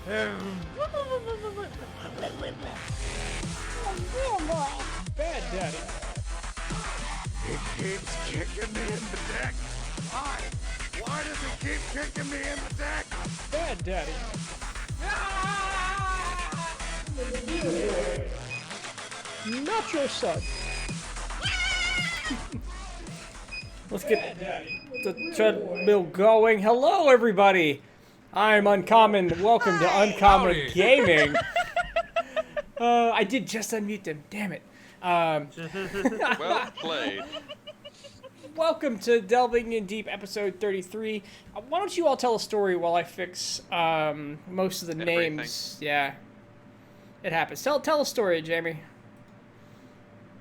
Real boy. Bad Daddy. He keeps kicking me in the dick. Why? Why does he keep kicking me in the dick? Bad Daddy. Not your son. Let's get the treadmill going. Hello, everybody. I'm Uncommon. Welcome to Uncommon Howdy. Gaming. I did just unmute them. Damn it. Well played. Welcome to Delving in Deep, episode 33. Why don't you all tell a story while I fix most of the Everything. names? Yeah, it happens. Tell a story, Jamie.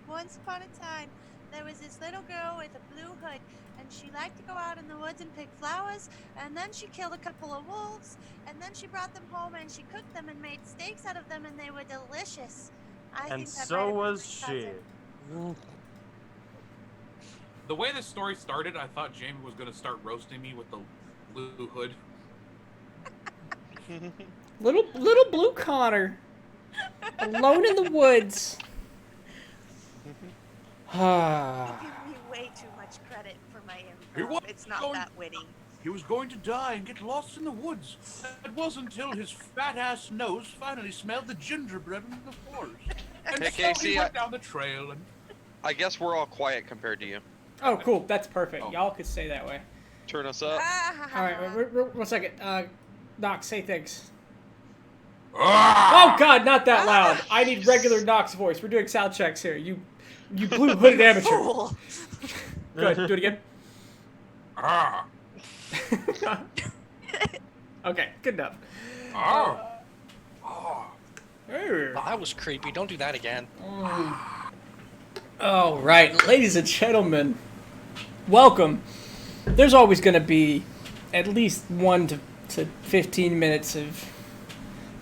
Once upon a time, there was this little girl with a blue hood, and she liked to go out in the woods and pick flowers, and then she killed a couple of wolves, and then she brought them home and she cooked them and made steaks out of them, and they were delicious. I And think that so might have been was my she. cousin. The way this story started, I thought Jamie was going to start roasting me with the blue hood. Little blue Connor, alone in the woods. You give me way too much credit for my He improv. was It's not going- that witty. He was going to die and get lost in the woods. It wasn't until his fat-ass nose finally smelled the gingerbread in the forest. And Hey, so Casey, he went down the trail and... I guess we're all quiet compared to you. Oh, cool. That's perfect. Oh. Y'all could stay that way. Turn us up. All right, 1 second. Knox, say things. Ah! Oh God, not that loud. I need regular Knox voice. We're doing sound checks here. You blue hooded amateur. Fool. Good. Do it again. Ah! Okay, good enough. Ah! Ah! Hey. Well, that was creepy. Don't do that again. All right, ladies and gentlemen, welcome. There's always going to be at least 1 to 15 minutes of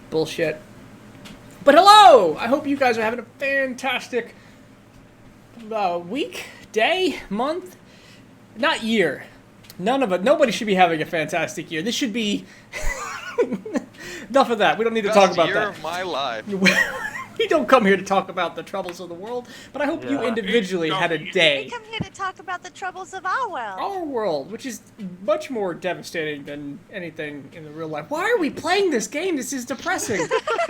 bullshit. But hello! I hope you guys are having a fantastic week, day, month, not year. Nobody should be having a fantastic year. This should be enough of that. We don't need to talk Best about year that. of my life. We don't come here to talk about the troubles of the world, but I hope you Yeah. individually had a We day. come here to talk about the troubles of our world. Our world, which is much more devastating than anything in the real life. Why are we playing this game? This is depressing.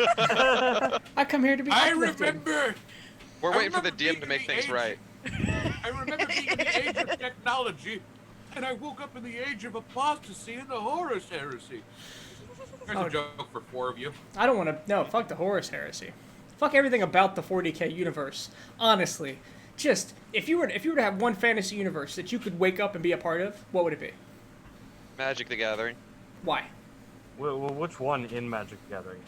I come here to be I uplifted. remember! We're I waiting for the remember DM to being make the things age- right. I remember being in the age of technology, and I woke up in the age of apostasy and the Horus heresy. There's Oh. a joke for 4 of you. I don't want to. No, fuck the Horus heresy. Fuck everything about the 40K universe. Honestly, just if you were to have one fantasy universe that you could wake up and be a part of, what would it be? Magic the Gathering. Why? Well, which one in Magic the Gathering?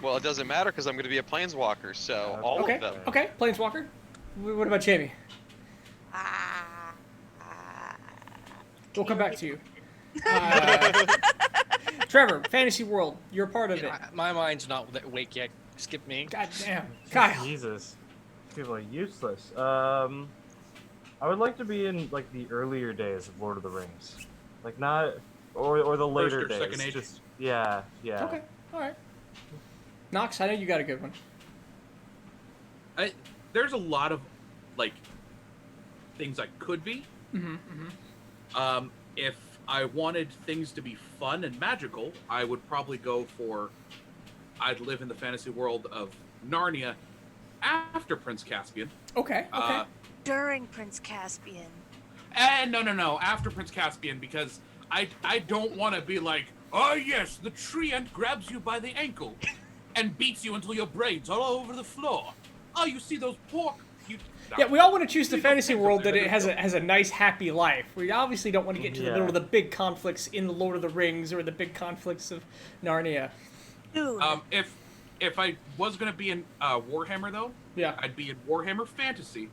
Well, it doesn't matter because I'm going to be a planeswalker, so all Okay. of them. Okay. Planeswalker. What about Jamie? We'll come back to you. Trevor, fantasy world. You're a part of it. My mind's not awake yet. Skip me. God damn, Kyle. Jesus. People are useless. I would like to be in like the earlier days of Lord of the Rings, like not or the later or days. second age. Just yeah. Okay. All right. Knox, I know you got a good one. There's a lot of like things I could be. If I wanted things to be fun and magical, I would probably go for I'd live in the fantasy world of Narnia after Prince Caspian. Okay. Okay. During Prince Caspian. And no, after Prince Caspian, because I don't want to be like, oh yes, the tree ant grabs you by the ankle and beats you until your brains all over the floor. Oh, you see those pork? Yeah, we all want to choose the fantasy world that it has a nice, happy life. We obviously don't want to get to the middle of the big conflicts in the Lord of the Rings or the big conflicts of Narnia. Dude. If I was gonna be in Warhammer though, Yeah. I'd be in Warhammer Fantasy,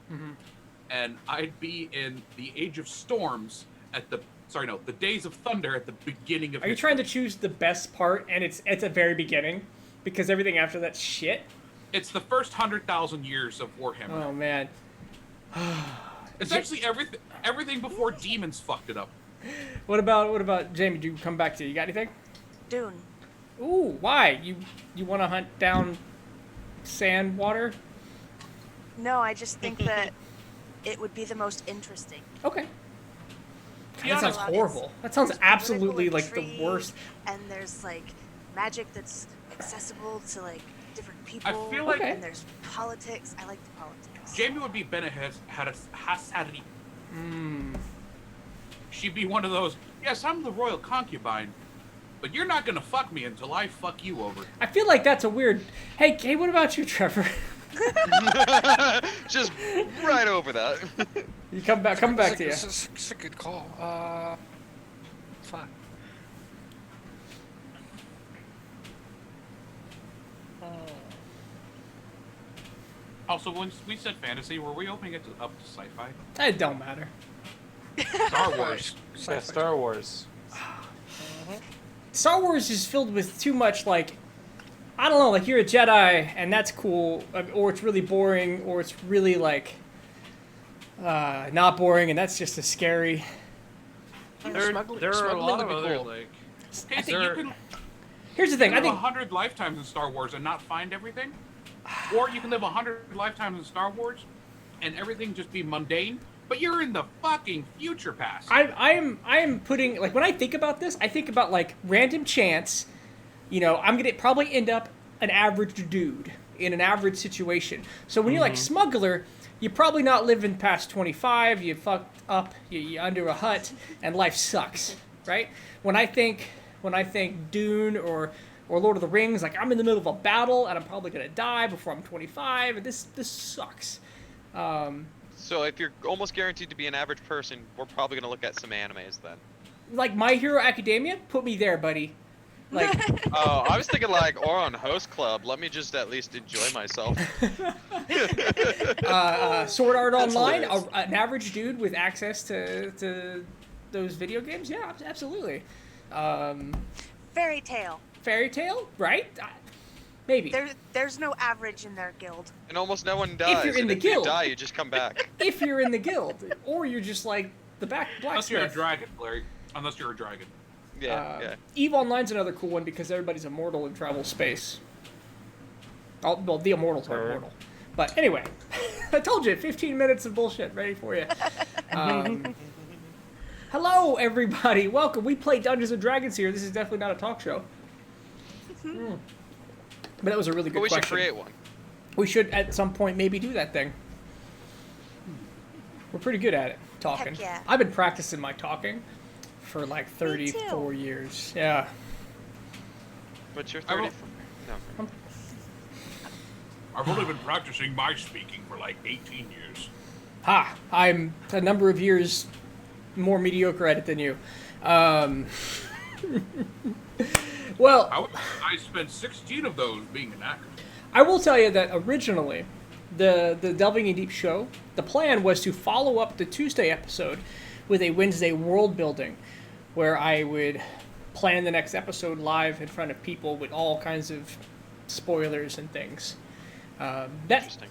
and I'd be in the Age of Storms at the Days of Thunder at the beginning of. Are you trying to choose the best part and it's at the very beginning? Because everything after that's shit? It's the first 100,000 years of Warhammer. Oh, man. Essentially everything before demons fucked it up. What about Jamie? Do you come back to you? Got anything? Dune. Ooh, why? You want to hunt down sand water? No, I just think that it would be the most interesting. Okay. Be That sounds honest, horrible. That sounds There's absolutely political like the intrigue, worst. And there's like magic that's accessible to like different people. feel like- Okay. And there's politics. I like the politics. Jamie would be Bene Hassadi. Mm. She'd be one of those, yes, I'm the royal concubine, but you're not gonna fuck me until I fuck you over. I feel like that's a weird. Hey, what about you, Trevor? Just right over that. You come back to you. This is a good call. Fuck. Also, when we said fantasy, were we opening it up to sci-fi? It don't matter. Star Wars. Yeah, Star Wars. Star Wars is filled with too much like, I don't know, like you're a Jedi and that's cool, or it's really boring, or it's really like not boring and that's just as scary. There are a lot of other cool. like. Okay, so you can Here's the thing, I live think 100 lifetimes in Star Wars and not find everything, or you can live 100 lifetimes in Star Wars and everything just be mundane, but you're in the fucking future past. I am putting, like, when I think about this, I think about like random chance. You know, I'm gonna probably end up an average dude in an average situation. So when you're like smuggler, you're probably not living past 25. You fucked up. You're under a hut, and life sucks, right? When I think Dune or Lord of the Rings, like I'm in the middle of a battle and I'm probably gonna die before I'm 25, and this sucks. So if you're almost guaranteed to be an average person, we're probably gonna look at some animes then. Like My Hero Academia, put me there, buddy. Like, Oh, I was thinking like, or on Host Club. Let me just at least enjoy myself. Sword Art That's Online, hilarious. an average dude with access to those video games. Yeah, absolutely. Fairy Tale. Fairy Tale, right? Maybe. There's no average in their guild. And almost no one dies. you're in and the if guild. you die, you just come back. If you're in the guild, or you're just like the Unless you're a blacksmith. dragon, Larry. Unless you're a dragon. Yeah, yeah. EVE Online's another cool one because everybody's immortal in travel space. Oh, well, the immortals are Sure. immortal. But anyway, I told you, 15 minutes of bullshit ready for you. Hello, everybody. Welcome. We play Dungeons and Dragons here. This is definitely not a talk show. But that was a really good But we question. should create one. We should, at some point, maybe do that thing. We're pretty good at it, talking. Heck yeah. I've been practicing my talking for like too. 34 years. Yeah. But you're I 30. will- No. I've only been practicing my speaking for like 18 years. Ha! I'm a number of years more mediocre at it than you. Well, I spent 16 of those being an actor. I will tell you that originally, the Delving in Deep show, the plan was to follow up the Tuesday episode with a Wednesday world building, where I would plan the next episode live in front of people with all kinds of spoilers and things. Interesting.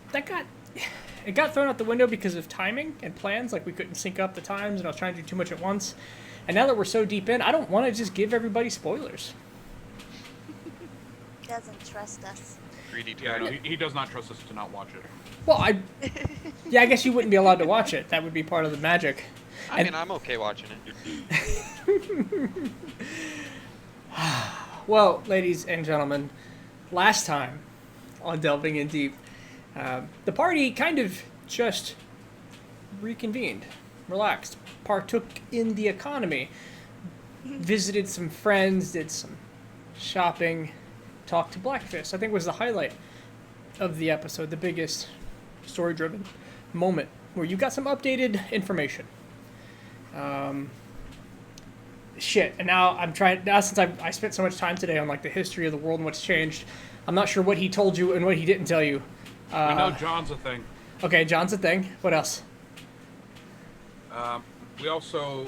It got thrown out the window because of timing and plans. Like, we couldn't sync up the times, and I was trying to do too much at once. And now that we're so deep in, I don't want to just give everybody spoilers. Doesn't trust us. Greedy Yeah, turtle. no, he does not trust us to not watch it. Well, I guess you wouldn't be allowed to watch it. That would be part of the magic. I mean, I'm okay watching it. Well, ladies and gentlemen, last time on Delving in Deep, the party kind of just reconvened, relaxed, partook in the economy, visited some friends, did some shopping, talked to Blackfist. I think was the highlight of the episode, the biggest story-driven moment where you got some updated information. And now since I spent so much time today on like the history of the world and what's changed, I'm not sure what he told you and what he didn't tell you. We know John's a thing. Okay, John's a thing. What else? We also...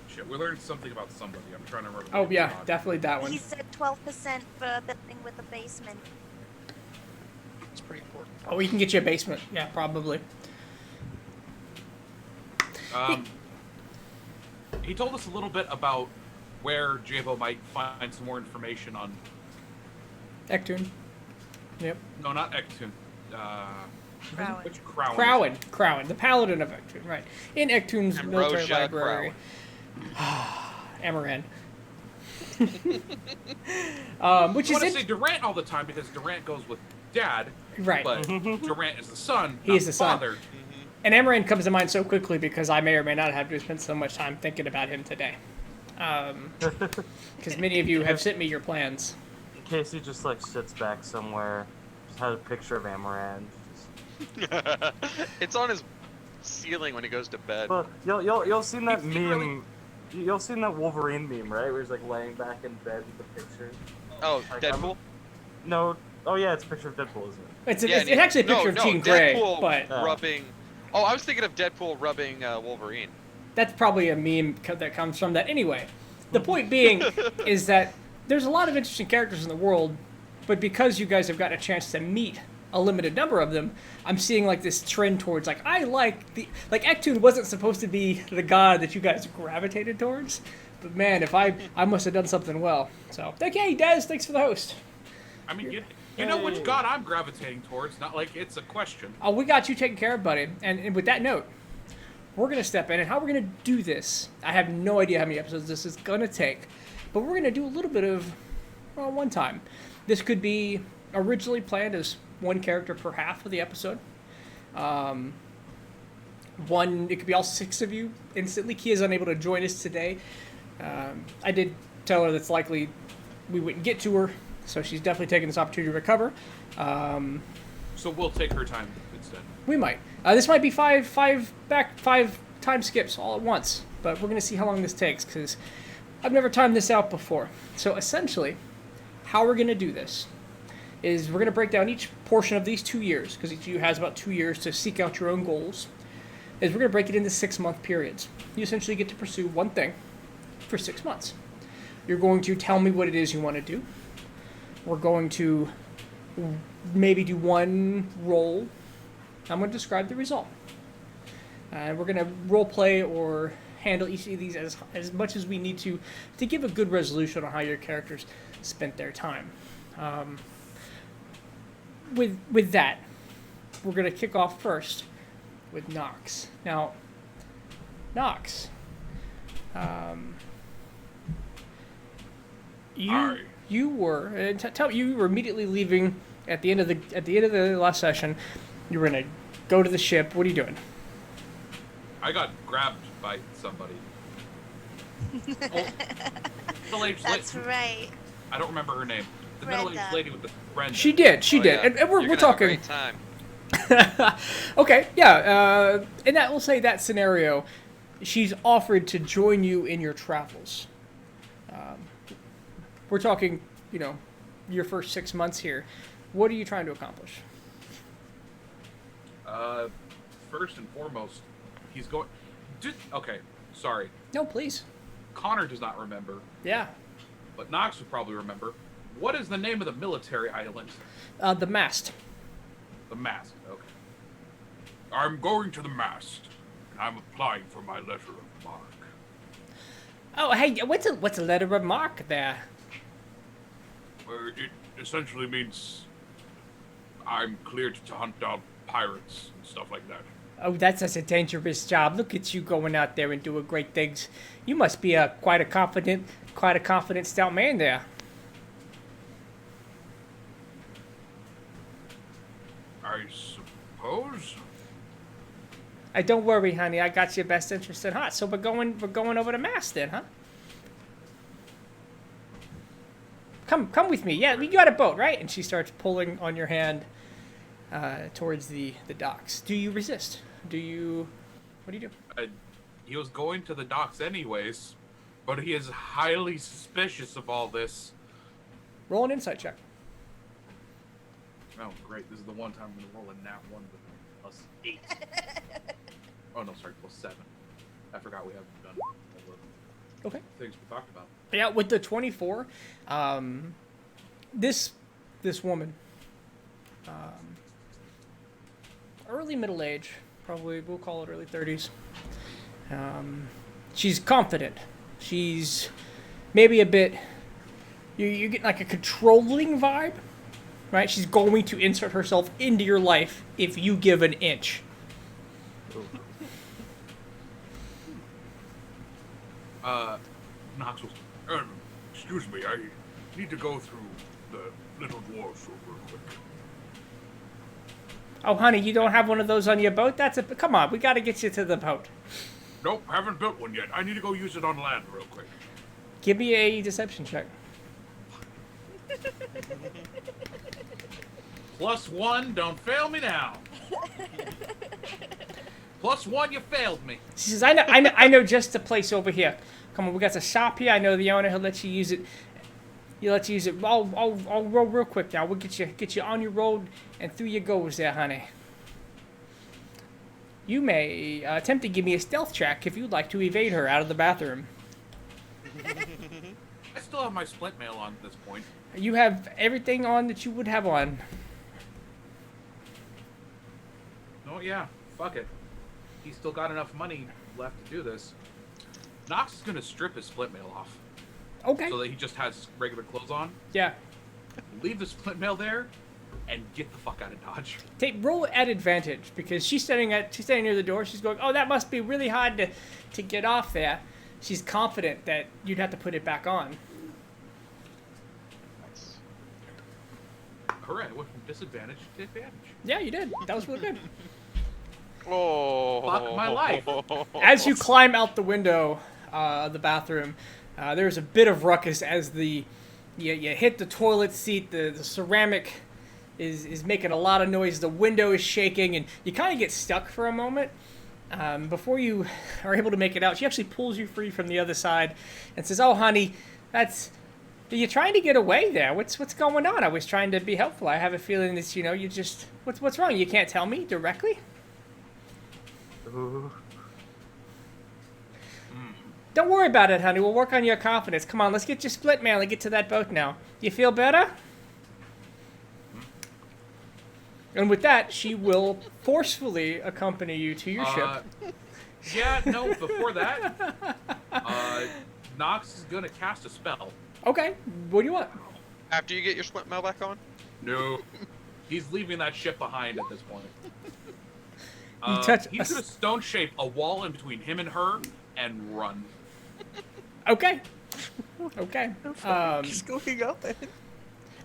Shit, we learned something about somebody. I'm trying to remember. Oh the yeah, name. definitely that one. He said 12% for a building with a basement. It's pretty important. Oh, we can get you a basement. Yeah, probably. He told us a little bit about where Jabo might find some more information on. Ectune. Yep. No, not Ectune. Crowan. Which Crowan? Crowan, the paladin of Ectune, right. In Ectune's military Ambrosia library. Amaran. Which I is want to it. say Durant all the time because Durant goes with Dad, Right. but Durant is the son. He not is the son. father. And Amaran comes to mind so quickly because I may or may not have to spend so much time thinking about him today. Because many of you have sent me your plans. Casey just like sits back somewhere, just has a picture of Amaranth. It's on his ceiling when he goes to bed. But you'll seen that He's meme. really- You'll seen that Wolverine meme, right? Where he's like laying back in bed with the picture. Oh, Like, Deadpool? No. Oh yeah, it's a picture of Deadpool, isn't it? It's, Yeah, it's actually a picture of Jean Grey, Deadpool but rubbing. Oh, I was thinking of Deadpool rubbing Wolverine. that's probably a meme that comes from that. Anyway, the point being is that there's a lot of interesting characters in the world, but because you guys have gotten a chance to meet a limited number of them, I'm seeing like this trend towards like Ectune wasn't supposed to be the god that you guys gravitated towards, but man, if I must have done something well. So okay, Des, thanks for the host. I mean, you know which god I'm gravitating towards. Not like it's a question. Oh, we got you taken care of, buddy. And with that note, we're gonna step in, and how we're gonna do this, I have no idea how many episodes this is gonna take, but we're gonna do a little bit of one time. This could be originally planned as one character per half of the episode. It could be all 6 of you instantly. Kia's unable to join us today. I did tell her that's likely we wouldn't get to her, so she's definitely taking this opportunity to recover. So we'll take her time instead. We might. This might be five time skips all at once, but we're gonna see how long this takes because I've never timed this out before. So essentially, how we're gonna do this is we're gonna break down each portion of these 2 years because each of you has about 2 years to seek out your own goals. Is we're gonna break it into 6-month periods. You essentially get to pursue one thing for 6 months. You're going to tell me what it is you want to do. We're going to maybe do one roll. I'm going to describe the result. And we're going to role play or handle each of these as much as we need to give a good resolution on how your characters spent their time. With that, we're going to kick off first with Nox. Now, Nox, you were you were immediately leaving at the end of the last session. You were gonna go to the ship. What are you doing? I got grabbed by somebody. Middle-aged That's lady. right. I don't remember her name. The Brenda. middle-aged lady with the Brenda. She did. Oh, did. yeah. And we're You're gonna talking. Have a great time. Okay, yeah. And that we'll say that scenario, she's offered to join you in your travels. We're talking, your first 6 months here. What are you trying to accomplish? First and foremost, he's going. Okay, sorry. No, please. Connor does not remember, Yeah. but Knox would probably remember. What is the name of the military island? The mast. The Mast. Okay. I'm going to the Mast, and I'm applying for my letter of marque. Oh, hey, what's a letter of marque there? It essentially means I'm cleared to hunt down pirates and stuff like that. Oh, that's such a dangerous job. Look at you going out there and doing great things. You must be quite a confident stout man there. I suppose. Don't worry, honey. I got your best interest at heart. So we're going over to Mast then, huh? Come with me. Yeah, you got a boat, right? And she starts pulling on your hand towards the docks. Do you resist? What do you do? He was going to the docks anyways, but he is highly suspicious of all this. Roll an insight check. Oh, great. This is the one time I'm going to roll a nat 1 with a +8. Oh, no, sorry, +7. I forgot we haven't done all the Okay. things we talked about. Yeah, with the 24, this woman, early middle age, probably we'll call it early 30s. She's confident. She's maybe a bit. You get like a controlling vibe, right? She's going to insert herself into your life if you give an inch. Knox was, excuse me, I need to go through the little dwarfs real quick. Oh, honey, you don't have one of those on your boat? Come on, we got to get you to the boat. Nope, haven't built one yet. I need to go use it on land real quick. Give me a deception check. +1, don't fail me now. +1, you failed me. She says, I know just the place over here. Come on, we got a shop here. I know the owner. He'll let you use it. He'll let you use it. I'll roll real quick now. We'll get you on your road and through your goes there, honey. You may attempt to give me a stealth check if you'd like to evade her out of the bathroom. I still have my splint mail on at this point. You have everything on that you would have on. Oh yeah, fuck it. He's still got enough money left to do this. Knox is gonna strip his split mail off Okay. so that he just has regular clothes on. Yeah. Leave the split mail there, and get the fuck out of Dodge. Roll at advantage because she's standing near the door. She's going, oh, that must be really hard to get off there. She's confident that you'd have to put it back on. Nice. Alright, I went from disadvantage to advantage. Yeah, you did. That was really good. Oh. Fuck my life. As you climb out the window of the bathroom, there's a bit of ruckus as you hit the toilet seat. The ceramic is making a lot of noise. The window is shaking, and you kind of get stuck for a moment. Before you are able to make it out, she actually pulls you free from the other side and says, "Oh, honey, are you trying to get away there? What's going on? I was trying to be helpful. I have a feeling that you just what's wrong? You can't tell me directly." Ooh. Don't worry about it, honey. We'll work on your confidence. Come on, let's get your split mail and get to that boat now. You feel better? And with that, she will forcefully accompany you to your ship. Yeah, no, before that, Nox is gonna cast a spell. Okay, what do you want? After you get your split mail back on? No. He's leaving that ship behind at this point. He's gonna stone shape a wall in between him and her and run. Okay. Okay. Just going up it.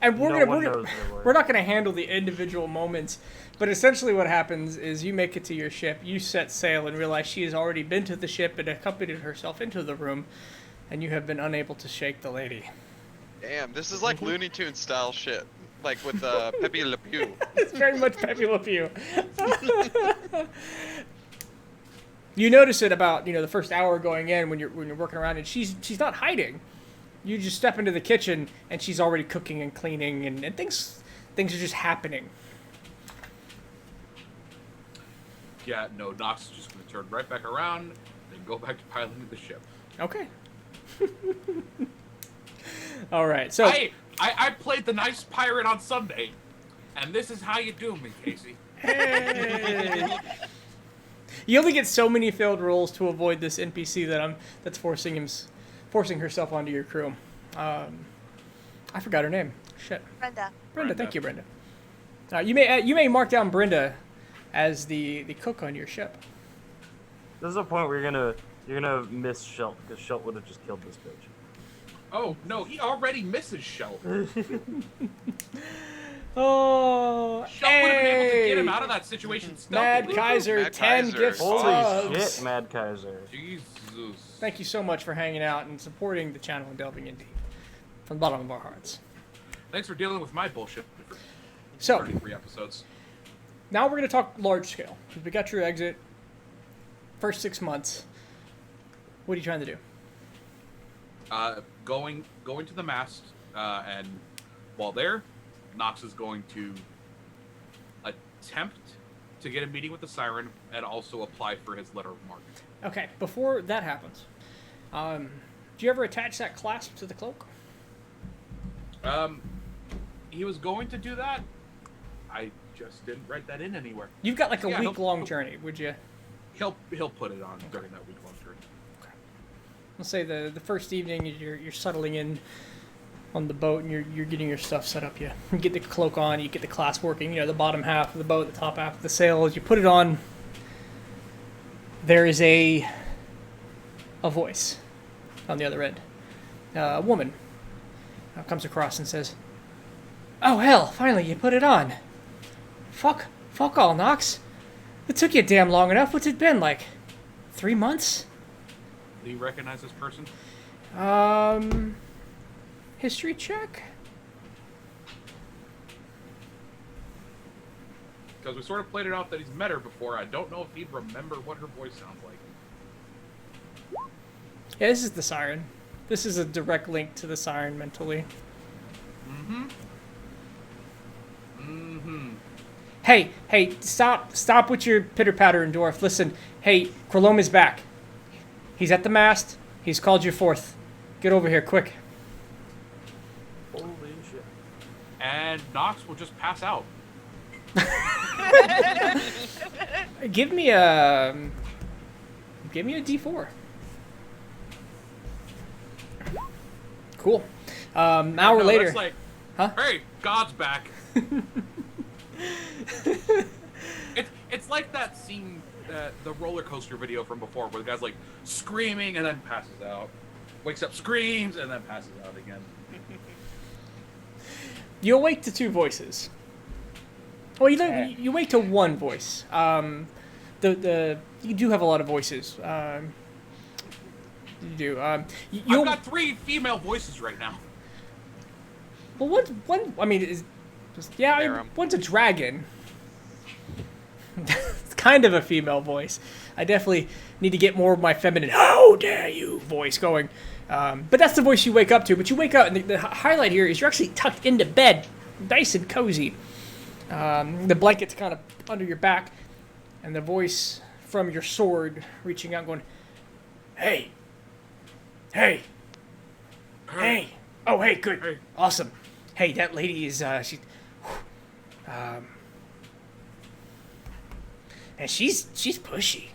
And we're No one knows their we're word. not gonna handle the individual moments, but essentially what happens is you make it to your ship, you set sail and realize she has already been to the ship and accompanied herself into the room, and you have been unable to shake the lady. Damn, this is like Looney Tunes style shit. Like with Pepe Le Pew. It's very much Pepe Le Pew. You notice it about the first hour going in when you're working around, and she's not hiding. You just step into the kitchen and she's already cooking and cleaning, and things are just happening. Yeah, no, Nox is just gonna turn right back around and go back to piloting the ship. Okay. All right. So I played the nice pirate on Sunday, and this is how you do me, Casey. hey. You only get so many failed rolls to avoid this NPC that's forcing herself onto your crew. I forgot her name. Shit. Brenda. Thank you, Brenda. You may mark down Brenda as the cook on your ship. This is a point where you're gonna miss Shelt, because Shelt would have just killed this bitch. Oh no, he already misses Shelt. Oh, Shelt would have been able to get him out of that situation Mad stealthily. Kaiser, Mad 10 Kaiser. gift Holy subs. shit, Mad Kaiser. Jesus. Thank you so much for hanging out and supporting the channel and delving in deep. From the bottom of our hearts. Thanks for dealing with my bullshit. So, 33 episodes. now we're going to talk large scale. Because we got your exit. First 6 months. What are you trying to do? Going to the mast, and while there, Nox is going to attempt to get a meeting with the Siren and also apply for his letter of marque. Okay, before that happens, do you ever attach that clasp to the cloak? He was going to do that. I just didn't write that in anywhere. You've got like a Yeah, week-long journey, would you? He'll put it on during that week-long journey. let's say the first evening you're settling in on the boat and you're getting your stuff set up. You get the cloak on, you get the clasp working. You know, the bottom half of the boat, the top half of the sails. You put it on. There is a voice on the other end. A woman comes across and says, "Oh hell! Finally, you put it on. Fuck all, Nox. It took you damn long enough. What's it been like? 3 months?" Do you recognize this person? History check. Because we sort of played it off that he's met her before. I don't know if he'd remember what her voice sounds like. Yeah, this is the siren. This is a direct link to the siren mentally. Hey, stop with your pitter-patter, Endorf. Listen, hey, Krolom is back. He's at the mast. He's called you forth. Get over here, quick. Holy shit. And Nox will just pass out. Give me a D4. Cool. Hour No, later. that's like, Huh? hey, God's back. It's like that scene, the roller coaster video from before, where the guy's like screaming and then passes out, wakes up, screams, and then passes out again. You awake to two voices. Well, you wake to one voice. You do have a lot of voices. You do. I've got 3 female voices right now. Well, one. I mean, Aram. one's a dragon. It's kind of a female voice. I definitely need to get more of my feminine "How dare you" voice going. But that's the voice you wake up to. But you wake up, and the highlight here is you're actually tucked into bed, nice and cozy. The blanket's kind of under your back, and the voice from your sword reaching out, going, "Hey, hey, hey! Oh, hey, good, Hey. awesome. Hey, that lady is she, and she's pushy."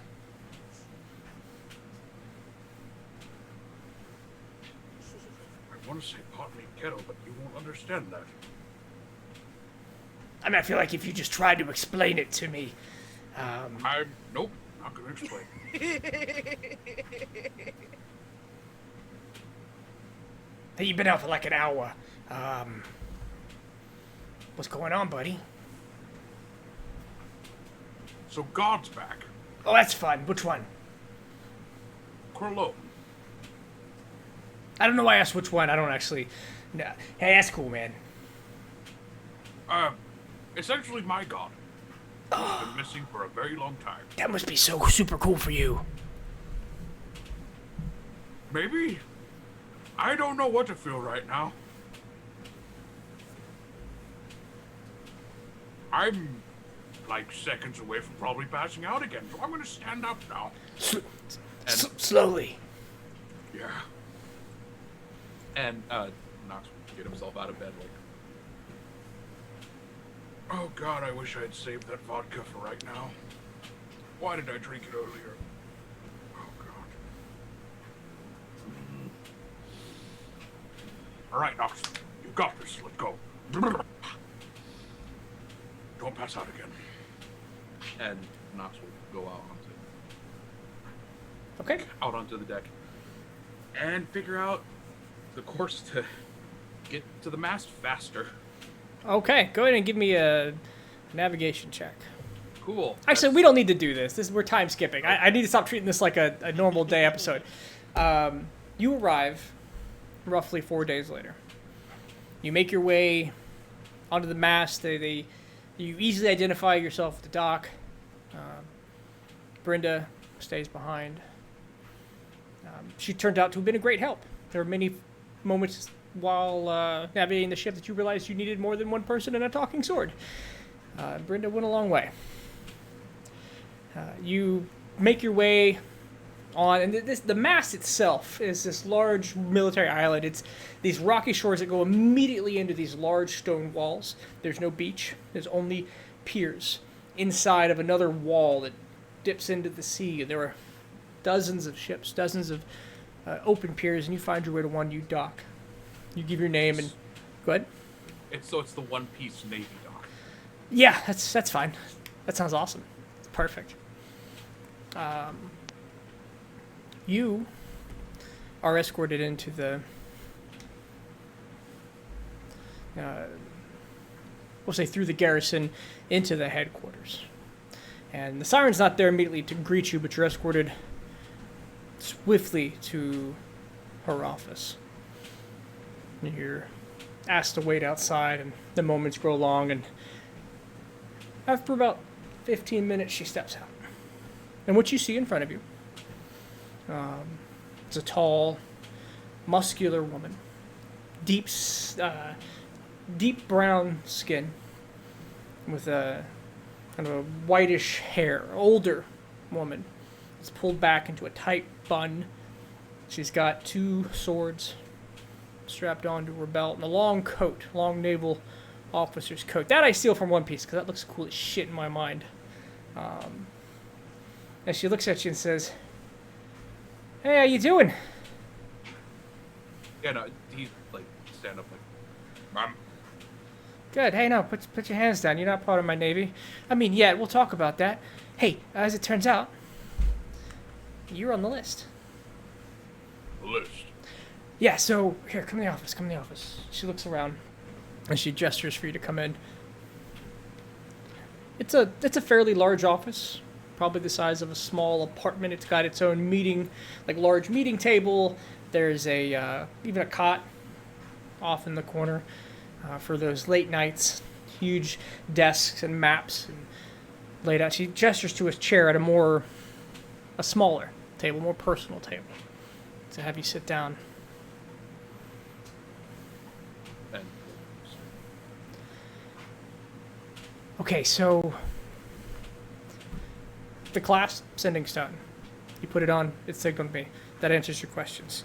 I want to say partly ghetto, but you won't understand that. I mean, I feel like if you just tried to explain it to me, Nope, not gonna explain. hey, you've been out for like an hour. What's going on, buddy? So God's back. Oh, that's fun. Which one? Krolom. I don't know why I asked which one. I don't actually. No. Hey, that's cool, man. Essentially my god. He's been missing for a very long time. That must be so super cool for you. Maybe? I don't know what to feel right now. I'm like seconds away from probably passing out again, so I'm gonna stand up now. Slowly. Yeah. And Nox will get himself out of bed like, oh god, I wish I'd saved that vodka for right now. Why did I drink it earlier? Oh god. Alright, Nox, you got this. Let's go. Don't pass out again. And Nox will go out onto the deck and figure out the course to get to the mast faster. Okay, go ahead and give me a navigation check. Cool. Actually, we don't need to do this. We're time skipping. I need to stop treating this like a normal day episode. You arrive roughly 4 days later. You make your way onto the mast. You easily identify yourself at the dock. Brenda stays behind. She turned out to have been a great help. There were many moments while navigating the ship that you realized you needed more than one person and a talking sword. Brenda went a long way. You make your way on, and the mast itself is this large military island. It's these rocky shores that go immediately into these large stone walls. There's no beach. There's only piers inside of another wall that dips into the sea. There are dozens of ships, dozens of open piers, and you find your way to one. You dock. You give your name and go ahead. It's the One Piece Navy dock. Yeah, that's fine. That sounds awesome. It's perfect. You are escorted into the we'll say through the garrison into the headquarters. And the siren's not there immediately to greet you, but you're escorted swiftly to her office. And you're asked to wait outside, and the moments grow long, and after about 15 minutes, she steps out. And what you see in front of you is a tall, muscular woman. Deep brown skin with a kind of a whitish hair. Older woman. It's pulled back into a tight bun. She's got 2 swords strapped onto her belt and a long coat, long naval officer's coat. That I steal from One Piece because that looks cool as shit in my mind. And she looks at you and says, "Hey, how you doing?" Yeah, no, he like stand up like, "Mom." Good. Hey, no, put your hands down. You're not part of my navy. I mean, yeah, we'll talk about that. Hey, as it turns out, you're on the list. The list. Yeah, so here, come in the office. Come in the office. She looks around and she gestures for you to come in. It's a fairly large office, probably the size of a small apartment. It's got its own large meeting table. There's even a cot off in the corner for those late nights. Huge desks and maps and laid out. She gestures to a chair at a smaller table, more personal table, to have you sit down. And Okay, so the class sending stone. You put it on, it signaled me. That answers your questions.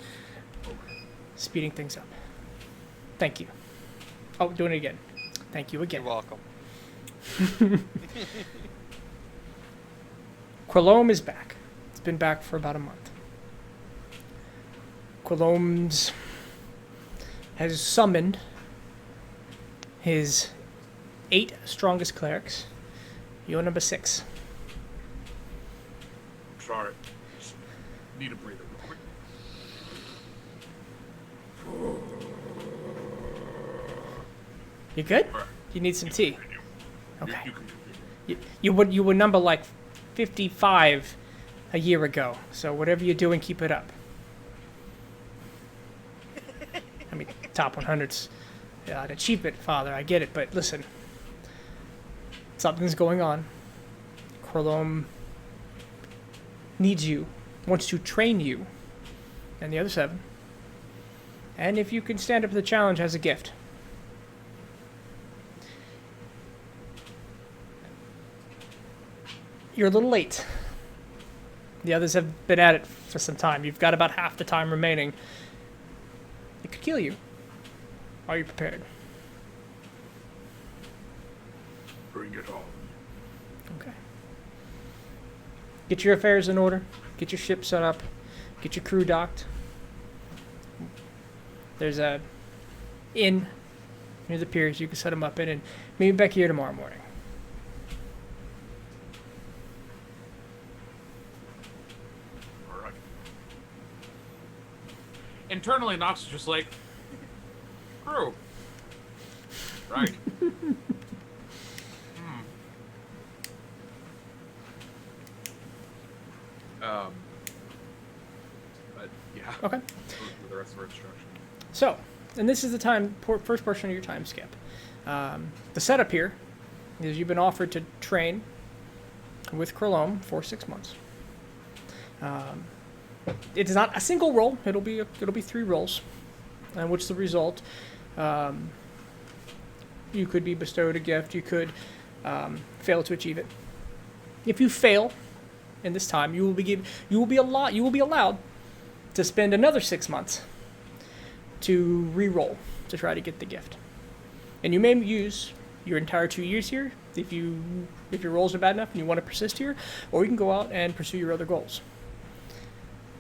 Speeding things up. Thank you. Oh, doing it again. Thank you again. You're welcome. Quilome is back. It's been back for about a month. Quilome's has summoned his 8 strongest clerics. You're number 6. sorry. Just need a breather real quick. You good? All right. You need some tea. Continue. Okay. You can continue. You were number like 55 a year ago. So whatever you're doing, keep it up. I mean, top 100's an achievement, Father. I get it, but listen, something's going on. Quilome needs you, wants to train you, and the other 7. And if you can stand up to the challenge, has a gift. You're a little late. The others have been at it for some time. You've got about half the time remaining. It could kill you. Are you prepared? Bring it on. Okay. Get your affairs in order. Get your ship set up. Get your crew docked. There's a inn near the piers you can set them up in, and meet me back here tomorrow morning. All right. Internally, Nox is just like, crew. Right. But yeah. Okay. For the rest of our instruction. So, and this is the first portion of your time skip. The setup here is you've been offered to train with Quilome for 6 months. It is not a single roll. It'll be 3 rolls, and which the result. You could be bestowed a gift. You could fail to achieve it. If you fail in this time, you will be allowed to spend another 6 months to re-roll to try to get the gift. And you may use your entire 2 years here if your rolls are bad enough and you want to persist here, or you can go out and pursue your other goals.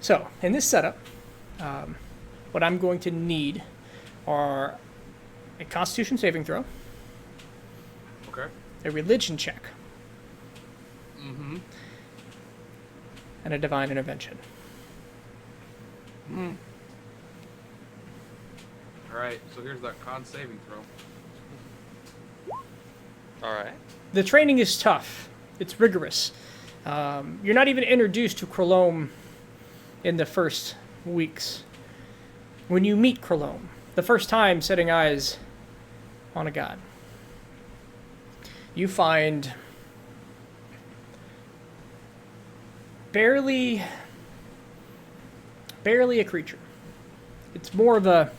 So, in this setup, What I'm going to need are a Constitution saving throw, Okay. a religion check, Mm-hmm. and a divine intervention. All right. So here's that con saving throw. All right. The training is tough. It's rigorous. You're not even introduced to Krolome in the first weeks. When you meet Krolome, the first time setting eyes on a god, you find barely a creature. It's more of a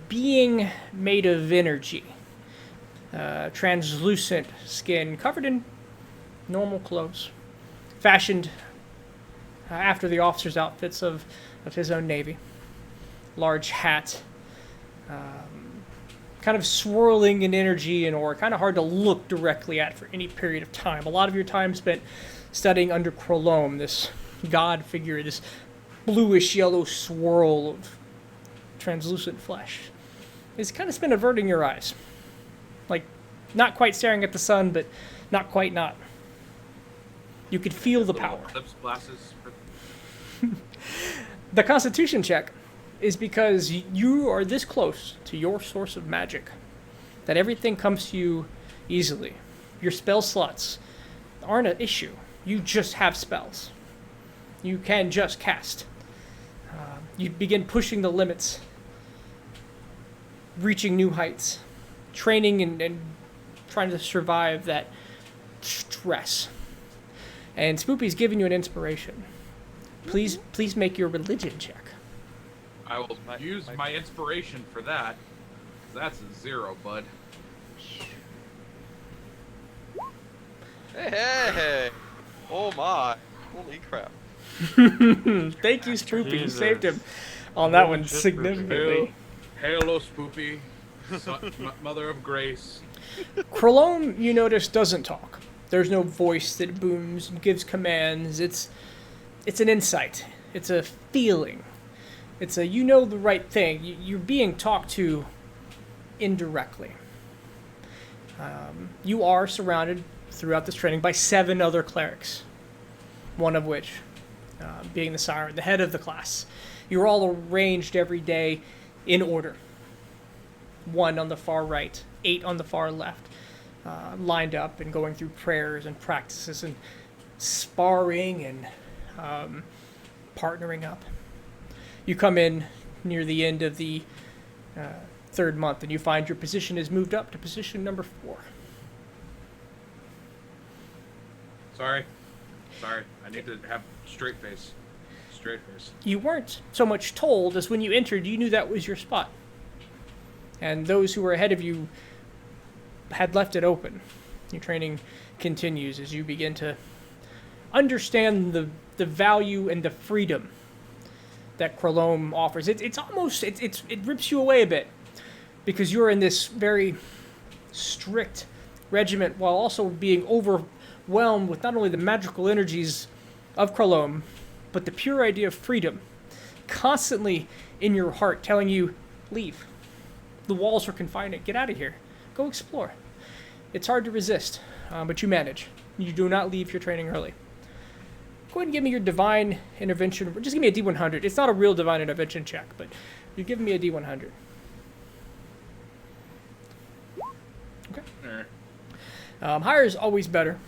being made of energy. Translucent skin, covered in normal clothes, fashioned after the officers' outfits of his own navy. Large hat, kind of swirling in energy and aura, kind of hard to look directly at for any period of time. A lot of your time spent studying under Krolome, this god figure, this bluish yellow swirl of translucent flesh. It's kind of been averting your eyes. Like, not quite staring at the sun, but not quite not. You could feel the power. Lips, glasses. The Constitution check is because you are this close to your source of magic that everything comes to you easily. Your spell slots aren't an issue. You just have spells. You can just cast. You begin pushing the limits, reaching new heights, training and trying to survive that stress. And Spoopy's giving you an inspiration. Please make your religion check. I will use my inspiration for that. That's a 0, bud. Hey! Oh my! Holy crap! Thank you, Spoopy. You Jesus. saved him on that one Just for significantly. Halo Spoopy, Mother of Grace. Krolome, you notice, doesn't talk. There's no voice that booms and gives commands. It's an insight. It's a feeling. It's a you know the right thing. You're being talked to indirectly. You are surrounded throughout this training by 7 other clerics, one of which being the Siren, the head of the class. You're all arranged every day in order. 1 on the far right, 8 on the far left, lined up and going through prayers and practices and sparring and partnering up. You come in near the end of the 3rd month and you find your position is moved up to position number 4. Sorry. I need to have straight face. Straight face. You weren't so much told as when you entered, you knew that was your spot. And those who were ahead of you had left it open. Your training continues as you begin to understand the value and the freedom that Krolome offers. It's almost, it rips you away a bit because you're in this very strict regiment while also being overwhelmed with not only the magical energies of Krolome, but the pure idea of freedom constantly in your heart telling you, leave. The walls are confining. Get out of here. Go explore. It's hard to resist, but you manage. You do not leave your training early. Go ahead and give me your divine intervention. Just give me a D100. It's not a real divine intervention check, but you're giving me a D100. Okay. Higher is always better.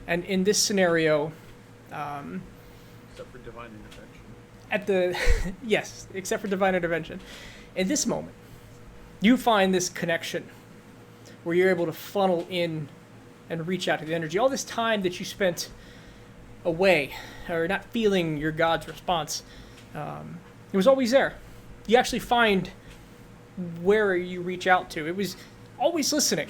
And in this scenario, Except for divine intervention. at the yes, except for divine intervention, in this moment, you find this connection where you're able to funnel in and reach out to the energy. All this time that you spent away or not feeling your God's response, it was always there. You actually find where you reach out to. It was always listening.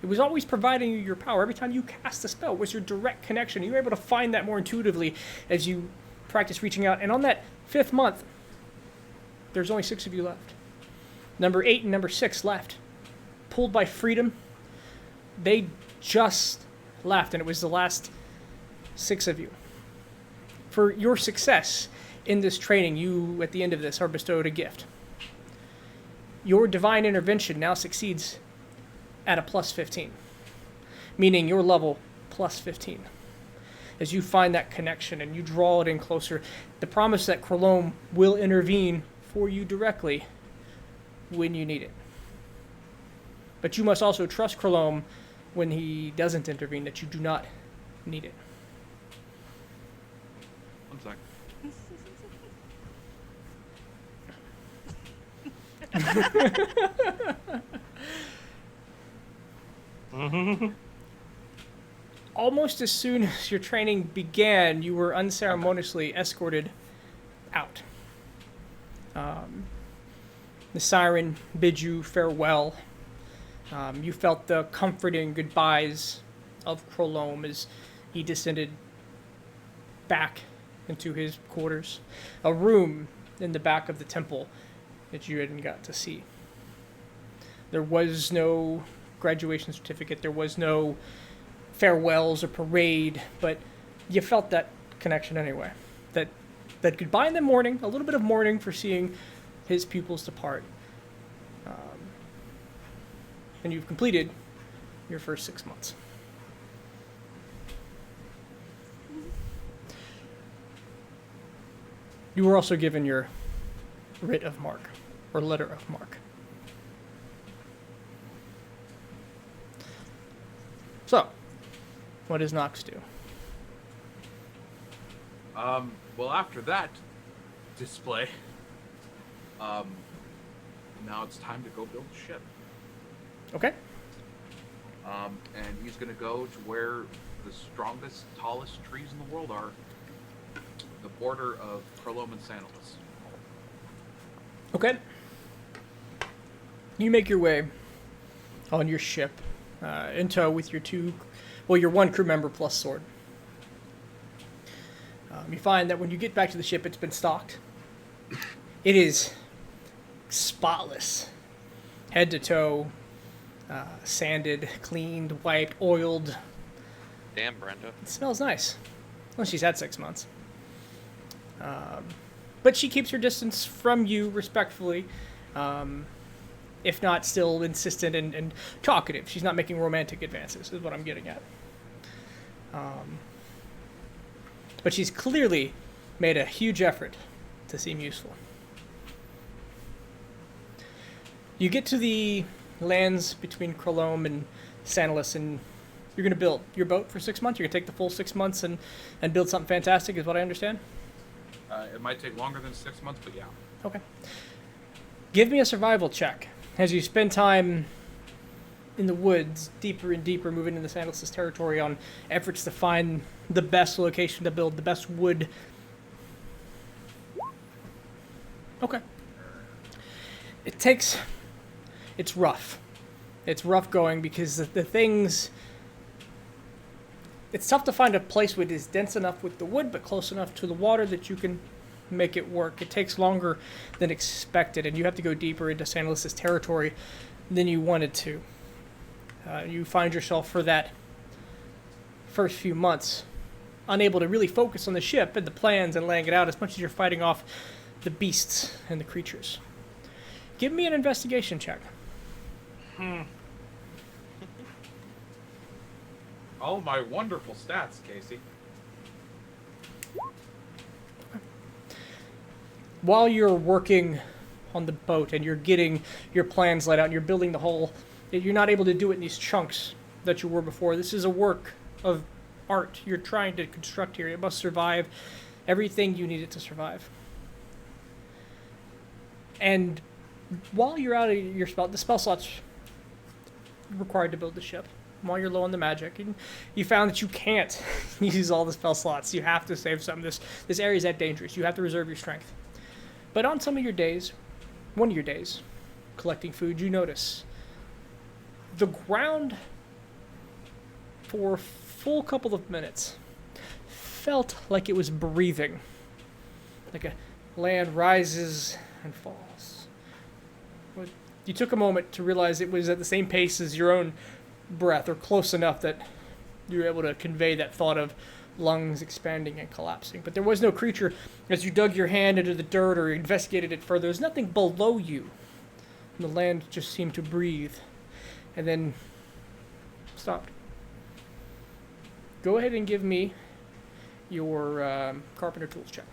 It was always providing you your power. Every time you cast a spell was your direct connection. You were able to find that more intuitively as you practice reaching out. And on that 5th month, there's only 6 of you left. Number 8 and number 6 left. Pulled by freedom. They just left, and it was the last 6 of you. For your success in this training, you, at the end of this, are bestowed a gift. Your divine intervention now succeeds at a plus 15, meaning your level plus 15. As you find that connection and you draw it in closer, the promise that Krolome will intervene for you directly when you need it. But you must also trust Krolome when he doesn't intervene, that you do not need it. 1 second. Almost as soon as your training began, you were unceremoniously escorted out. The siren bid you farewell. You felt the comforting goodbyes of Krolome as he descended back into his quarters, a room in the back of the temple that you hadn't got to see. There was no graduation certificate, there was no farewells or parade, but you felt that connection anyway. That goodbye in the morning, a little bit of mourning for seeing his pupils depart. And you've completed your first 6 months. You were also given your writ of mark, or letter of mark. So, what does Nox do? Well, after that display, now it's time to go build a ship. Okay. And he's gonna go to where the strongest, tallest trees in the world are. The border of Krolome and Santalis. Okay. You make your way on your ship, in tow with your one crew member plus sword. You find that when you get back to the ship, it's been stocked. It is spotless, head to toe, sanded, cleaned, wiped, oiled. Damn, Brenda. It smells nice. Well, she's had 6 months. But she keeps her distance from you respectfully, if not still insistent and talkative. She's not making romantic advances, is what I'm getting at. But she's clearly made a huge effort to seem useful. You get to the lands between Krolome and Santalis, and you're going to build your boat for 6 months. You're going to take the full 6 months and build something fantastic, is what I understand? It might take longer than 6 months, but yeah. Okay. Give me a survival check as you spend time in the woods, deeper and deeper, moving into Santalis' territory on efforts to find the best location to build, the best wood. Okay. It's rough. It's rough going because the things... It's tough to find a place that is dense enough with the wood, but close enough to the water that you can make it work. It takes longer than expected, and you have to go deeper into Santalis' territory than you wanted to. You find yourself for that first few months unable to really focus on the ship and the plans and laying it out as much as you're fighting off the beasts and the creatures. Give me an investigation check. Oh, my wonderful stats, Casey. While you're working on the boat and you're getting your plans laid out and you're building the whole, you're not able to do it in these chunks that you were before. This is a work of art you're trying to construct here. It must survive everything you need it to survive. And while you're out of your spell, the spell slots required to build the ship, while you're low on the magic, and you found that you can't use all the spell slots. You have to save some. This area is that dangerous. You have to reserve your strength. But on some of your days, one of your days, collecting food, you notice the ground for a full couple of minutes felt like it was breathing. Like a land rises and falls. But you took a moment to realize it was at the same pace as your own breath, or close enough that you were able to convey that thought of lungs expanding and collapsing. But there was no creature as you dug your hand into the dirt or investigated it further. There's nothing below you. And the land just seemed to breathe. And then stopped. Go ahead and give me your carpenter tools check.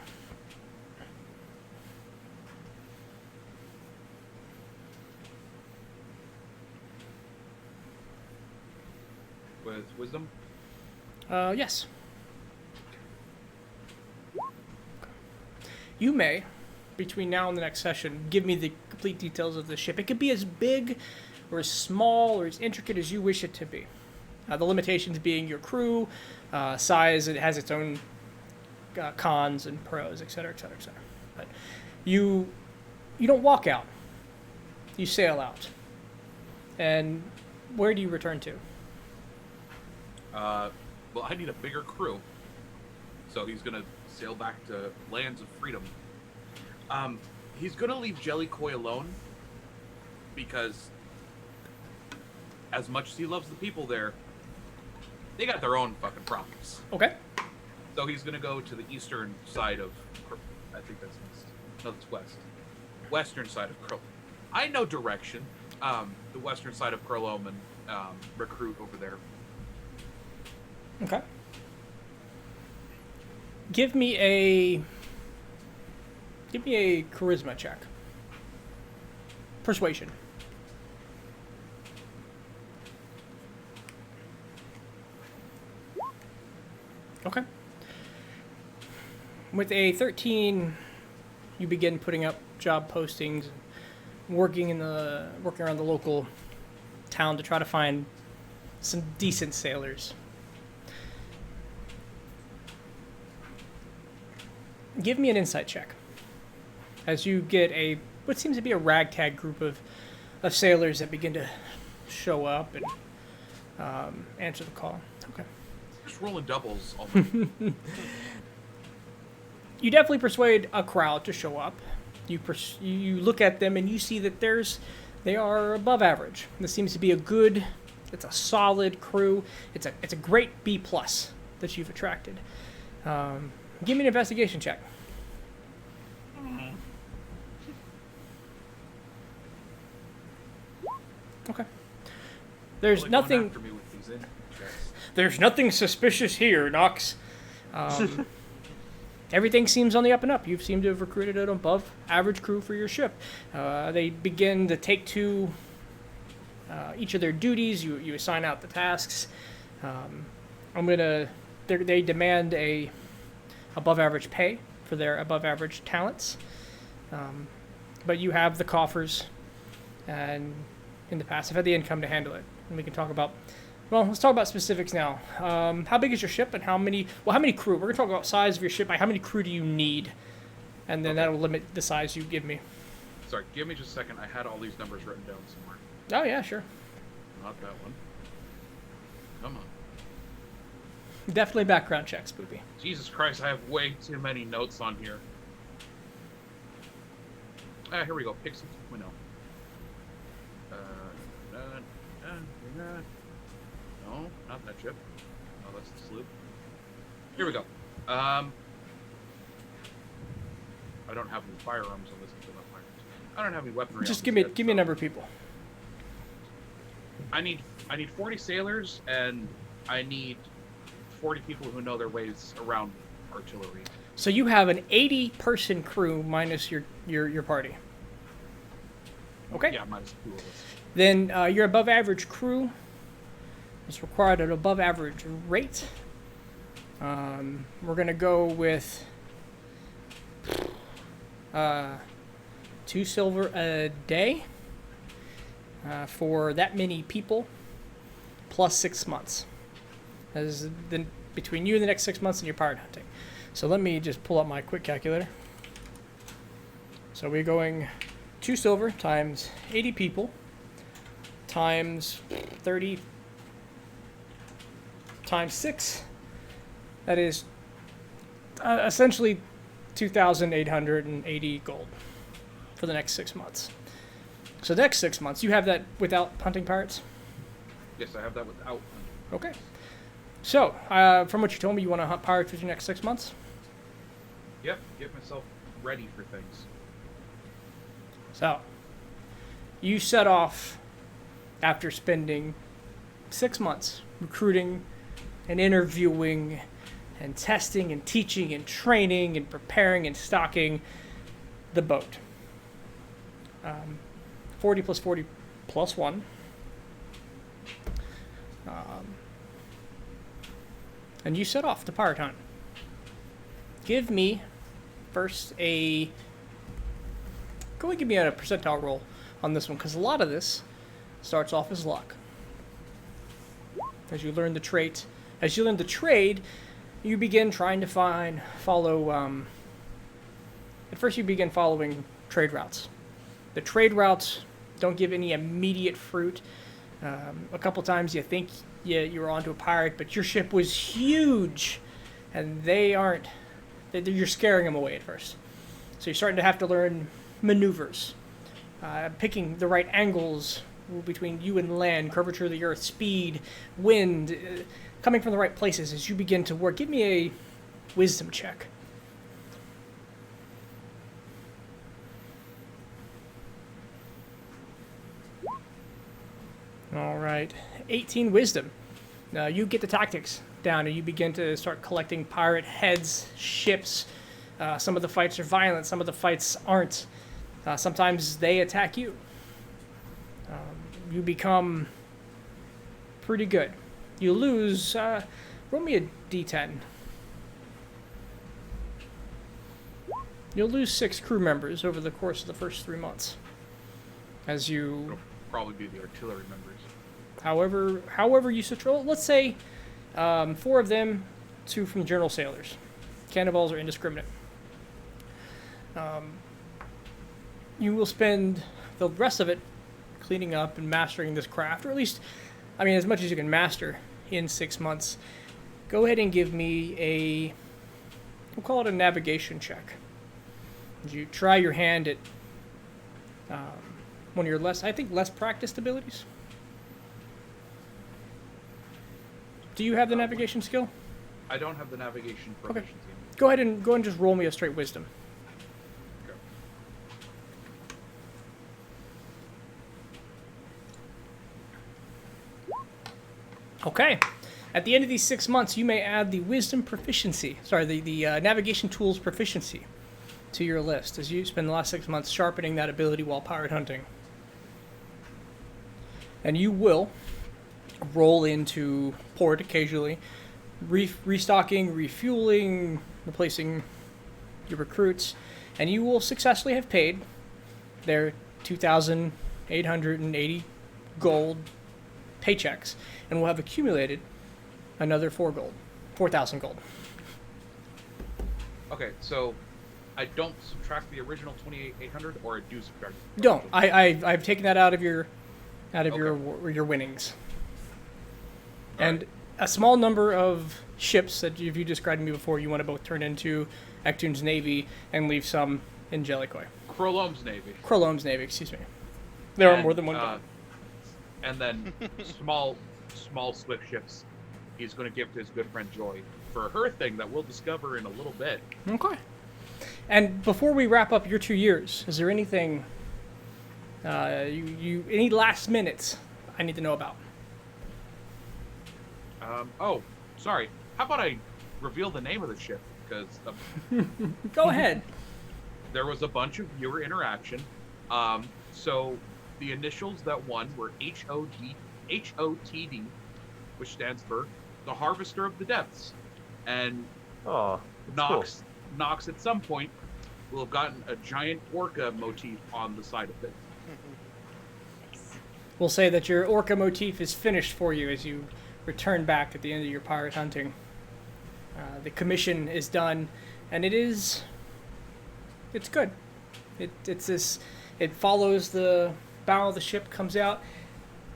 With wisdom? Yes. You may, between now and the next session, give me the complete details of the ship. It could be as big or as small or as intricate as you wish it to be. The limitations being your crew, size. It has its own cons and pros, etc., etc., etc. But you don't walk out. You sail out. And where do you return to? Well, I need a bigger crew. So he's gonna sail back to lands of freedom. He's gonna leave Jellycoy alone because as much as he loves the people there, they got their own fucking problems. Okay. So he's gonna go to the eastern side of, I think that's east. No, that's west. Western side of Krolom. I know direction. The western side of Krolom and recruit over there. Okay. Give me a charisma check. Persuasion. Okay. With a 13, you begin putting up job postings, working around the local town to try to find some decent sailors. Give me an insight check as you get what seems to be a ragtag group of sailors that begin to show up and answer the call. Okay. Just rolling doubles. You definitely persuade a crowd to show up. You look at them and you see that they are above average. This seems to be it's a solid crew. It's a great B+ that you've attracted. Give me an investigation check. Okay. There's Really going nothing. after me with these in checks. There's nothing suspicious here, Nox. Everything seems on the up and up. You seem to have recruited an above average crew for your ship. They begin to take to each of their duties. You assign out the tasks. They demand a above average pay for their above average talents. But you have the coffers, and in the past have had the income to handle it. And we can talk about, let's talk about specifics now. How big is your ship and how many crew? We're going to talk about size of your ship. How many crew do you need? And then that'll limit the size you give me. Sorry, give me just a second. I had all these numbers written down somewhere. Oh, yeah, sure. Not that one. Come on. Definitely background check, Spoopy. Jesus Christ, I have way too many notes on here. Here we go. Pixel 2.0. No, not that ship. Oh, that's the sloop. Here we go. I don't have any firearms on this. I don't have any weaponry. Just give me a number of people. I need 40 sailors, and I need 40 people who know their ways around artillery. So you have an 80-person crew minus your party. Okay. Yeah, minus 2 of us. Then your above average crew is required at an above average rate. We're gonna go with 2 silver a day for that many people, plus 6 months. As then between you and the next 6 months and your pirate hunting. So let me just pull up my quick calculator. So we're going 2 silver times 80 people times 30 times 6. That is essentially 2,880 gold for the next 6 months. So the next 6 months, you have that without hunting pirates? Yes, I have that without. Okay. So, from what you told me, you want to hunt pirates for the next 6 months? Yep, get myself ready for things. So, you set off after spending 6 months recruiting and interviewing and testing and teaching and training and preparing and stocking the boat. 40 plus 40 plus 1. And you set off to pirate hunt. Give me first a... Go and give me a percentile roll on this one, because a lot of this starts off as luck. As you learn the trait, as you learn the trade, you begin trying to follow. At first, you begin following trade routes. The trade routes don't give any immediate fruit. A couple times you think you're onto a pirate, but your ship was huge, and they aren't. You're scaring them away at first. So you're starting to have to learn maneuvers, picking the right angles between you and land, curvature of the earth, speed, wind, coming from the right places as you begin to work. Give me a wisdom check. All right, 18 wisdom. You get the tactics down, and you begin to start collecting pirate heads, ships. Some of the fights are violent, some of the fights aren't. Sometimes they attack you. You become pretty good. You lose, roll me a d10. You'll lose 6 crew members over the course of the first 3 months. As you... It'll probably be the artillery members. However you control, let's say 4 of them, 2 from general sailors. Cannonballs are indiscriminate. You will spend the rest of it cleaning up and mastering this craft, or at least, I mean, as much as you can master in 6 months. Go ahead and give me a, we'll call it a navigation check. You try your hand at one of your less practiced abilities. Do you have the navigation skill? I don't have the navigation proficiency. Go ahead and just roll me a straight wisdom. Okay. At the end of these 6 months, you may add the wisdom proficiency. Sorry, the navigation tools proficiency to your list as you spend the last 6 months sharpening that ability while pirate hunting. And you will roll into port occasionally, restocking, refueling, replacing your recruits, and you will successfully have paid their 2,880 gold paychecks, and will have accumulated another 4,000 gold. Okay, so I don't subtract the original 2,800, or I do subtract. Don't. I've taken that out of your your winnings. And a small number of ships that you described to me before, you want to both turn into Ektun's Navy and leave some in Jellicoe. Krolom's Navy. Krolom's Navy, excuse me. There are more than one. And then small swift ships he's going to give to his good friend Joy for her thing that we'll discover in a little bit. Okay. And before we wrap up your 2 years, is there anything, any last minutes I need to know about? Oh, sorry. How about I reveal the name of the ship? Because Go ahead. there was a bunch of viewer interaction. So the initials that won were HOTD, which stands for the Harvester of the Depths. And Nox at some point will have gotten a giant orca motif on the side of it. We'll say that your orca motif is finished for you as you return back at the end of your pirate hunting. The commission is done, and it's good. It follows the bow of the ship, comes out,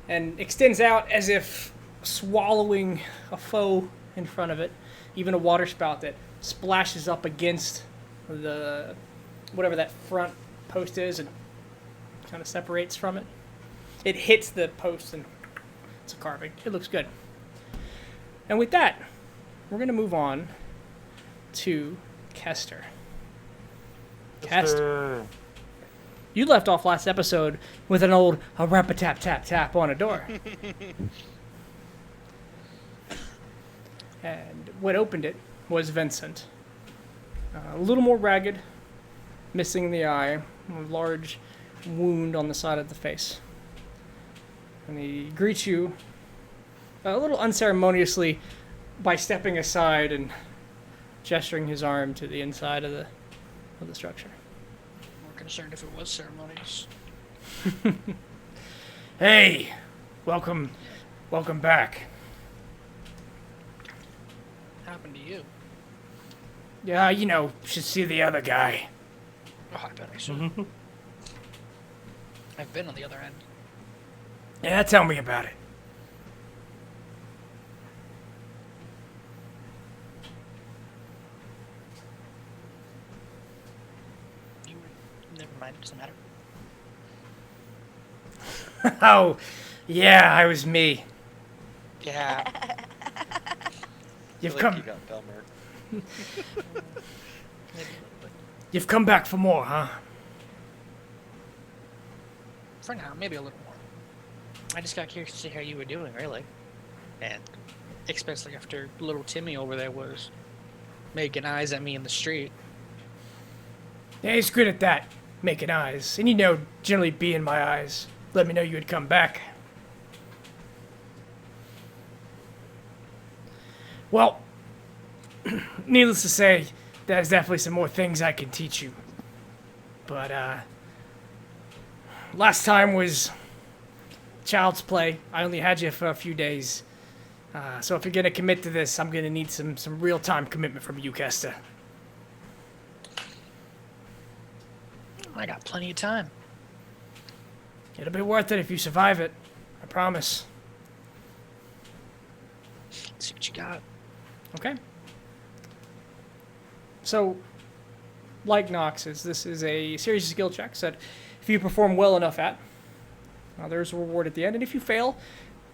and extends out as if swallowing a foe in front of it. Even a waterspout that splashes up against the whatever that front post is and kind of separates from it. It hits the post and it's a carving. It looks good. And with that, we're going to move on to Kester. Kester, you left off last episode with an old a rap-a-tap tap tap on a door. And what opened it was Vincent. A little more ragged, missing the eye, a large wound on the side of the face. And he greets you a little unceremoniously by stepping aside and gesturing his arm to the inside of the structure. More concerned if it was ceremonious. Hey, welcome back. Happened to you? Yeah, should see the other guy. Oh, I bet I should. I've been on the other end. Yeah, tell me about it. You never mind. Doesn't matter. Oh, yeah, I was me. Yeah. You've I feel like come. you got dumber. Maybe a little bit. You've come back for more, huh? For now, maybe a little more. I just got curious to see how you were doing, really. And especially after little Timmy over there was making eyes at me in the street. Yeah, he's good at that, making eyes, and generally be in my eyes. Let me know you had come back. Well, needless to say, there's definitely some more things I can teach you. But, last time was child's play. I only had you for a few days. So if you're gonna commit to this, I'm gonna need some real-time commitment from you, Kester. I got plenty of time. It'll be worth it if you survive it. I promise. Let's see what you got. Okay. So, like Nox's, this is a series of skill checks that if you perform well enough at, there's a reward at the end. And if you fail,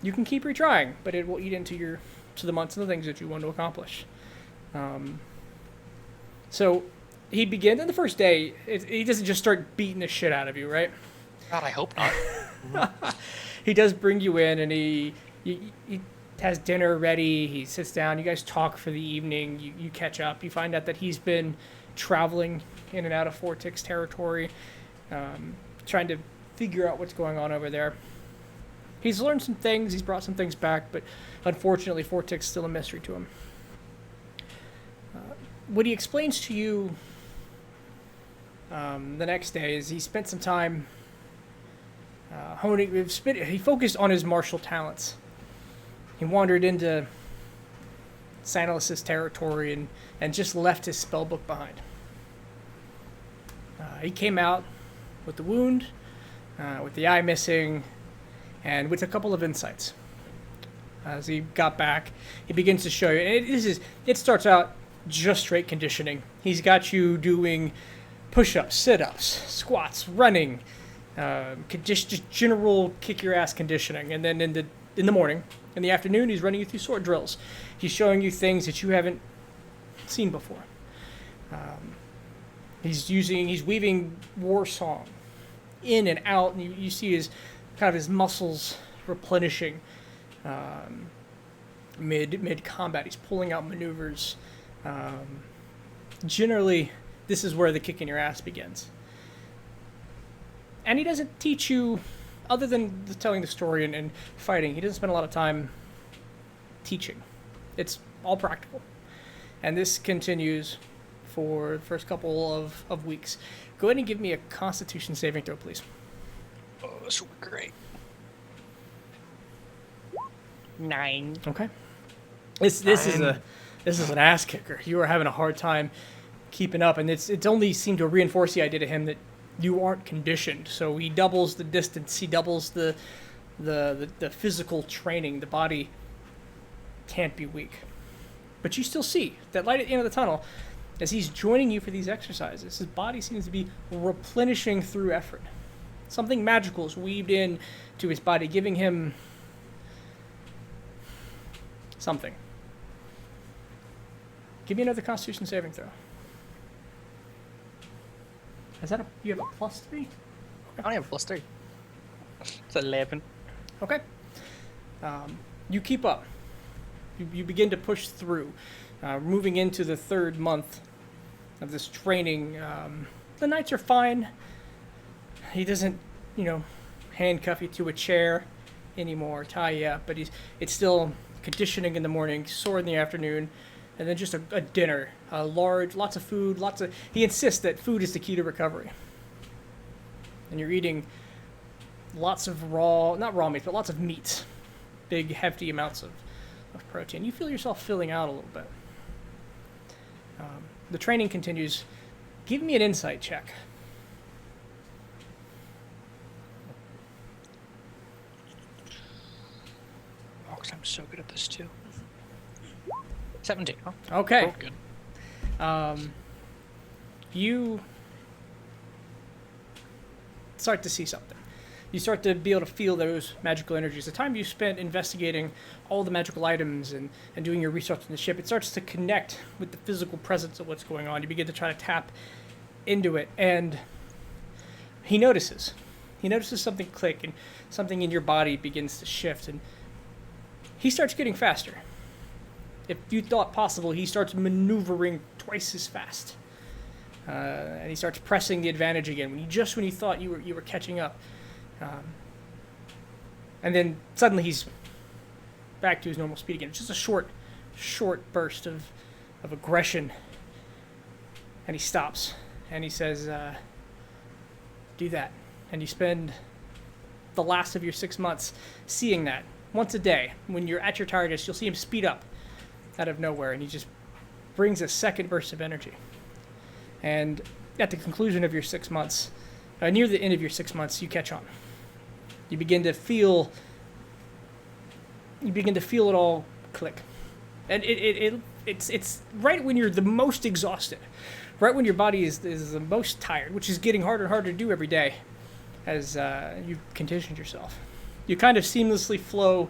you can keep retrying, but it will eat into the months and the things that you want to accomplish. So, he begins on the first day. He doesn't just start beating the shit out of you, right? God, I hope not. He does bring you in, and he has dinner ready. He sits down. You guys talk for the evening. You catch up. You find out that he's been traveling in and out of Fortix territory, trying to figure out what's going on over there. He's learned some things. He's brought some things back, but unfortunately, Fortix is still a mystery to him. What he explains to you the next day is he spent some time honing. He focused on his martial talents. He wandered into Sanilis's territory and just left his spellbook behind. He came out with the wound, with the eye missing, and with a couple of insights. As he got back, he begins to show you, and it starts out just straight conditioning. He's got you doing push-ups, sit-ups, squats, running, just general kick-your-ass conditioning. And then in the morning, in the afternoon, he's running you through sword drills. He's showing you things that you haven't seen before. He's weaving war song in and out, and you see his muscles replenishing mid combat. He's pulling out maneuvers. Generally, this is where the kicking your ass begins. And he doesn't teach you, other than telling the story and fighting, he doesn't spend a lot of time teaching. It's all practical. And this continues for the first couple of weeks. Go ahead and give me a Constitution saving throw, please. Oh, this will be great. 9. Okay. This is an ass kicker. You are having a hard time keeping up, and it's only seemed to reinforce the idea to him that you aren't conditioned. So he doubles the distance. He doubles the physical training. The body can't be weak, but you still see that light at the end of the tunnel as he's joining you for these exercises. His body seems to be replenishing through effort. Something magical is weaved in to his body, giving him something. Give me another Constitution saving throw. Is that you have a +3? I only have a +3. It's 11. Okay. You keep up. You begin to push through. Moving into the 3rd month of this training, the nights are fine. He doesn't, handcuff you to a chair anymore, tie you up, but it's still conditioning in the morning, sore in the afternoon, and then just a dinner, lots of food, he insists that food is the key to recovery. And you're eating lots of not raw meat, but lots of meats, big, hefty amounts of protein. You feel yourself filling out a little bit. The training continues. Give me an insight check. Oh, 'cause I'm so good at this too. 17. Huh? Okay. Oh, good. You start to see something. You start to be able to feel those magical energies. The time you spent investigating all the magical items and doing your research on the ship, it starts to connect with the physical presence of what's going on. You begin to try to tap into it, and he notices. He notices something click, and something in your body begins to shift, and he starts getting faster. If you thought possible, he starts maneuvering twice as fast. And he starts pressing the advantage again when you thought you were catching up. And then suddenly he's back to his normal speed again. It's just a short burst of aggression. And he stops and he says, do that. And you spend the last of your 6 months seeing that. Once a day, when you're at your targets, you'll see him speed up out of nowhere, and he just brings a second burst of energy. And at the conclusion of your 6 months, near the end of your 6 months, you catch on. You begin to feel it all click, and it's right when you're the most exhausted, right when your body is the most tired, which is getting harder and harder to do every day, as you've conditioned yourself. You kind of seamlessly flow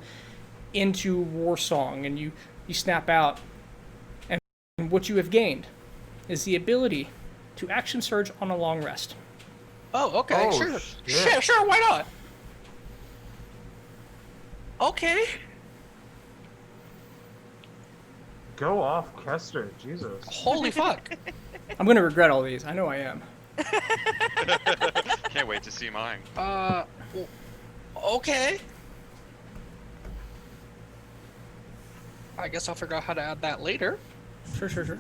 into war song, and you snap out, and what you have gained is the ability to action surge on a long rest. Oh, okay, Oh, sure. shit. Sure, why not? Okay. Go off, Kester. Jesus. Holy fuck. I'm going to regret all these. I know I am. Can't wait to see mine. Okay. I guess I'll figure out how to add that later. Sure.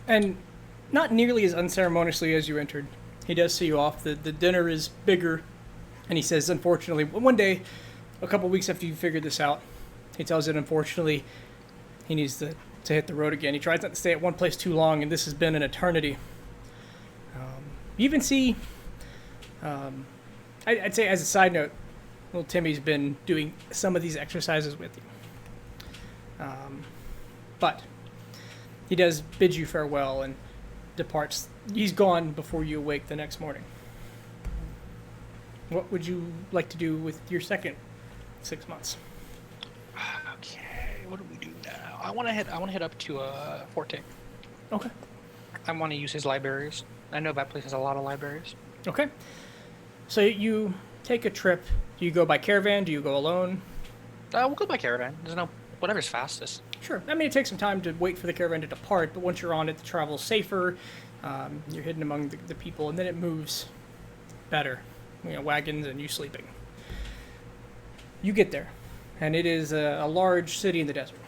And not nearly as unceremoniously as you entered. He does see you off. The dinner is bigger. And he says, unfortunately, one day, a couple weeks after you figured this out, he tells it, unfortunately, he needs to hit the road again. He tries not to stay at one place too long, and this has been an eternity. You even see, I'd say as a side note, little Timmy's been doing some of these exercises with you. But he does bid you farewell and departs. He's gone before you awake the next morning. What would you like to do with your second 6 months? Okay, what do we do now? I want to head up to Forte. Okay. I want to use his libraries. I know that place has a lot of libraries. Okay. So you take a trip. Do you go by caravan? Do you go alone? We'll go by caravan. There's no whatever's fastest. Sure. I mean, it takes some time to wait for the caravan to depart, but once you're on it, the travel's safer. You're hidden among the people, and then it moves better. Wagons and you sleeping. You get there, and it is a large city in the desert.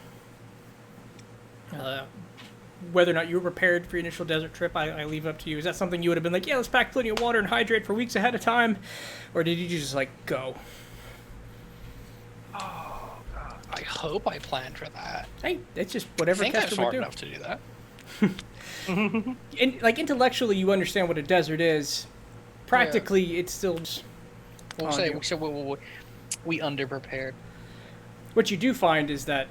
Whether or not you were prepared for your initial desert trip, I leave up to you. Is that something you would have been like, yeah, let's pack plenty of water and hydrate for weeks ahead of time? Or did you just, go? Oh, God. I hope I planned for that. Hey, it's just I whatever think I'm Kester would smart do. enough to do that. And, intellectually, you understand what a desert is. Practically, it's still just We'll on say you. we underprepared. What you do find is that,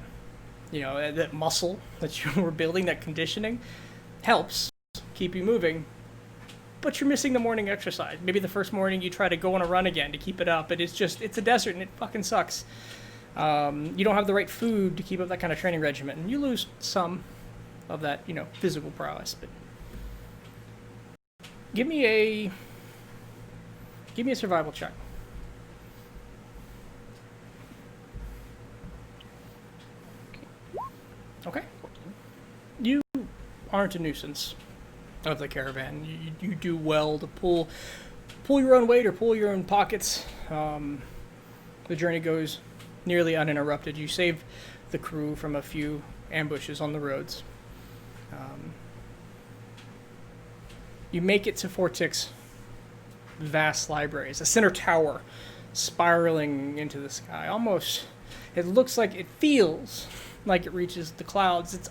that muscle that you were building, that conditioning, helps keep you moving, but you're missing the morning exercise. Maybe the first morning you try to go on a run again to keep it up, but it's a desert and it fucking sucks. You don't have the right food to keep up that kind of training regimen, and you lose some of that, physical prowess. But give me a survival check. Okay. You aren't a nuisance of the caravan. You do well to pull your own weight or pull your own pockets. The journey goes nearly uninterrupted. You save the crew from a few ambushes on the roads. You make it to Fortic's vast libraries, a center tower spiraling into the sky. Almost, it feels like it reaches the clouds. It's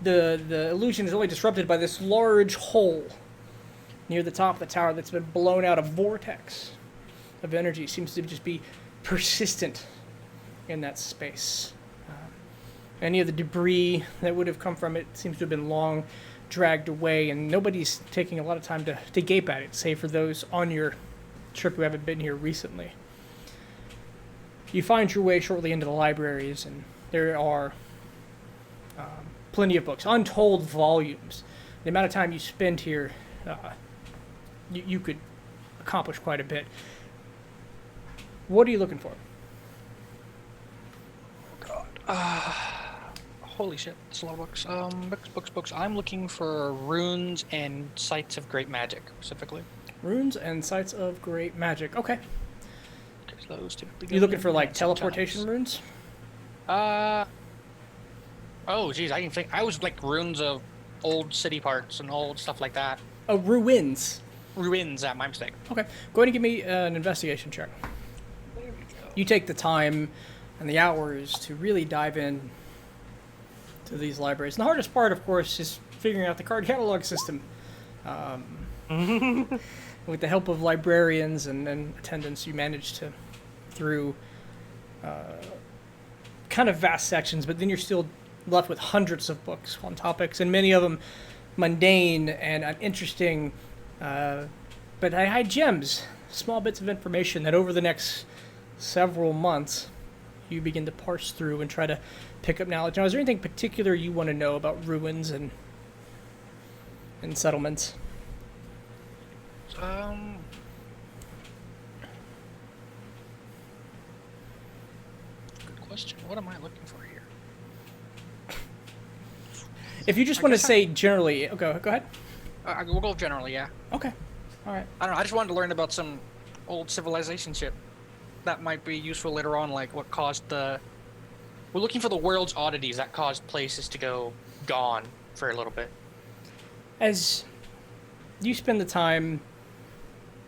the illusion is only disrupted by this large hole near the top of the tower that's been blown out. A vortex of energy seems to just be persistent in that space. Any of the debris that would have come from it seems to have been long dragged away, and nobody's taking a lot of time to gape at it, save for those on your trip who haven't been here recently. You find your way shortly into the libraries, and there are plenty of books, untold volumes. The amount of time you spend here, you could accomplish quite a bit. What are you looking for? Holy shit, it's a lot of books. Books. I'm looking for runes and sites of great magic, specifically. Runes and sites of great magic. Okay. Because those typically. You looking for like teleportation runes? Oh, geez, I can think. I was like runes of old city parts and old stuff like that. Oh, ruins. Ruins, my mistake. Okay. Go ahead and give me an investigation check. There we go. You take the time and the hours to really dive in to these libraries. And the hardest part, of course, is figuring out the card catalog system. With the help of librarians and attendants, you manage to, through kind of vast sections, but then you're still left with hundreds of books on topics, and many of them mundane and uninteresting, but they hide gems, small bits of information that over the next several months you begin to parse through and try to pick up knowledge. Now, is there anything particular you want to know about ruins and settlements? Good question. What am I looking for here? If you just want to say generally, okay, go ahead. We'll go generally, yeah. Okay, all right. I don't know. I just wanted to learn about some old civilization shit that might be useful later on, like what caused the. We're looking for the world's oddities that caused places to go gone for a little bit. As you spend the time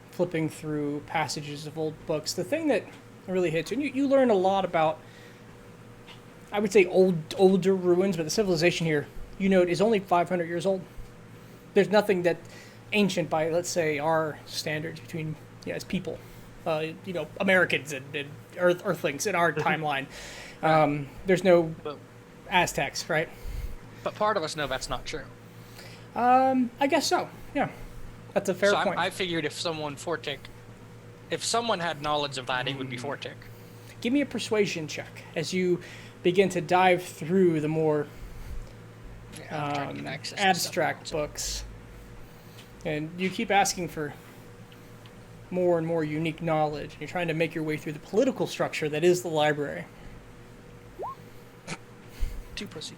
flipping through passages of old books, the thing that really hits you, and you learn a lot about, I would say, older ruins, but the civilization here, is only 500 years old. There's nothing that ancient by, let's say, our standards between, as people, Americans and Earthlings in our timeline. There's no Aztecs, right? But part of us know that's not true. I guess so. Yeah, that's a fair point. I figured if someone had knowledge of that, it would be Fortic. Give me a persuasion check as you begin to dive through the more abstract books, and you keep asking for more and more unique knowledge. You're trying to make your way through the political structure that is the library. To proceed.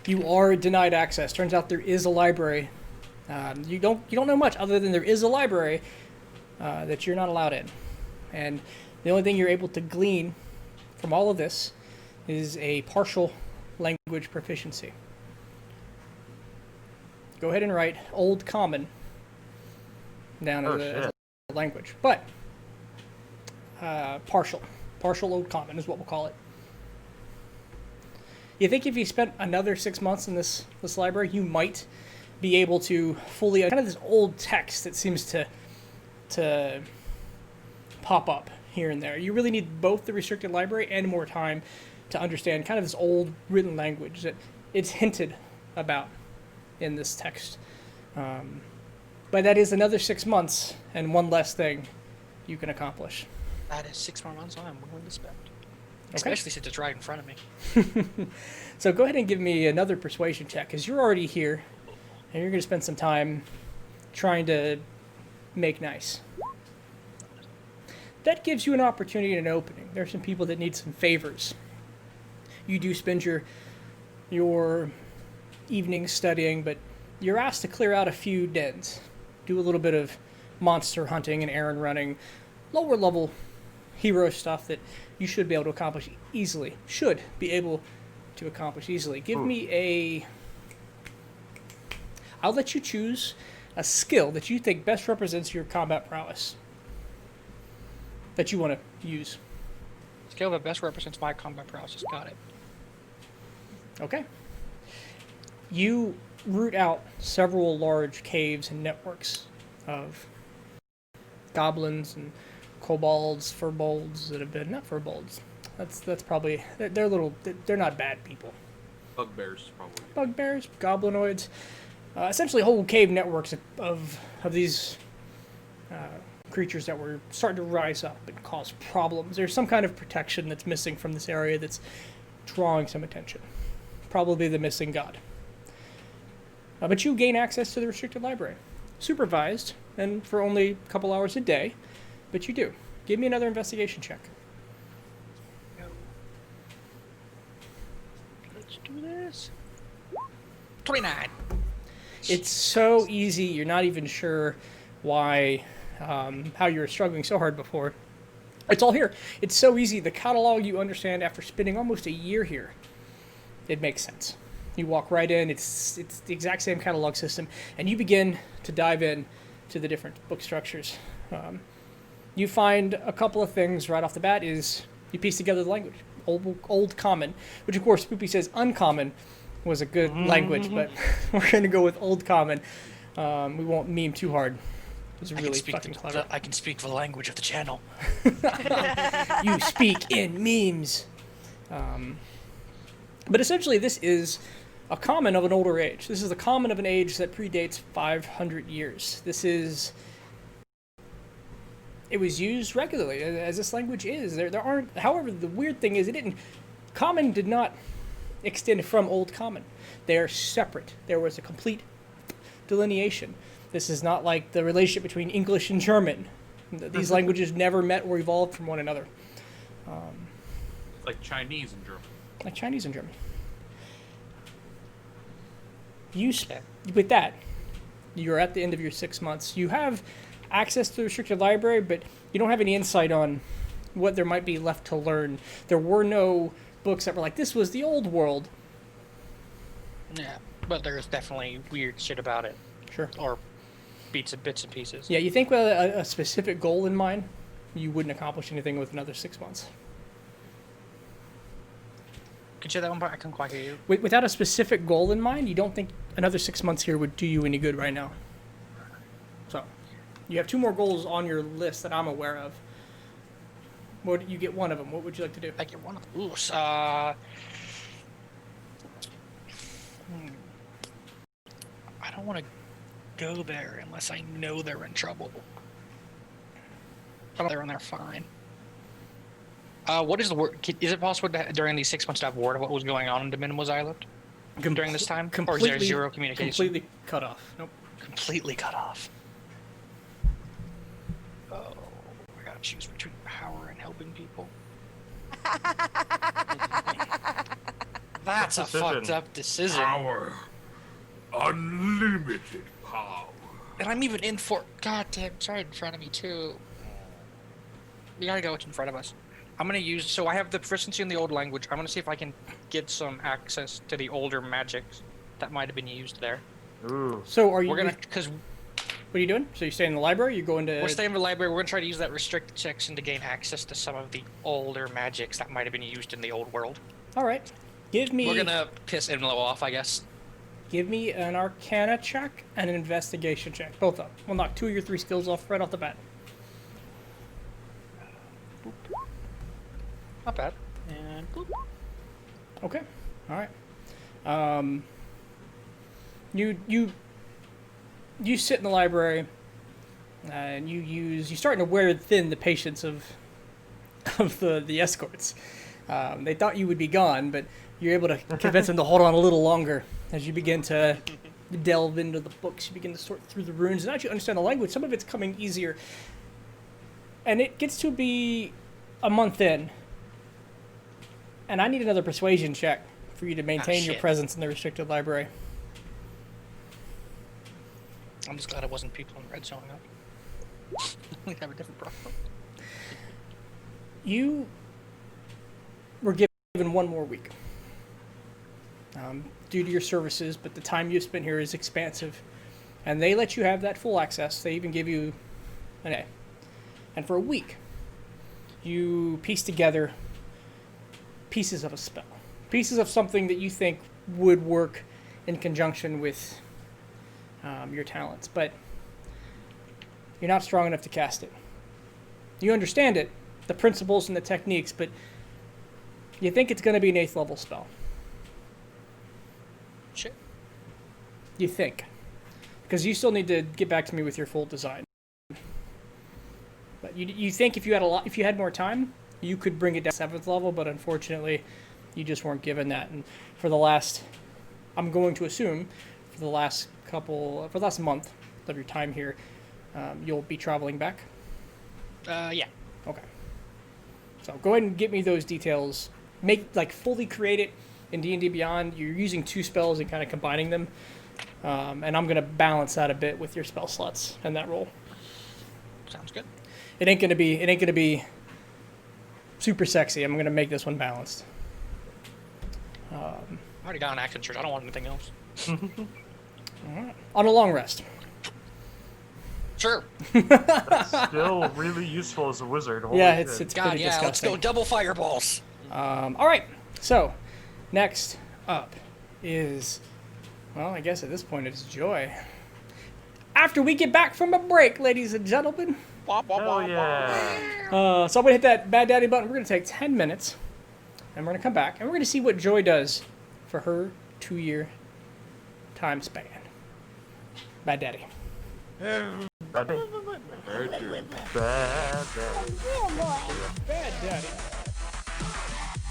You are denied access. Turns out there is a library. You don't know much other than there is a library that you're not allowed in, and the only thing you're able to glean from all of this is a partial language proficiency. Go ahead and write Old Common down as a language, but partial Old Common is what we'll call it. You think if you spent another 6 months in this library, you might be able to fully kind of this old text that seems to pop up here and there. You really need both the restricted library and more time to understand kind of this old written language that it's hinted about in this text. But that is another 6 months and one less thing you can accomplish. That is 6 more months I'm willing to spend. Especially since it's right in front of me. So go ahead and give me another persuasion check, because you're already here, and you're going to spend some time trying to make nice. That gives you an opportunity and an opening. There are some people that need some favors. You do spend your evenings studying, but you're asked to clear out a few dens, do a little bit of monster hunting and errand running, lower level hero stuff that you should be able to accomplish easily. Should be able to accomplish easily. Give me a... I'll let you choose a skill that you think best represents your combat prowess that you want to use. Skill that best represents my combat prowess. Got it. Okay. You root out several large caves and networks of goblins and kobolds, furbolds that have been... Not furbolds. That's probably... They're little... They're not bad people. Bugbears, probably. Bugbears, goblinoids, essentially whole cave networks of these creatures that were starting to rise up and cause problems. There's some kind of protection that's missing from this area that's drawing some attention. Probably the missing god. But you gain access to the restricted library. Supervised, and for only a couple hours a day, but you do. Give me another investigation check. Let's do this. 29. It's so easy, you're not even sure why, how you were struggling so hard before. It's all here. It's so easy. The catalog you understand after spending almost a year here. It makes sense. You walk right in, it's the exact same catalog system, and you begin to dive in to the different book structures. You find a couple of things right off the bat is you piece together the language. Old Common, which of course Spoopy says Uncommon was a good language, but we're going to go with Old Common. We won't meme too hard. It was really fucking clever. I can speak the language of the channel. You speak in memes. But essentially this is a common of an older age. This is a common of an age that predates 500 years. It was used regularly, as this language is. There aren't... However, the weird thing is Common did not extend from Old Common. They are separate. There was a complete delineation. This is not like the relationship between English and German. These languages never met or evolved from one another. Like Chinese and German. Like Chinese and German. With that, you're at the end of your 6 months. You have access to the restricted library, but you don't have any insight on what there might be left to learn. There were no books that were like, this was the old world. Yeah, but there's definitely weird shit about it. Sure. Or bits and pieces. Yeah, you think with a specific goal in mind, you wouldn't accomplish anything with another 6 months. Could you say that one part? I couldn't quite hear you. Without a specific goal in mind, you don't think another 6 months here would do you any good right now. So, you have 2 more goals on your list that I'm aware of. You get one of them. What would you like to do? I get one of them. Ooh, I don't want to go there unless I know they're in trouble. I don't know they're in there fine. What is the word? Is it possible during these 6 months to have word of what was going on in Dominimus Island during this time? Or is there zero communication? Completely cut off. Nope. Completely cut off. Oh, I gotta choose between power and helping people. That's a fucked up decision. Power. Unlimited power. And I'm even in for... God damn, it's right in front of me, too. We gotta go what's in front of us. I'm gonna use... So I have the proficiency in the old language. I'm gonna see if I can get some access to the older magics that might have been used there. Ooh. So are you... We're gonna... Because... What are you doing? So you stay in the library? You're going to... We're staying in the library. We're gonna try to use that restricted section to gain access to some of the older magics that might have been used in the old world. All right. Give me... We're gonna piss Imlo off, I guess. Give me an Arcana check and an Investigation check. Both of them. We'll knock 2 of your 3 skills off right off the bat. Not bad. And boop. Okay. All right. You sit in the library, and you're starting to wear thin the patience of the escorts. They thought you would be gone, but you're able to convince them to hold on a little longer as you begin to delve into the books. You begin to sort through the runes and actually understand the language. Some of it's coming easier. And it gets to be a month in. And I need another persuasion check for you to maintain your shit. presence in the restricted library. I'm just glad it wasn't people in red showing up. We have a different problem. You were given one more week due to your services, but the time you've spent here is expansive. And they let you have that full access. They even give you an A. And for a week, you piece together pieces of a spell. Pieces of something that you think would work in conjunction with your talents. But you're not strong enough to cast it. You understand it, the principles and the techniques, but you think it's going to be an 8th level spell. Shit. You think. Because you still need to get back to me with your full design. But you think if you had more time, you could bring it down to 7th level, but unfortunately, you just weren't given that. And for the last, I'm going to assume, for the last month of your time here, you'll be traveling back. Yeah. Okay. So go ahead and get me those details. Fully create it in D&D Beyond. You're using 2 spells and kind of combining them. And I'm going to balance that a bit with your spell slots and that roll. Sounds good. It ain't gonna be super sexy. I'm gonna make this one balanced. I already got an action church. I don't want anything else. Alright. On a long rest. Sure. That's still really useful as a wizard. Holy Yeah, shit. it's God, pretty yeah, let's disgusting. go double fireballs. Alright, so next up is, well, I guess at this point it's Joy. After we get back from a break, ladies and gentlemen. Hell yeah. So I'm going to hit that Bad Daddy button. We're going to take 10 minutes, and we're going to come back, and we're going to see what Joy does for her 2-year time span. Bad Daddy. Bad day. Bad day. Yeah, boy. Bad Daddy.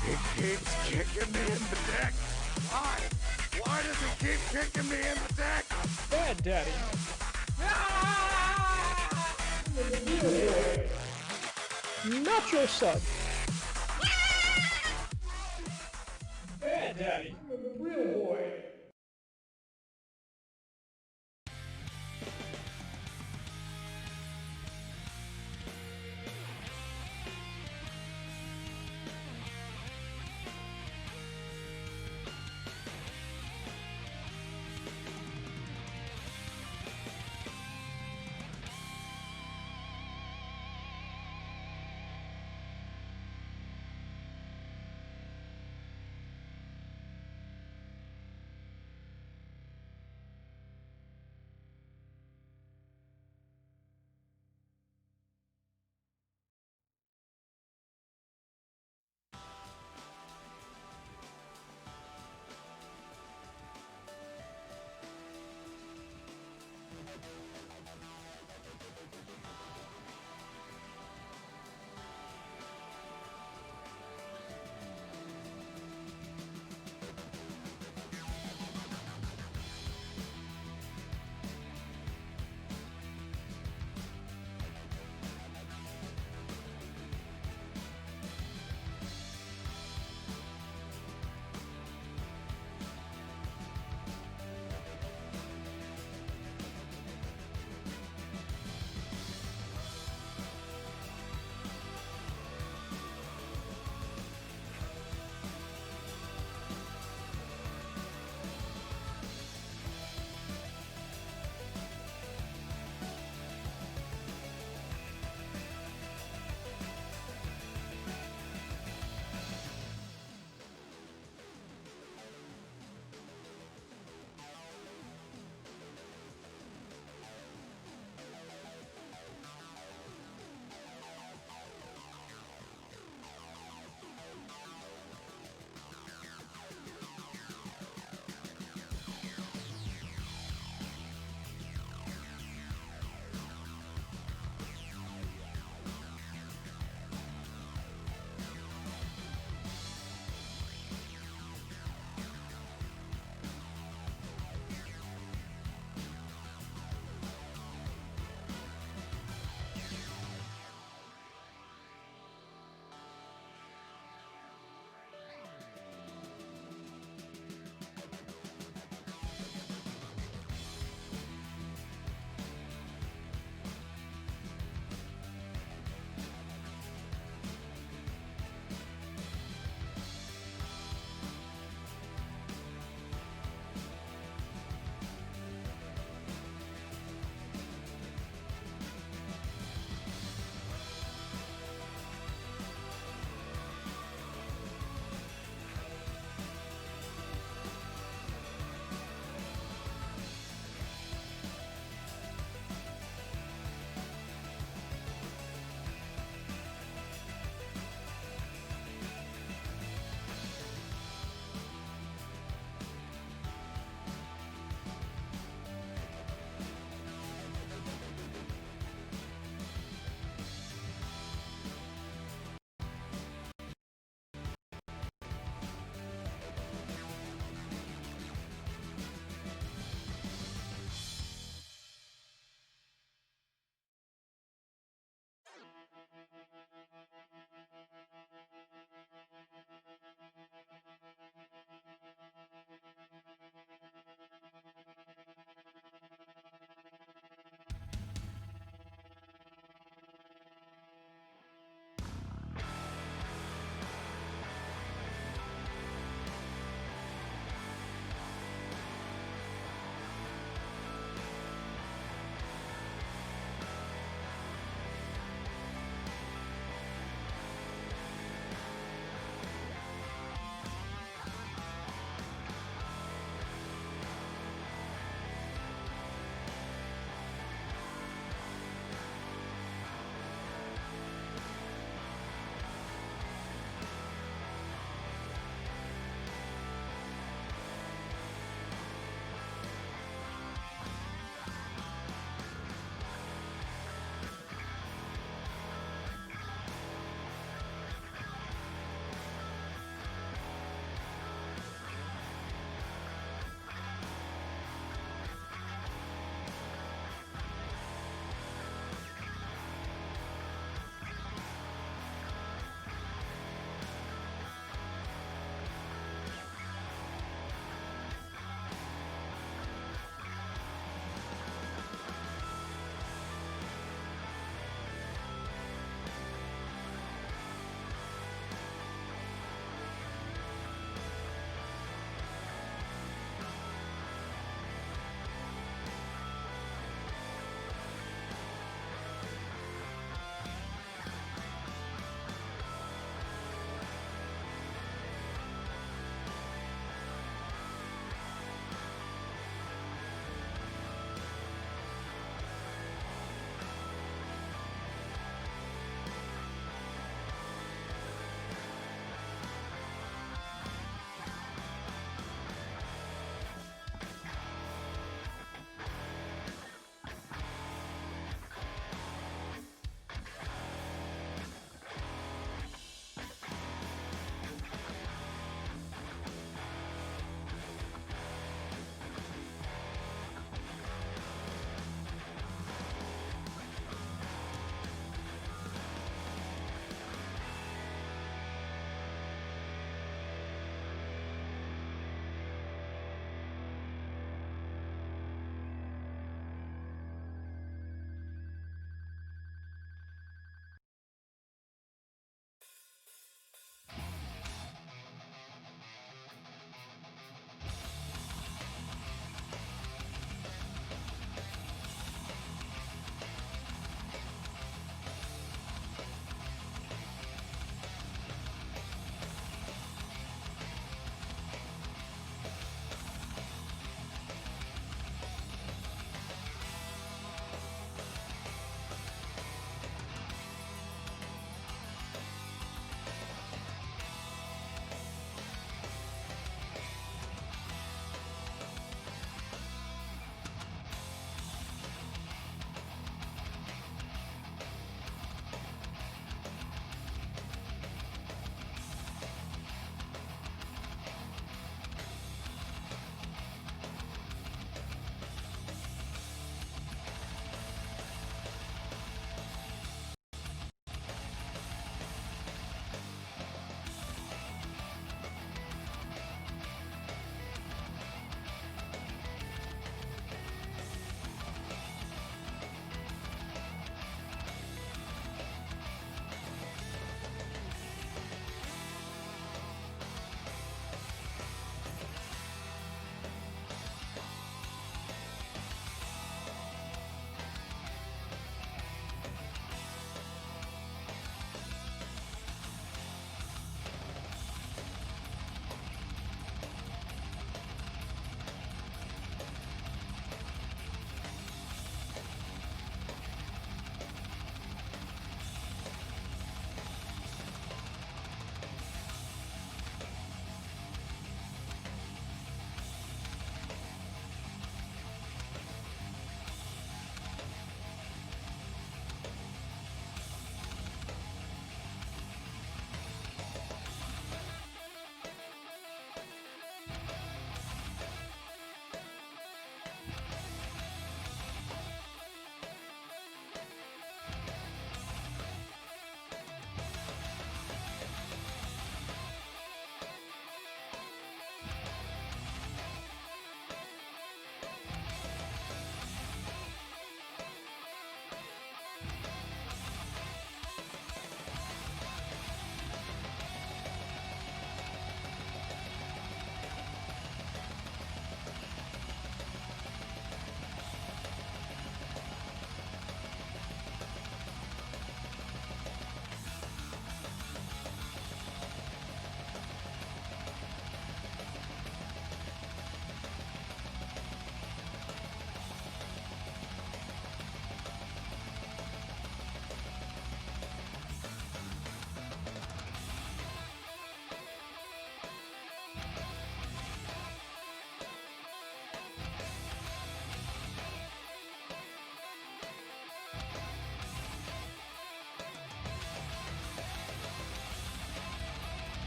It keeps kicking me in the deck. Why? Why does it keep kicking me in the deck? Bad Daddy. Not your son. Bad Daddy. Real boy.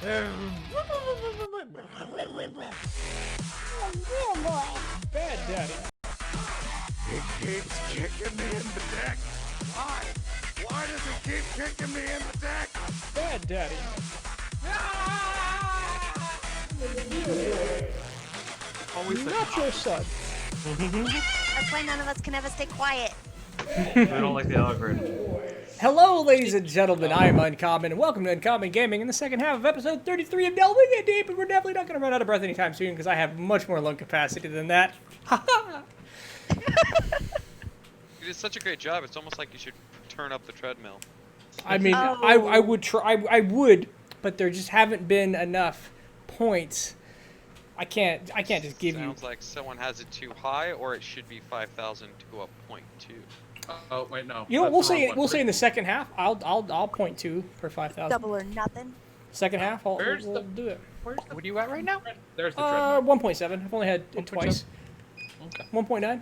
Oh, boy. Bad daddy. He keeps kicking me in the dick. Why? Why does he keep kicking me in the dick? Bad daddy. Always such Not your son. That's why none of us can ever stay quiet. We don't like the algorithm. Hello, ladies and gentlemen. I am Uncommon, and welcome to Uncommon Gaming in the second half of episode 33 of Delving in Deep. And we're definitely not going to run out of breath anytime soon because I have much more lung capacity than that. You did such a great job. It's almost like you should turn up the treadmill. I mean, Oh. I would try. I would, but there just haven't been enough points. I can't just give you. Sounds like someone has it too high, or it should be 5,000 to a 0.2. Oh wait, no. You know, that's the wrong one. we'll say in the second half. I'll point two per 5,000. Double or nothing. Second half, Where's we'll the- do it. Where's the What are you at right now? There's the treadmill. 1.7. I've only had it 1.7. twice. Okay. 1.9.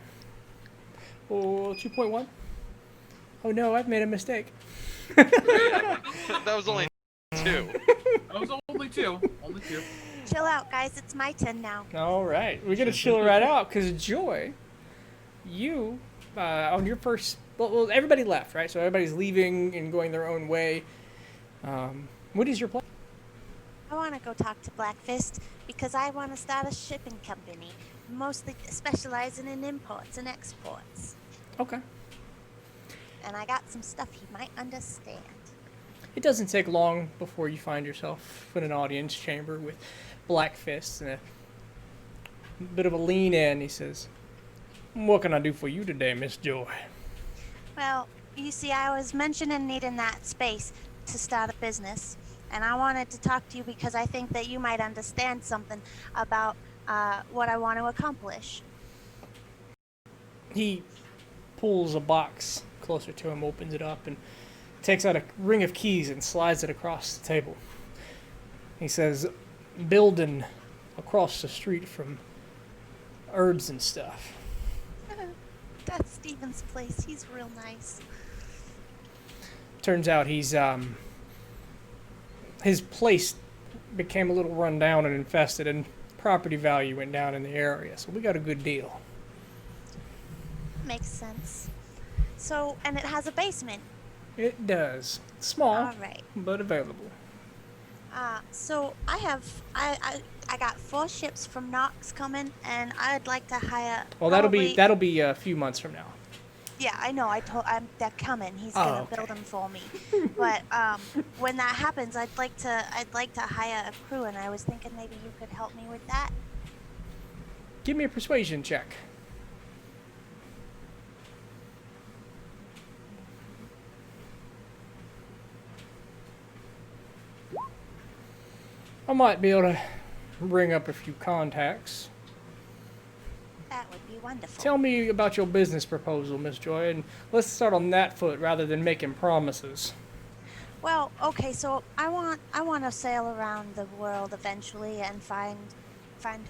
Oh, 2.1. Oh no, I've made a mistake. That was only 2. That was only two. Only two. Chill out, guys. It's my turn now. All right, we're gonna chill right out because Joy, you on your first. Well, everybody left, right? So everybody's leaving and going their own way. What is your plan? I want to go talk to Blackfist because I want to start a shipping company, mostly specializing in imports and exports. Okay. And I got some stuff he might understand. It doesn't take long before you find yourself in an audience chamber with Black Fist and a bit of a lean in. He says, "What can I do for you today, Miss Joy?" Well, you see, I was mentioning needing that space to start a business, and I wanted to talk to you because I think that you might understand something about what I want to accomplish. He pulls a box closer to him, opens it up, and takes out a ring of keys and slides it across the table. He says, "Building across the street from Herbs and stuff." That's Steven's place. He's real nice. Turns out he's his place became a little run down and infested, and property value went down in the area. So we got a good deal. Makes sense. So, and it has a basement. It does. Small, All right. but available. So I got 4 ships from Knox coming, and I'd like to hire. Well, probably- that'll be a few months from now. Yeah, I know. They're coming. He's Oh, gonna okay. build them for me. But when that happens, I'd like to hire a crew, and I was thinking maybe you could help me with that. Give me a persuasion check. I might be able to ring up a few contacts. That would be wonderful. Tell me about your business proposal, Miss Joy, and let's start on that foot rather than making promises. Well, okay, so I want to sail around the world eventually and find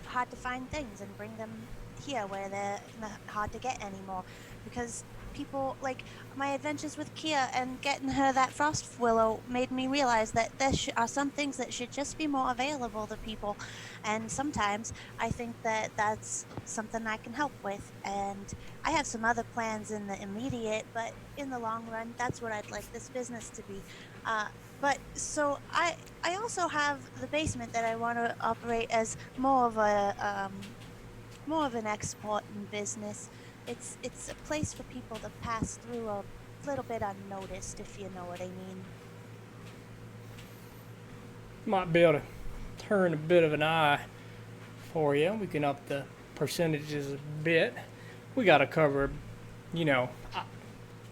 hard to find things and bring them here where they're not hard to get anymore, because people like my adventures with Kia and getting her that frost willow made me realize that there are some things that should just be more available to people, and sometimes I think that that's something I can help with. And I have some other plans in the immediate, but in the long run, that's what I'd like this business to be. But so I also have the basement that I want to operate as more of an exporting business. It's a place for people to pass through a little bit unnoticed, if you know what I mean. Might be able to turn a bit of an eye for you. We can up the percentages a bit. We got to cover,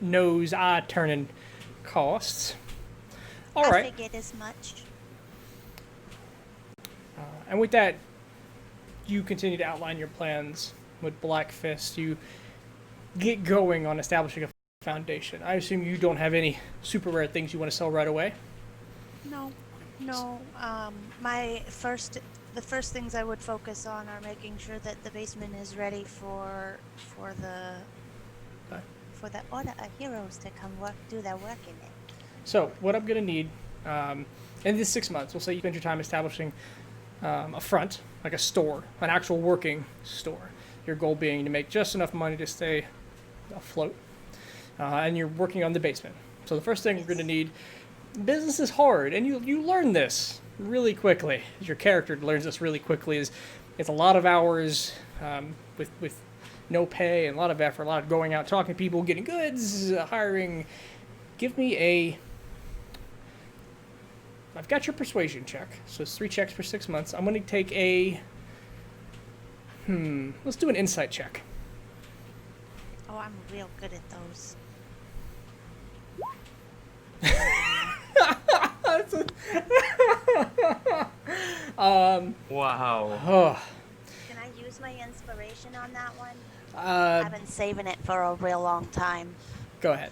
nose, eye turning costs. All I right. figured as much. And with that, you continue to outline your plans with Black Fist. You get going on establishing a foundation. I assume you don't have any super rare things you want to sell right away. No. The first things I would focus on are making sure that the basement is ready for the Order of Heroes to come do their work in it. So what I'm gonna need, in these 6 months, we'll say you spend your time establishing a front, like a store, an actual working store. Your goal being to make just enough money to stay afloat. And you're working on the basement. So the first thing we're going to need, business is hard, and you learn this really quickly. Your character learns this really quickly. It's a lot of hours with no pay and a lot of effort, a lot of going out, talking to people, getting goods, hiring. Give me a... I've got your persuasion check, so it's 3 checks for 6 months. I'm going to take a... Let's do an insight check. Oh, I'm real good at those. Wow. Oh, Can I use my inspiration on that one? uh, I've been saving it for a real long time. go ahead.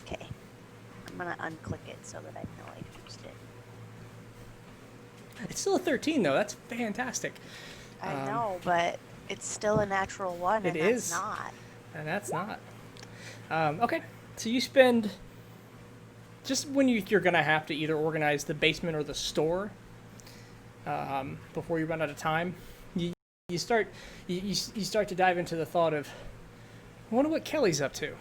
Okay. I'm gonna unclick it so that I know I used it. It's still a 13, though. That's fantastic. I know, but it's still a natural one, and It that's is. not. And that's not. Okay, so you spend... Just when you're going to have to either organize the basement or the store before you run out of time, you start to dive into the thought of, I wonder what Kelly's up to.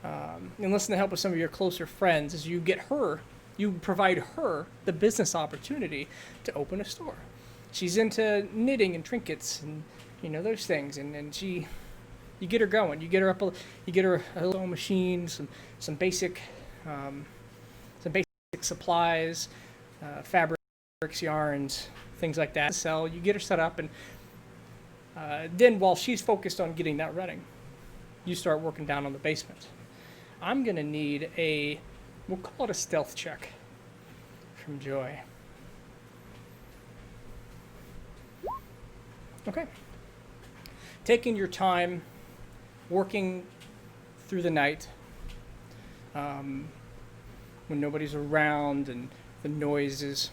And listen to help with some of your closer friends as you provide her the business opportunity to open a store. She's into knitting and trinkets and those things, and you get her going. You get her a little machine, some basic supplies, fabrics, yarns, things like that to sell. You get her set up, and then while she's focused on getting that running, you start working down on the basement. I'm gonna need we'll call it a stealth check from Joy. Okay. Taking your time, working through the night, when nobody's around and the noise is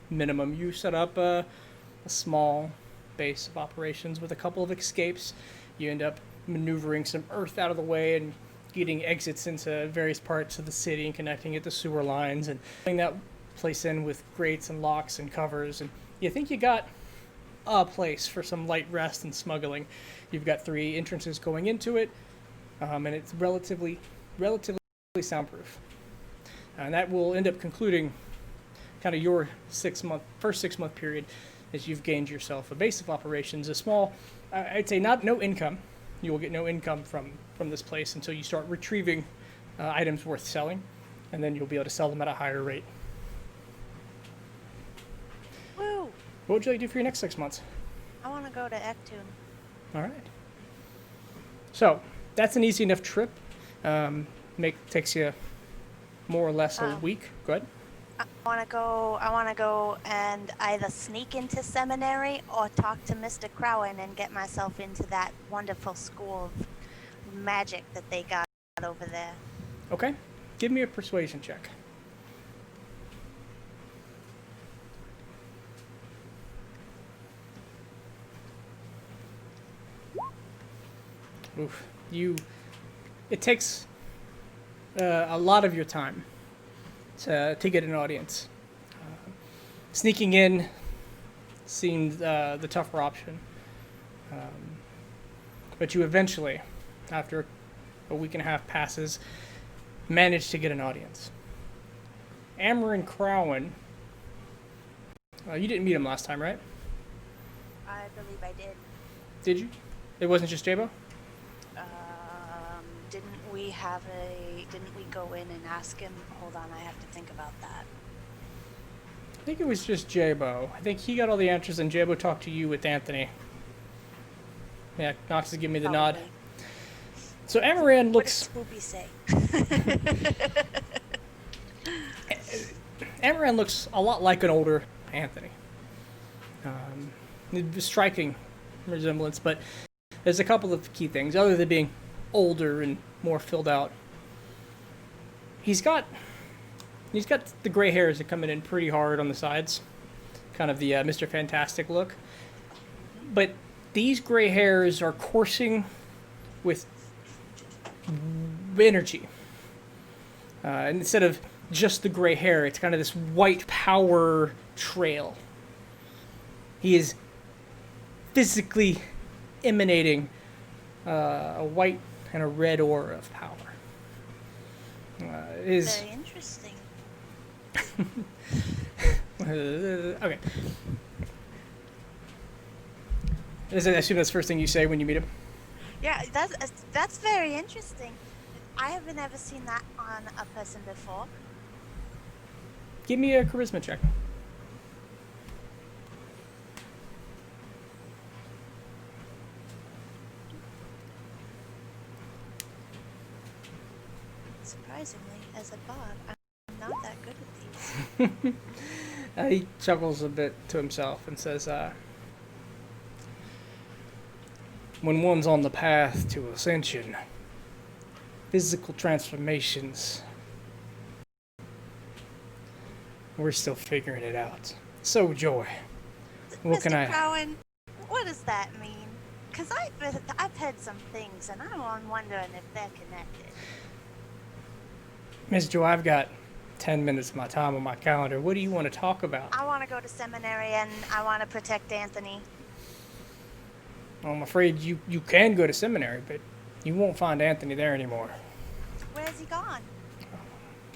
minimum, you set up a small base of operations with a couple of escapes. You end up maneuvering some earth out of the way and getting exits into various parts of the city and connecting it to sewer lines and putting that place in with grates and locks and covers. And you think you got a place for some light rest and smuggling. You've got 3 entrances going into it, and it's relatively soundproof. And that will end up concluding kind of your first 6 month period as you've gained yourself a base of operations, a small, I'd say no income. You will get no income from this place until you start retrieving items worth selling, and then you'll be able to sell them at a higher rate. Woo! What would you like to do for your next 6 months? I want to go to Ectoon. All right. So that's an easy enough trip. Takes you more or less a week. Go ahead. I want to go and either sneak into seminary or talk to Mr. Crowan and get myself into that wonderful school of magic that they got over there. Okay. Give me a persuasion check. Oof. It takes a lot of your time to get an audience. Sneaking in seemed the tougher option. But you eventually, after a week and a half passes, manage to get an audience. Amarin Crowan, you didn't meet him last time, right? I believe I did. Did you? It wasn't just Jabo? Didn't we go in and ask him? Hold on, I have to think about that. I think it was just Jabo. I think he got all the answers and Jabo talked to you with Anthony. Yeah, Knox is giving me the nod. Probably. So Amaran What looks... did Spoopy say? Amaran looks a lot like an older Anthony. Striking resemblance, but there's a couple of key things, other than being older and more filled out. He's got the gray hairs that coming in pretty hard on the sides, kind of the Mr. Fantastic look. But these gray hairs are coursing with energy. And instead of just the gray hair. It's kind of this white power trail. He is physically emanating a white and a red aura of power. It is Very interesting. okay. I assume that's the first thing you say when you meet him. Yeah, that's very interesting. I haven't ever seen that on a person before. Give me a charisma check. Surprisingly, as a bard, I'm not that good at these. He chuckles a bit to himself and says, when one's on the path to ascension, physical transformations, we're still figuring it out. So, Joy, what can Mr. I... Cowan, what does that mean? Because I've heard some things, and I'm wondering if they're connected. Miss Joy, I've got 10 minutes of my time on my calendar. What do you want to talk about? I want to go to seminary, and I want to protect Anthony. Well, I'm afraid you can go to seminary, but you won't find Anthony there anymore. Where's he gone?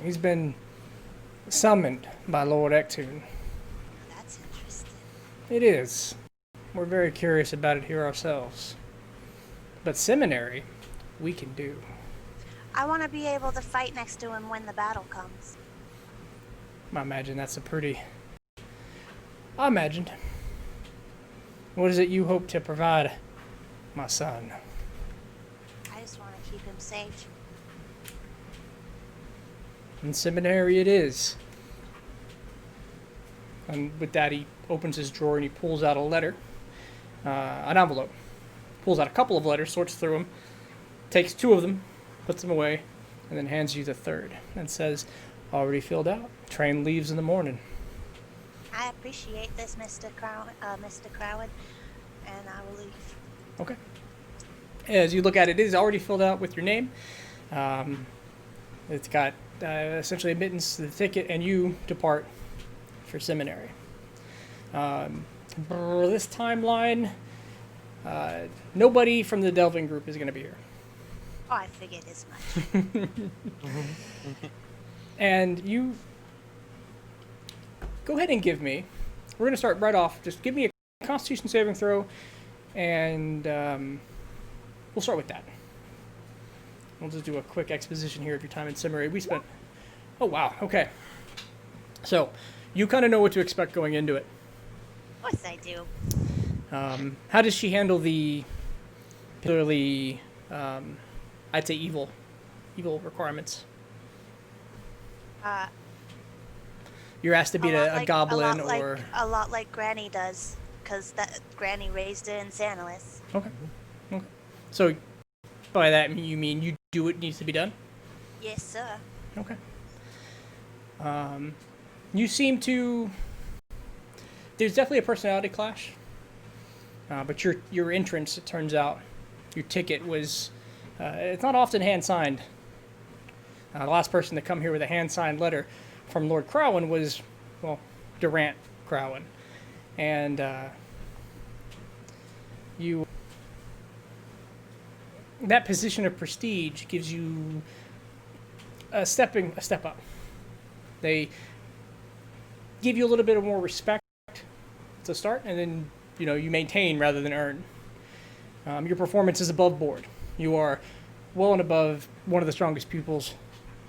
He's been summoned by Lord Ectoon. That's interesting. It is. We're very curious about it here ourselves. But seminary, we can do. I want to be able to fight next to him when the battle comes. I imagine that's a pretty... I imagined. What is it you hope to provide, my son? I just want to keep him safe. In seminary it is. And with that, he opens his drawer and he pulls out a letter. An envelope. Pulls out a couple of letters, sorts through them, takes two of them, puts them away, and then hands you the third. And says, already filled out. Train leaves in the morning. I appreciate this, Mr. Crowan, and I will leave. Okay. As you look at it, it is already filled out with your name. It's got essentially admittance to the ticket, and you depart for seminary. This timeline, nobody from the Delving group is going to be here. Oh, I figured as much. And you go ahead and give me, we're going to start right off, just give me a Constitution saving throw, and we'll start with that. We'll just do a quick exposition here of your time in seminary. We spent, oh wow, okay. So, you kind of know what to expect going into it. Of course I do. How does she handle the particularly, I'd say evil requirements? You're asked to be a goblin or... A lot like Granny does, because that Granny raised her in Sanilis. Okay. So, by that you mean you do what needs to be done? Yes, sir. Okay. You seem to... There's definitely a personality clash. But your entrance, it turns out, your ticket was... it's not often hand-signed. The last person to come here with a hand-signed letter from Lord Crowan was, well, Durant Crowan. And you... That position of prestige gives you a step up. They give you a little bit of more respect to start, and then you maintain rather than earn. Your performance is above board. You are well and above one of the strongest pupils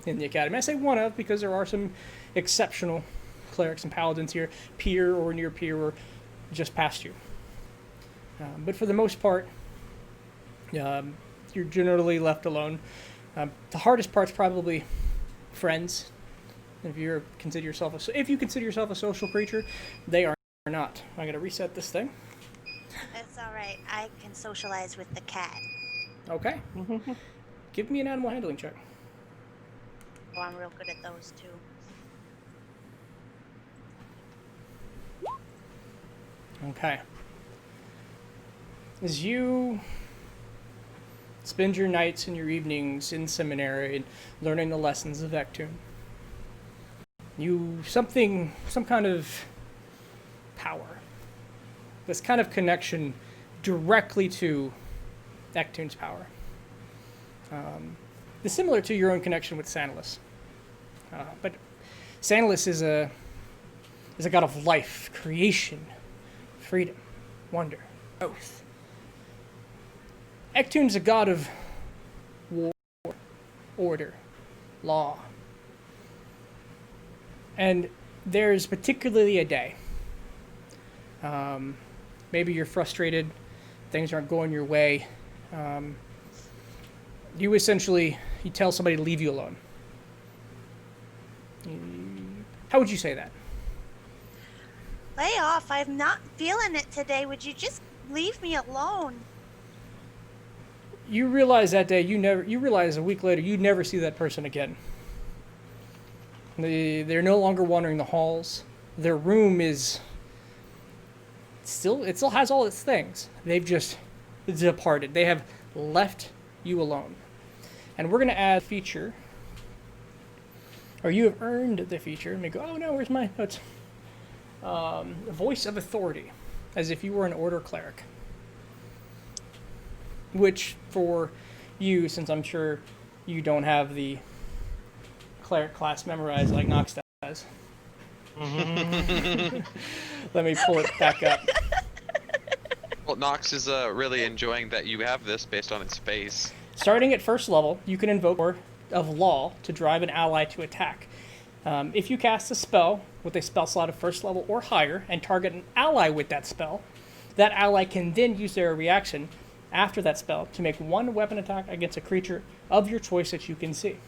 in the academy. I say one of because there are some exceptional clerics and paladins here, peer or near peer or just past you. But for the most part, you're generally left alone. The hardest part's probably friends. If you consider yourself a social creature, they are not. I gotta reset this thing. It's alright. I can socialize with the cat. Okay. Give me an animal handling check. Oh, I'm real good at those too. Okay. As you spend your nights and your evenings in seminary and learning the lessons of Ectoon, some kind of power. This kind of connection directly to Ectoon's power. It's similar to your own connection with Santalus. But Santalus is a god of life, creation, freedom, wonder, growth. Ectoon's a god of war, order, law. And there's particularly a day. Maybe you're frustrated, things aren't going your way. You tell somebody to leave you alone. How would you say that? Lay off. I'm not feeling it today. Would you just leave me alone? You realize that day, you realize a week later, you'd never see that person again. They're no longer wandering the halls. Their room is it still has all its things. They've just departed. They have left you alone. And we're going to add a feature, or you have earned the feature. Let me go, oh no, where's my notes? Voice of authority, as if you were an order cleric. Which, for you, since I'm sure you don't have the cleric class memorized like Nox does. Let me pull it back up. Well, Nox is really enjoying that you have this based on its face. Starting at first level, you can invoke Word of Law to drive an ally to attack. If you cast a spell with a spell slot of first level or higher and target an ally with that spell, that ally can then use their reaction after that spell to make one weapon attack against a creature of your choice that you can see.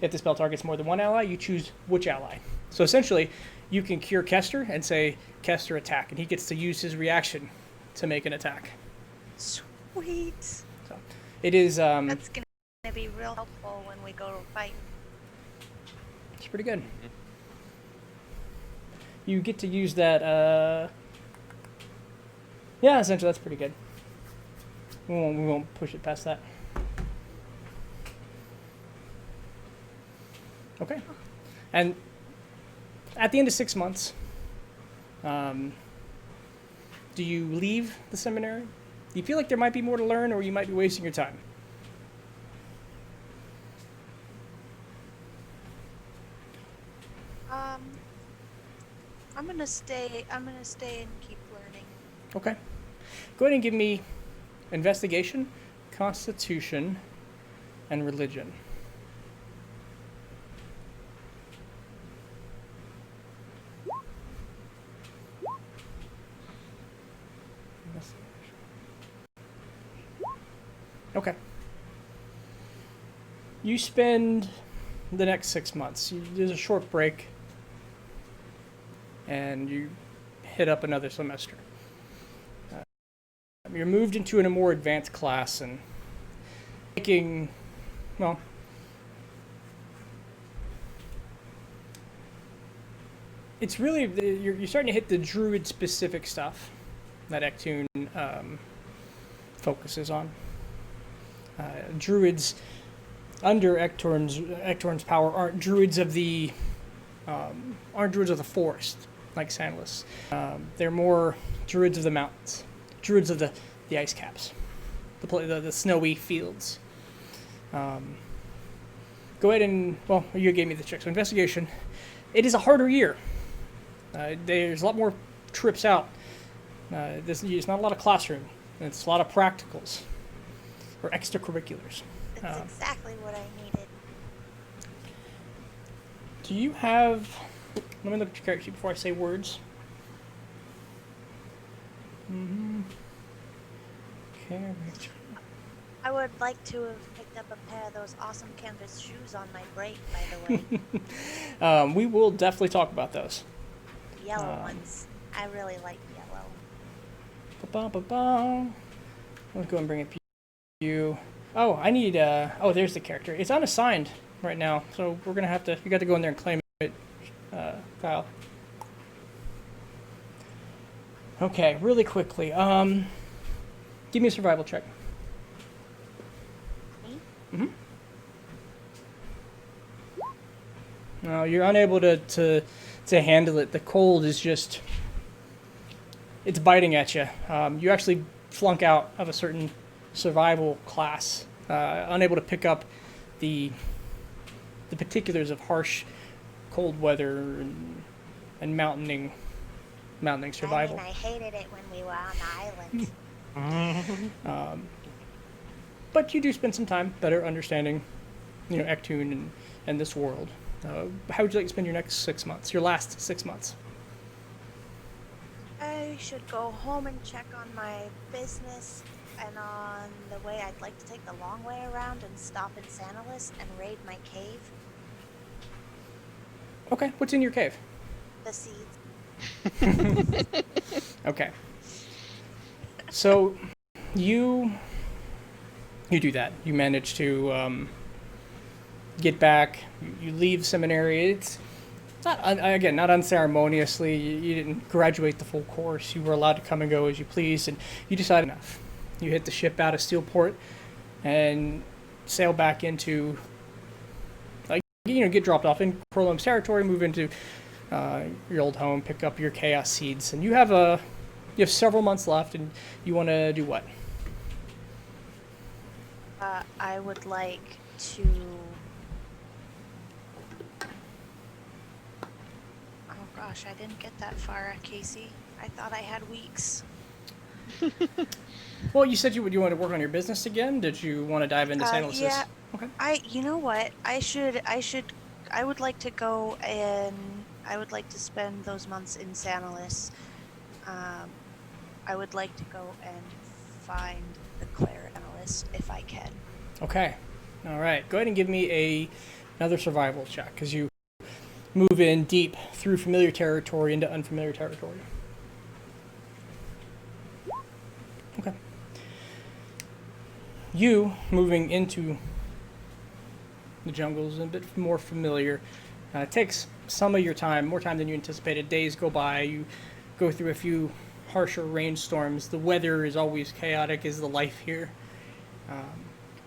If the spell targets more than one ally, you choose which ally. So essentially, you can cure Kester and say, Kester attack, and he gets to use his reaction to make an attack. Sweet. So it is, That's gonna be real helpful when we go to fight. it's pretty good. You get to use that, yeah, essentially that's pretty good. We won't push it past that. Okay. And at the end of 6 months, do you leave the seminary? Do you feel like there might be more to learn, or you might be wasting your time? I'm gonna stay and keep learning. Okay. Go ahead and give me investigation, constitution, and religion. Okay. You spend the next 6 months. There's a short break, and you hit up another semester. You're moved into a more advanced class and taking, well, it's really, you're starting to hit the druid-specific stuff that Ectoon focuses on. Druids under Ectorn's power aren't druids of the forest like Santalus. They're more druids of the mountains, druids of the ice caps, the snowy fields. Go ahead and, well, you gave me the check. So investigation. It is a harder year. There's a lot more trips out. There's not a lot of classroom. It's a lot of practicals or extracurriculars. It's exactly what I needed. Do you have... Let me look at your character sheet before I say words. Character. I would like to have picked up a pair of those awesome canvas shoes on my break, by the way. We will definitely talk about those. Yellow ones. I really like yellow. Let's go and bring up you. Oh, I need, oh, there's the character. It's unassigned right now, so we're gonna have to, you got to go in there and claim it, Kyle. Okay, really quickly, give me a survival check. Me? Mm-hmm. No, you're unable to handle it. The cold is just, it's biting at you. You actually flunk out of a certain survival class, unable to pick up the particulars of harsh, cold weather and mountaining survival. I hated it when we were on the island. But you do spend some time better understanding, Ectoon and this world. How would you like to spend your next 6 months? Your last 6 months? I should go home and check on my business, and on the way I'd like to take the long way around and stop in Santalis and raid my cave. Okay, what's in your cave? The seeds. Okay. So, you do that. You manage to get back. You leave seminary. It's not not unceremoniously. You didn't graduate the full course. You were allowed to come and go as you pleased, and you decided enough. You hit the ship out of Steelport and sail back into, get dropped off in Corlum's territory, move into your old home, pick up your chaos seeds, and you have several months left, and you want to do what? I would like to. Oh gosh, I didn't get that far, Casey. I thought I had weeks. Well, you said you want to work on your business again. Did you want to dive into Santalis? Yeah. Okay. You know what? I would like to go and I would like to spend those months in Santalis. I would like to go and find the Claire analyst if I can. Okay. All right. Go ahead and give me another survival check, because you move in deep through familiar territory into unfamiliar territory. Okay. You moving into the jungle is a bit more familiar. It takes some of your time, more time than you anticipated. Days go by. You go through a few harsher rainstorms. The weather is always chaotic, is the life here.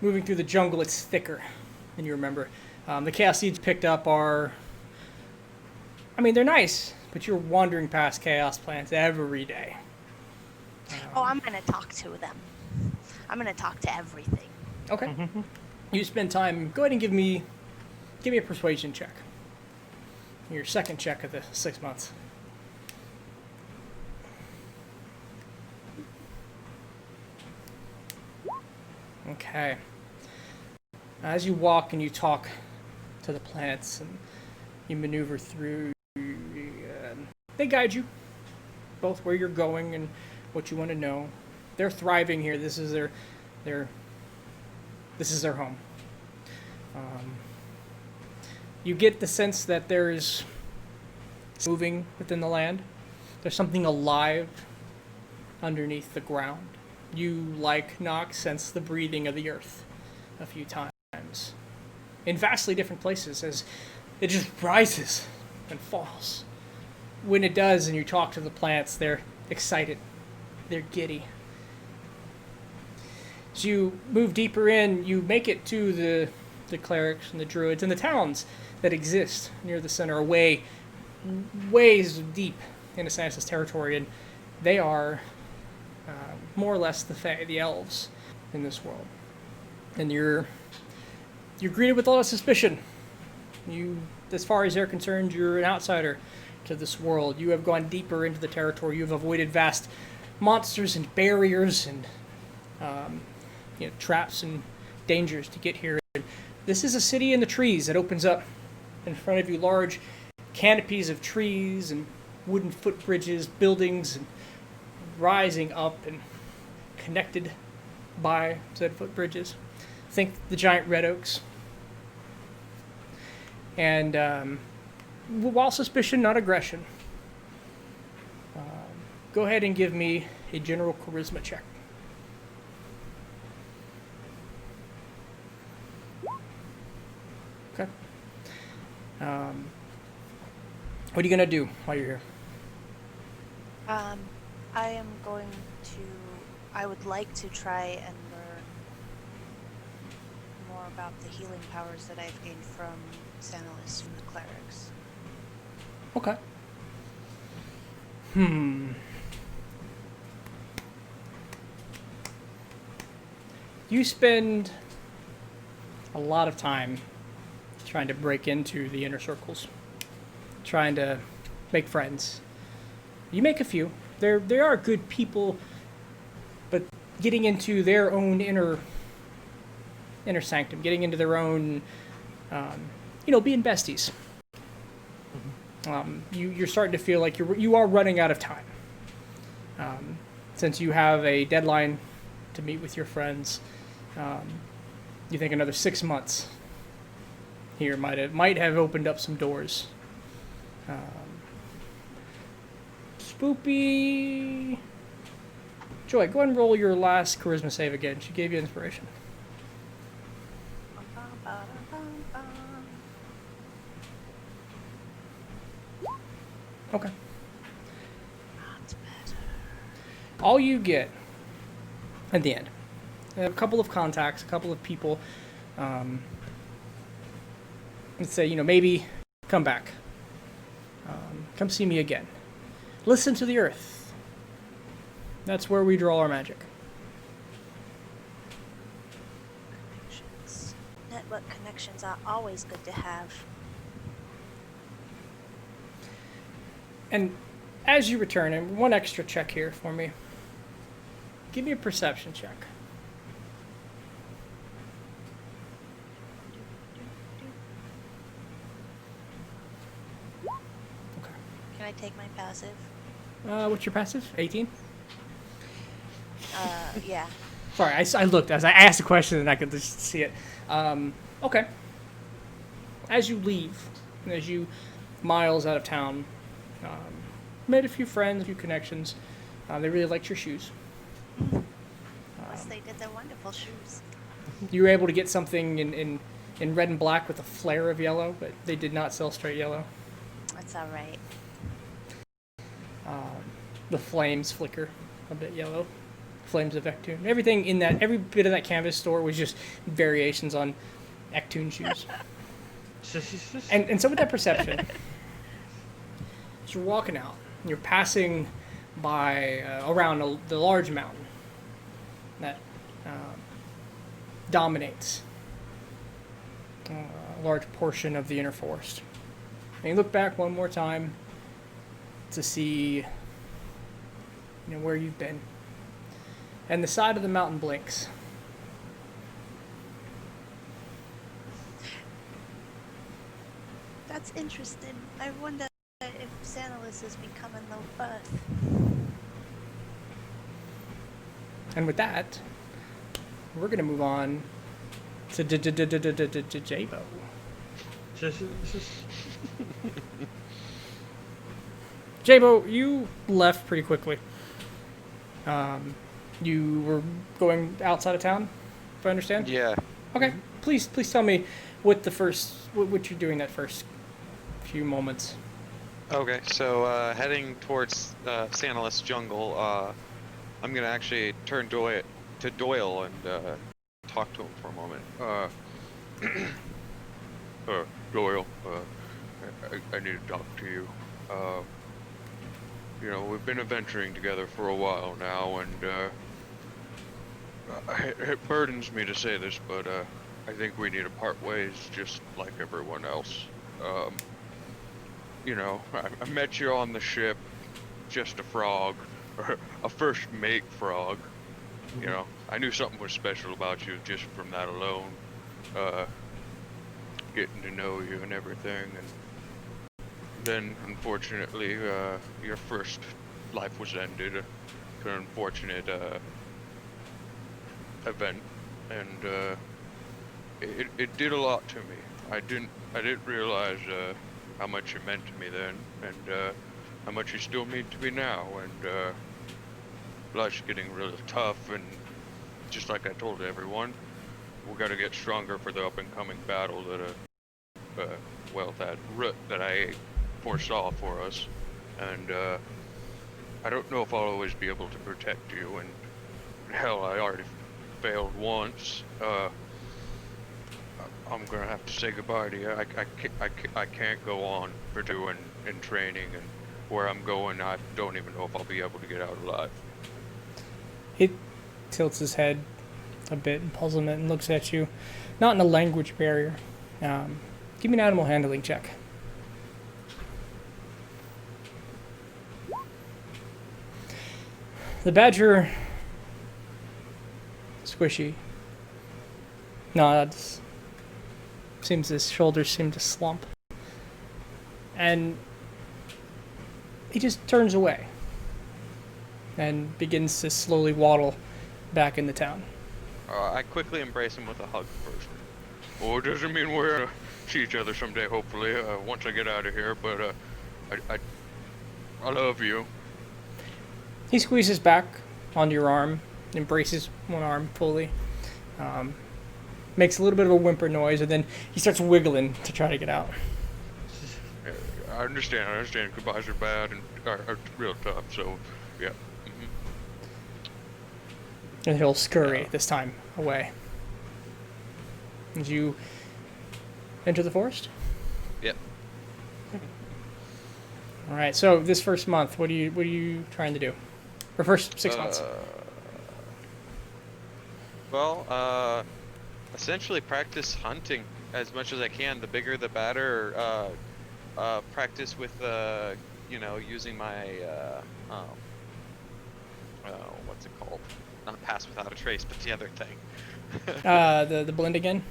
Moving through the jungle, it's thicker than you remember. The chaos seeds picked up are, they're nice, but you're wandering past chaos plants every day. I'm going to talk to them. I'm going to talk to everything. Okay. You spend time. Go ahead and give me a persuasion check. Your second check of the 6 months. Okay. As you walk and you talk to the plants and you maneuver through, they guide you both where you're going and what you want to know. They're thriving here. This is their home. You get the sense that there is moving within the land. There's something alive underneath the ground. You, like Nox, sense the breathing of the earth a few times in vastly different places as it just rises and falls. When it does and you talk to the plants, they're excited. They're giddy. As you move deeper in, you make it to the clerics and the druids and the towns that exist near the center, away, ways deep into Santalis territory, and they are more or less the Fae, the elves in this world. And you're greeted with a lot of suspicion. You, as far as they're concerned, you're an outsider to this world. You have gone deeper into the territory. You have avoided vast monsters and barriers and traps and dangers to get here. This is a city in the trees that opens up in front of you, large canopies of trees and wooden footbridges, buildings, and rising up and connected by said footbridges. Think the giant red oaks. And while suspicion, not aggression, go ahead and give me a general charisma check. Okay. What are you going to do while you're here? I would like to try and learn more more about the healing powers that I've gained from Xanalis from the clerics. Okay. You spend a lot of time trying to break into the inner circles, trying to make friends. You make a few. There are good people, but getting into their own inner sanctum, getting into their own, being besties. You're starting to feel like you are running out of time. Since you have a deadline to meet with your friends, you think another 6 months here might have opened up some doors. Spoopy. Joy, go ahead and roll your last charisma save again. She gave you inspiration. Okay. All you get at the end, a couple of contacts, a couple of people. Let's say, maybe come back. Come see me again. Listen to the earth. That's where we draw our magic. Connections. Network connections are always good to have. And as you return, and one extra check here for me. Give me a perception check. Okay. Can I take my passive? What's your passive? 18? Yeah. Sorry, I looked as I asked a question and I could just see it. Okay. As you leave, as you miles out of town, made a few friends, a few connections. They really liked your shoes. Yes, they did. They're wonderful shoes. You were able to get something in red and black with a flare of yellow, but they did not sell straight yellow. That's all right. The flames flicker a bit yellow. Flames of Ectune. Everything in that, every bit of that canvas store was just variations on Ectune shoes. and so with that perception, as you're walking out, you're passing by around the large mountain that dominates a large portion of the inner forest. And you look back one more time to see where you've been. And the side of the mountain blinks. That's interesting. I wonder if Xanalis is becoming low Earth. And with that, we're going to move on to Jabo. Jabo, you left pretty quickly. You were going outside of town, if I understand? Yeah. Okay. Please tell me what you're doing that first few moments. Okay, so heading towards Xanalis Jungle, I'm gonna actually turn to Doyle and talk to him for a moment. Doyle, I need to talk to you. We've been adventuring together for a while now, and it burdens me to say this, but I think we need to part ways just like everyone else. I met you on the ship, just a frog, a first mate frog. I knew something was special about you just from that alone. Getting to know you and everything, and then unfortunately, your first life was ended. An unfortunate event, and it did a lot to me. I didn't realize how much you meant to me then, and how much you still mean to me now. And life's getting really tough, and just like I told everyone, we got to get stronger for the up and coming battle that that root that I foresaw for us. And I don't know if I'll always be able to protect you, and hell, I already failed once. I'm gonna have to say goodbye to you. I can't go on for doing in training, and where I'm going, I don't even know if I'll be able to get out alive. He tilts his head a bit in puzzlement and looks at you, not in a language barrier. Give me an animal handling check. The badger, squishy, nods. Seems his shoulders seem to slump. And he just turns away and begins to slowly waddle back into town. I quickly embrace him with a hug first. Oh, it doesn't mean we're gonna see each other someday, hopefully, once I get out of here, but I love you. He squeezes back onto your arm, embraces one arm fully, makes a little bit of a whimper noise, and then he starts wiggling to try to get out. I understand. Goodbyes are bad and are real tough, so, yeah. And he'll scurry this time away. As you enter the forest? Yep. All right. So this first month, what are you trying to do? Or first 6 months? Well, essentially practice hunting as much as I can. The bigger, the better. Practice with, using my, what's it called? Not pass without a trace, but the other thing. The blend again?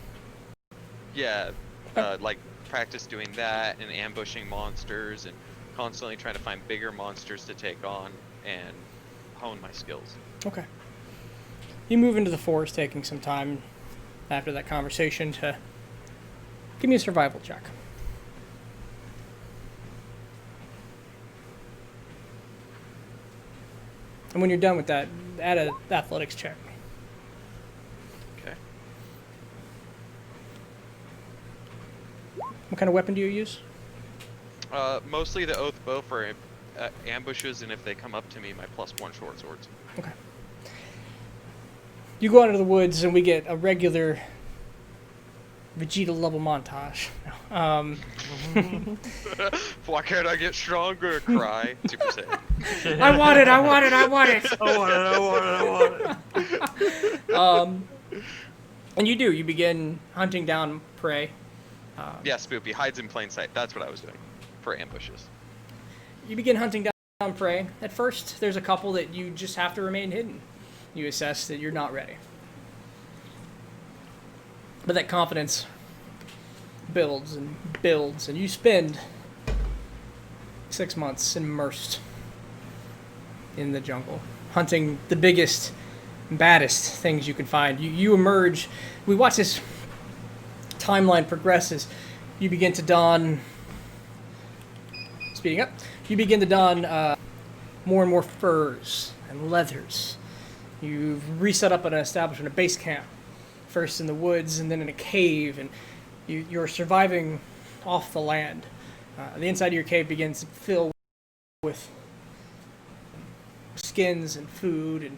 Yeah, like practice doing that and ambushing monsters and constantly trying to find bigger monsters to take on and hone my skills. Okay. You move into the forest, taking some time after that conversation to give me a survival check. And when you're done with that, add an athletics check. Okay. What kind of weapon do you use? Mostly the oath bow for ambushes, and if they come up to me, my +1 short swords. Okay. You go out into the woods, and we get a regular Vegeta level montage. Why can't I get stronger? Cry. Super Saiyan. I want it! I want it! I want it! I want it. And you do. You begin hunting down prey. Yeah, Spoopy hides in plain sight. That's what I was doing for ambushes. You begin hunting down prey. At first, there's a couple that you just have to remain hidden. You assess that you're not ready. But that confidence builds and builds, and you spend 6 months immersed in the jungle, hunting the biggest, baddest things you can find. You emerge. We watch this timeline progress as you begin to don. Speeding up, you begin to don more and more furs and leathers. You've reset up an establishment, a base camp, first in the woods and then in a cave, and you're surviving off the land. The inside of your cave begins to fill with skins and food, and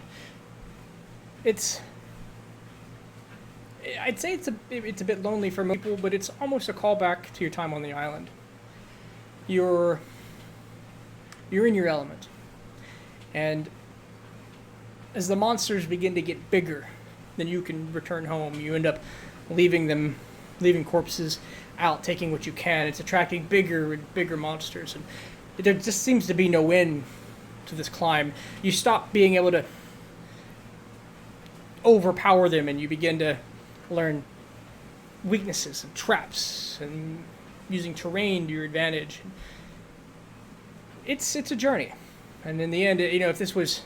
I'd say it's a bit lonely for most people, but it's almost a callback to your time on the island. You're in your element, and as the monsters begin to get bigger, then you can return home. You end up leaving corpses out, taking what you can. It's attracting bigger and bigger monsters, and there just seems to be no end to this climb. You stop being able to overpower them, and you begin to learn weaknesses and traps and using terrain to your advantage. It's a journey, and in the end, if this was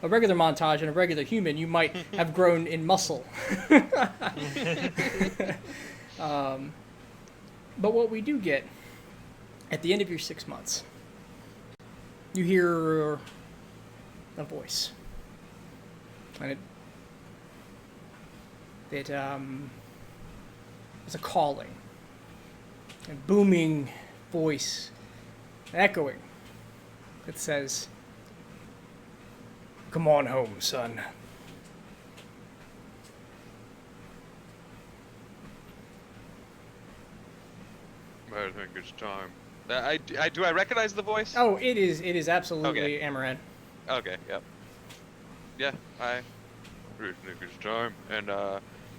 a regular montage and a regular human, you might have grown in muscle. But what we do get at the end of your 6 months, you hear a voice, and it's a calling, a booming voice, echoing. It says, "Come on home, son." I think it's time. Do I recognize the voice? Oh, it is absolutely Amaran. Okay. Yep. Yeah. I I think it's time. and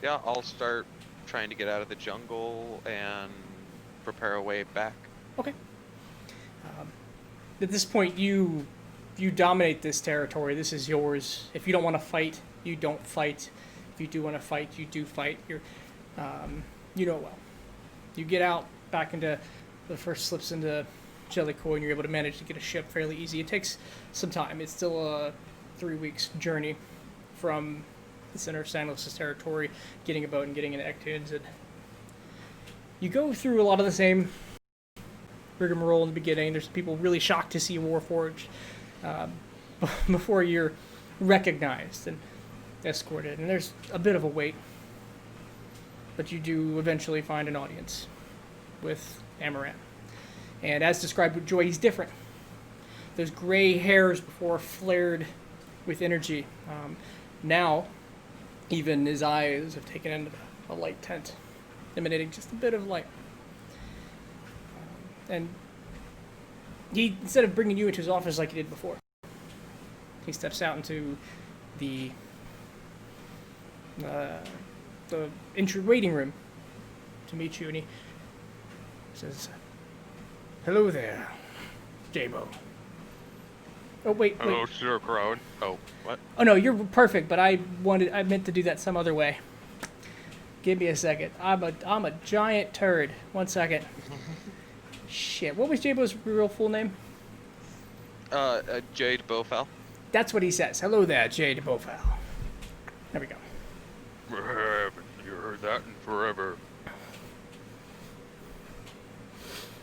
yeah, I'll start trying to get out of the jungle and prepare a way back. Okay. At this point, you dominate this territory. This is yours. If you don't want to fight, you don't fight. If you do want to fight, you do fight. You know it well. You get out back into the first slips into Jellicoe, and you're able to manage to get a ship fairly easy. It takes some time. It's still a 3 weeks journey from the center of Sanlos' territory, getting a boat and getting into Ectunes. And you go through a lot of the same rigmarole in the beginning. There's people really shocked to see Warforged before you're recognized and escorted. And there's a bit of a wait. But you do eventually find an audience with Amaran. And as described with Joy, he's different. Those gray hairs before flared with energy. Now, even his eyes have taken in a light tint, emanating just a bit of light. And he, instead of bringing you into his office like he did before, he steps out into the entry waiting room to meet you, and he says, "Hello there, Jabo." Oh wait. Hello, Sir Crown. Oh, what? Oh no, you're perfect, but I meant to do that some other way. Give me a second. I'm a giant turd. 1 second. Shit. What was Jabo's real full name? Jade Bofal. That's what he says. Hello there, Jade Bofal. There we go. Haven't you heard that in forever?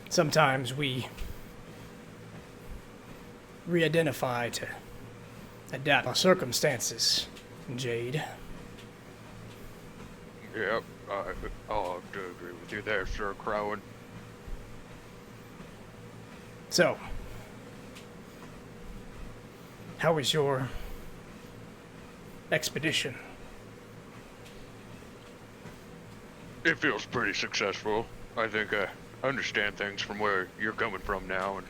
Sometimes we re-identify to adapt our circumstances, Jade. Yep, I'll have to agree with you there, Sir Crowan. So, how was your expedition? It feels pretty successful. I think I understand things from where you're coming from now, and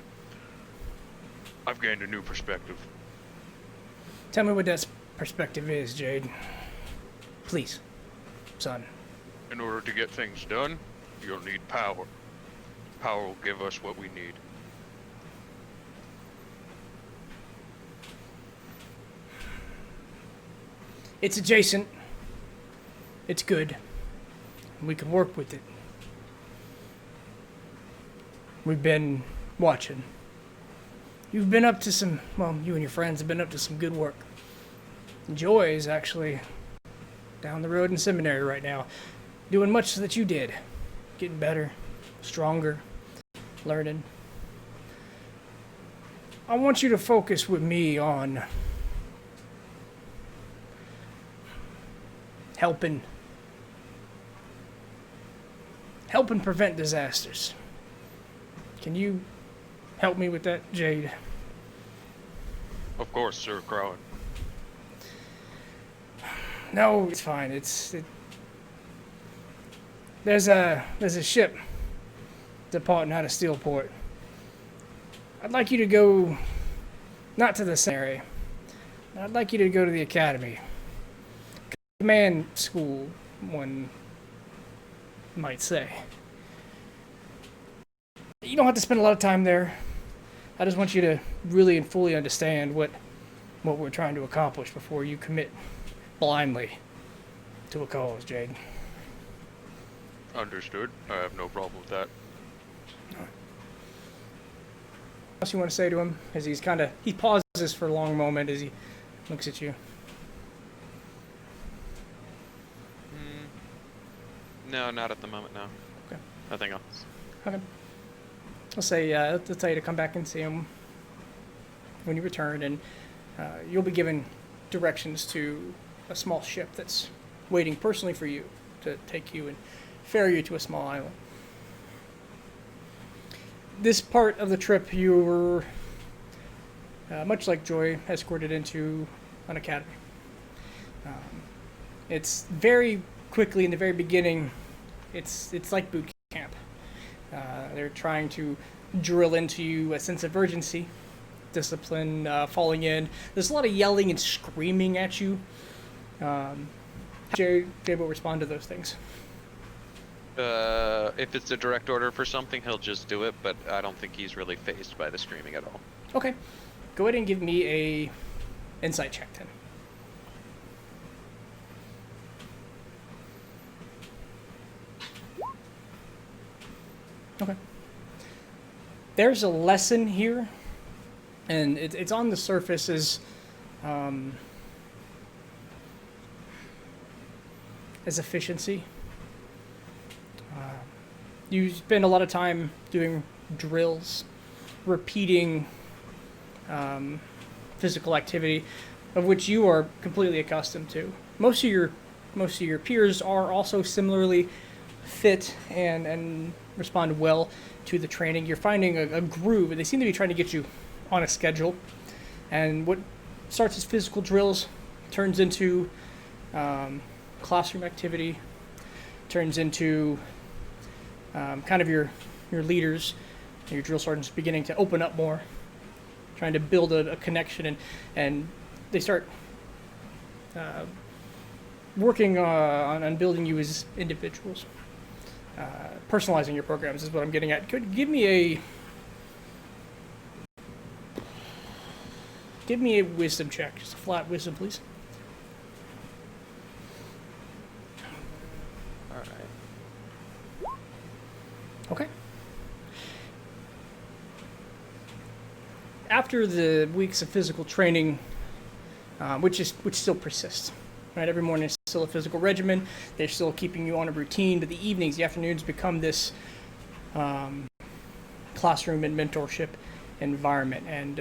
I've gained a new perspective. Tell me what that perspective is, Jade. Please, son. In order to get things done, you'll need power. Power will give us what we need. It's adjacent. It's good. We can work with it. We've been watching. You've been up to some, well, you and your friends have been up to some good work. Joy is actually down the road in seminary right now, doing much that you did. Getting better, stronger, learning. I want you to focus with me on helping prevent disasters. Can you help me with that, Jade? Of course, Sir Crowan. No, it's fine. There's a ship departing out of Steelport. I'd like you to go, not to the seminary. I'd like you to go to the academy. Command school, one might say. You don't have to spend a lot of time there. I just want you to really and fully understand what we're trying to accomplish before you commit blindly to a cause, Jade. Understood. I have no problem with that. What else you want to say to him as he pauses for a long moment as he looks at you? No, not at the moment, no. Okay. Nothing else. Okay. I'll say, I'll tell you to come back and see him when you return, and you'll be given directions to a small ship that's waiting personally for you to take you and ferry you to a small island. This part of the trip, you were, much like Joy, escorted into an academy. It's very quickly in the very beginning, it's like boot camp. They're trying to drill into you a sense of urgency, discipline, falling in. There's a lot of yelling and screaming at you. Jay will respond to those things. If it's a direct order for something, he'll just do it, but I don't think he's really fazed by the screaming at all. Okay. Go ahead and give me a insight check then. Okay. There's a lesson here, and it's on the surface as efficiency. You spend a lot of time doing drills, repeating physical activity, of which you are completely accustomed to. Most of your peers are also similarly fit and respond well to the training. You're finding a groove, and they seem to be trying to get you on a schedule. And what starts as physical drills turns into classroom activity, turns into kind of your leaders, your drill sergeants beginning to open up more, trying to build a connection, and they start working on building you as individuals. Personalizing your programs is what I'm getting at. Could give me a wisdom check, just a flat wisdom, please. All right. Okay. After the weeks of physical training, which still persists, right? Every morning is still a physical regimen. They're still keeping you on a routine, but the evenings, the afternoons become this classroom and mentorship environment, and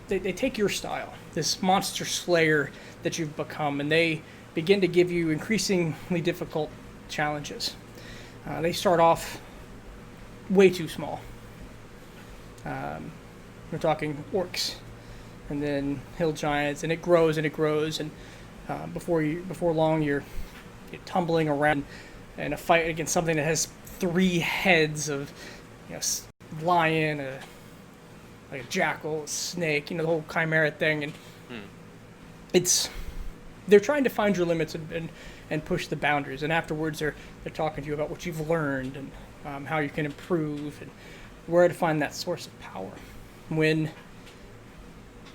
they take your style, this monster slayer that you've become, and they begin to give you increasingly difficult challenges. They start off way too small. We're talking orcs, and then hill giants, and it grows, and before long you're tumbling around in a fight against something that has 3 heads of, lion, like a jackal, a snake, the whole chimera thing, and they're trying to find your limits and push the boundaries, and afterwards they're talking to you about what you've learned and how you can improve and where to find that source of power. When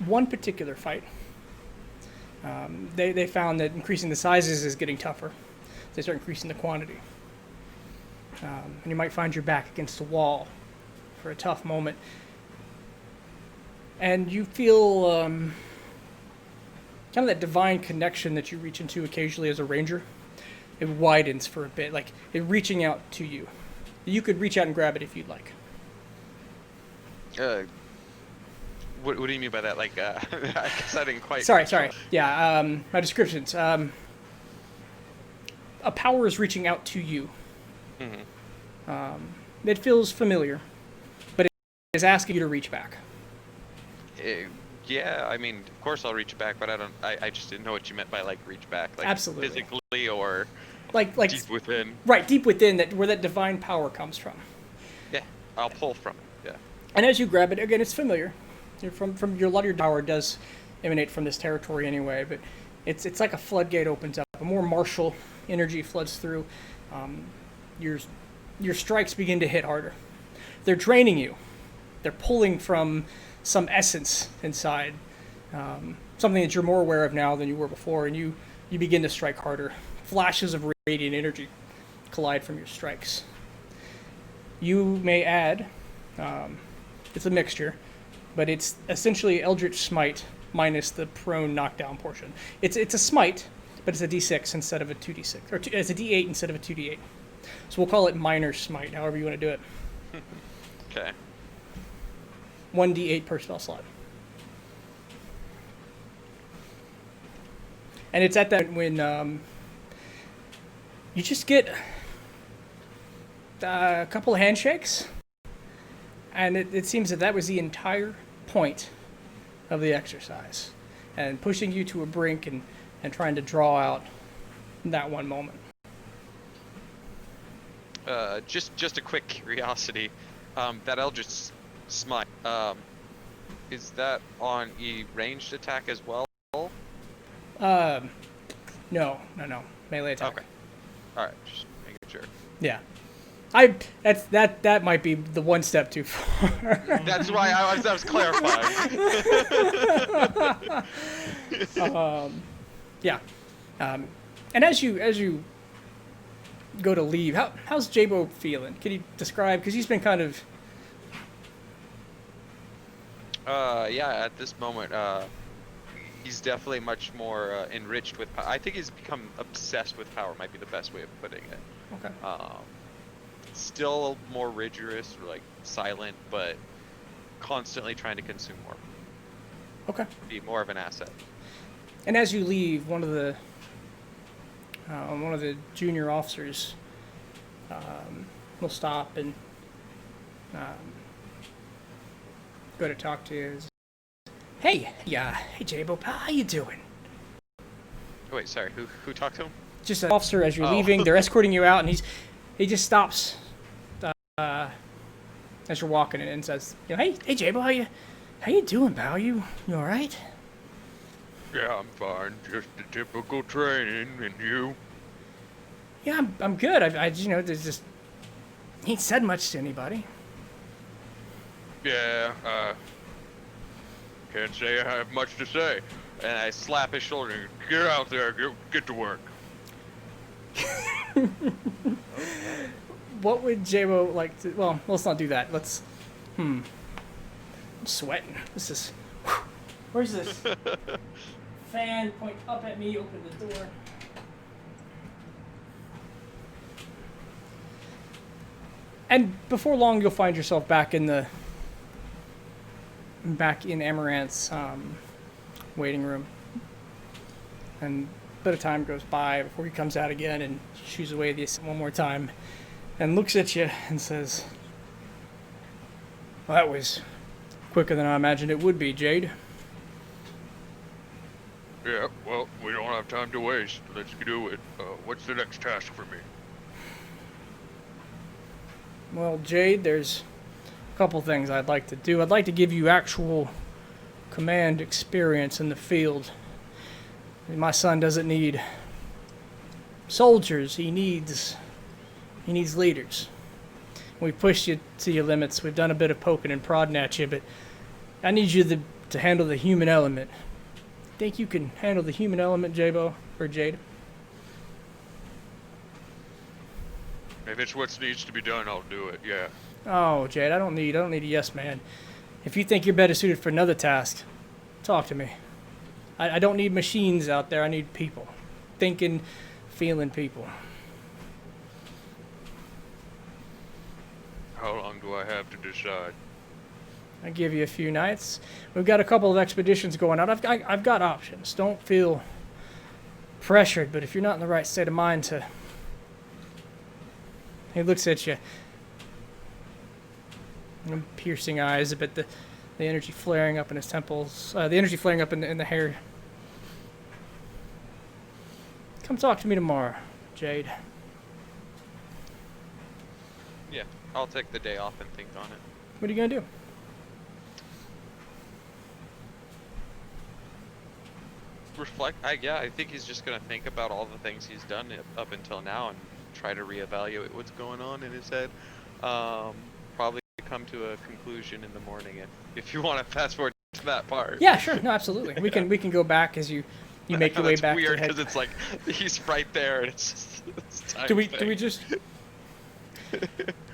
one particular fight, they found that increasing the sizes is getting tougher. They start increasing the quantity. And you might find your back against the wall for a tough moment. And you feel kind of that divine connection that you reach into occasionally as a ranger. It widens for a bit, like it reaching out to you. You could reach out and grab it if you'd like. What do you mean by that? Like, I guess I didn't quite... Sorry. Yeah, my descriptions. A power is reaching out to you. Mm-hmm. It feels familiar, but it is asking you to reach back. Yeah, I mean, of course I'll reach back, but I just didn't know what you meant by, like, reach back. Like, absolutely. Physically or like deep within. Right, deep within, where that divine power comes from. Yeah, I'll pull from it, yeah. And as you grab it, again, it's familiar. From your, a lot of your power does emanate from this territory anyway, but it's like a floodgate opens up. A more martial energy floods through. Your strikes begin to hit harder. They're draining you. They're pulling from some essence inside, something that you're more aware of now than you were before, and you begin to strike harder. Flashes of radiant energy collide from your strikes. You may add, it's a mixture, but it's essentially Eldritch Smite minus the prone knockdown portion. It's a smite, but it's a d6 instead of a 2d6, or it's a d8 instead of a 2d8. So we'll call it minor smite, however you want to do it. Okay. 1d8 per spell slot. And it's at that when you just get a couple of handshakes, and it seems that was the entire point of the exercise, and pushing you to a brink and trying to draw out that one moment. Just a quick curiosity. That Eldritch Smite. Is that on a ranged attack as well? No. Melee attack. Okay. All right. Just making sure. Yeah. That might be the one step too far. That's why I was clarifying. Yeah. And as you go to leave, how's Jabo feeling? Can you describe? Because he's been kind of. Yeah. At this moment, he's definitely much more enriched with. I think he's become obsessed with power. Might be the best way of putting it. Okay. Still more rigorous, or like silent, but constantly trying to consume more. Okay. Be more of an asset. And as you leave, one of the junior officers will stop and go to talk to you. Hey Jabo, how you doing? Oh, wait, sorry. Who talked to him? Just an officer as you're Oh. leaving. They're escorting you out, and he just stops as you're walking in and says, hey Jabo, how you doing, pal? You all right? Yeah, I'm fine. Just the typical training, and you? Yeah, I'm good. I there's just he ain't said much to anybody. Yeah, can't say I have much to say. And I slap his shoulder. And, Get out there, get to work. What would Jabo like to... Well, let's not do that. Let's... I'm sweating. This is... Where's this? Fan, point up at me, open the door. And before long, you'll find yourself back in Amaranth's waiting room. And a bit of time goes by before he comes out again and shoos away the one more time and looks at you and says, well, that was quicker than I imagined it would be, Jade. Yeah, well, we don't have time to waste. Let's do it. What's the next task for me? Well, Jade, there's a couple things I'd like to do. I'd like to give you actual command experience in the field. My son doesn't need soldiers. He needs leaders. We've pushed you to your limits. We've done a bit of poking and prodding at you, but I need you to handle the human element. Think you can handle the human element, Jabo, or Jade? If it's what needs to be done, I'll do it, yeah. Oh, Jade, I don't need a yes man. If you think you're better suited for another task, talk to me. I don't need machines out there. I need people. Thinking, feeling people. How long do I have to decide? I give you a few nights. We've got a couple of expeditions going out. I've got options. Don't feel pressured, but if you're not in the right state of mind to... He looks at you. Piercing eyes, but the energy flaring up in his temples. The energy flaring up in the hair. Come talk to me tomorrow, Jade. Yeah, I'll take the day off and think on it. What are you gonna do? Reflect. I think he's just gonna think about all the things he's done up until now and try to reevaluate what's going on in his head. Probably come to a conclusion in the morning if you want to fast forward to that part. Yeah, sure. No, absolutely. We can go back as you make your way back. It's weird to because it's like he's right there and it's just it's time do we thing. just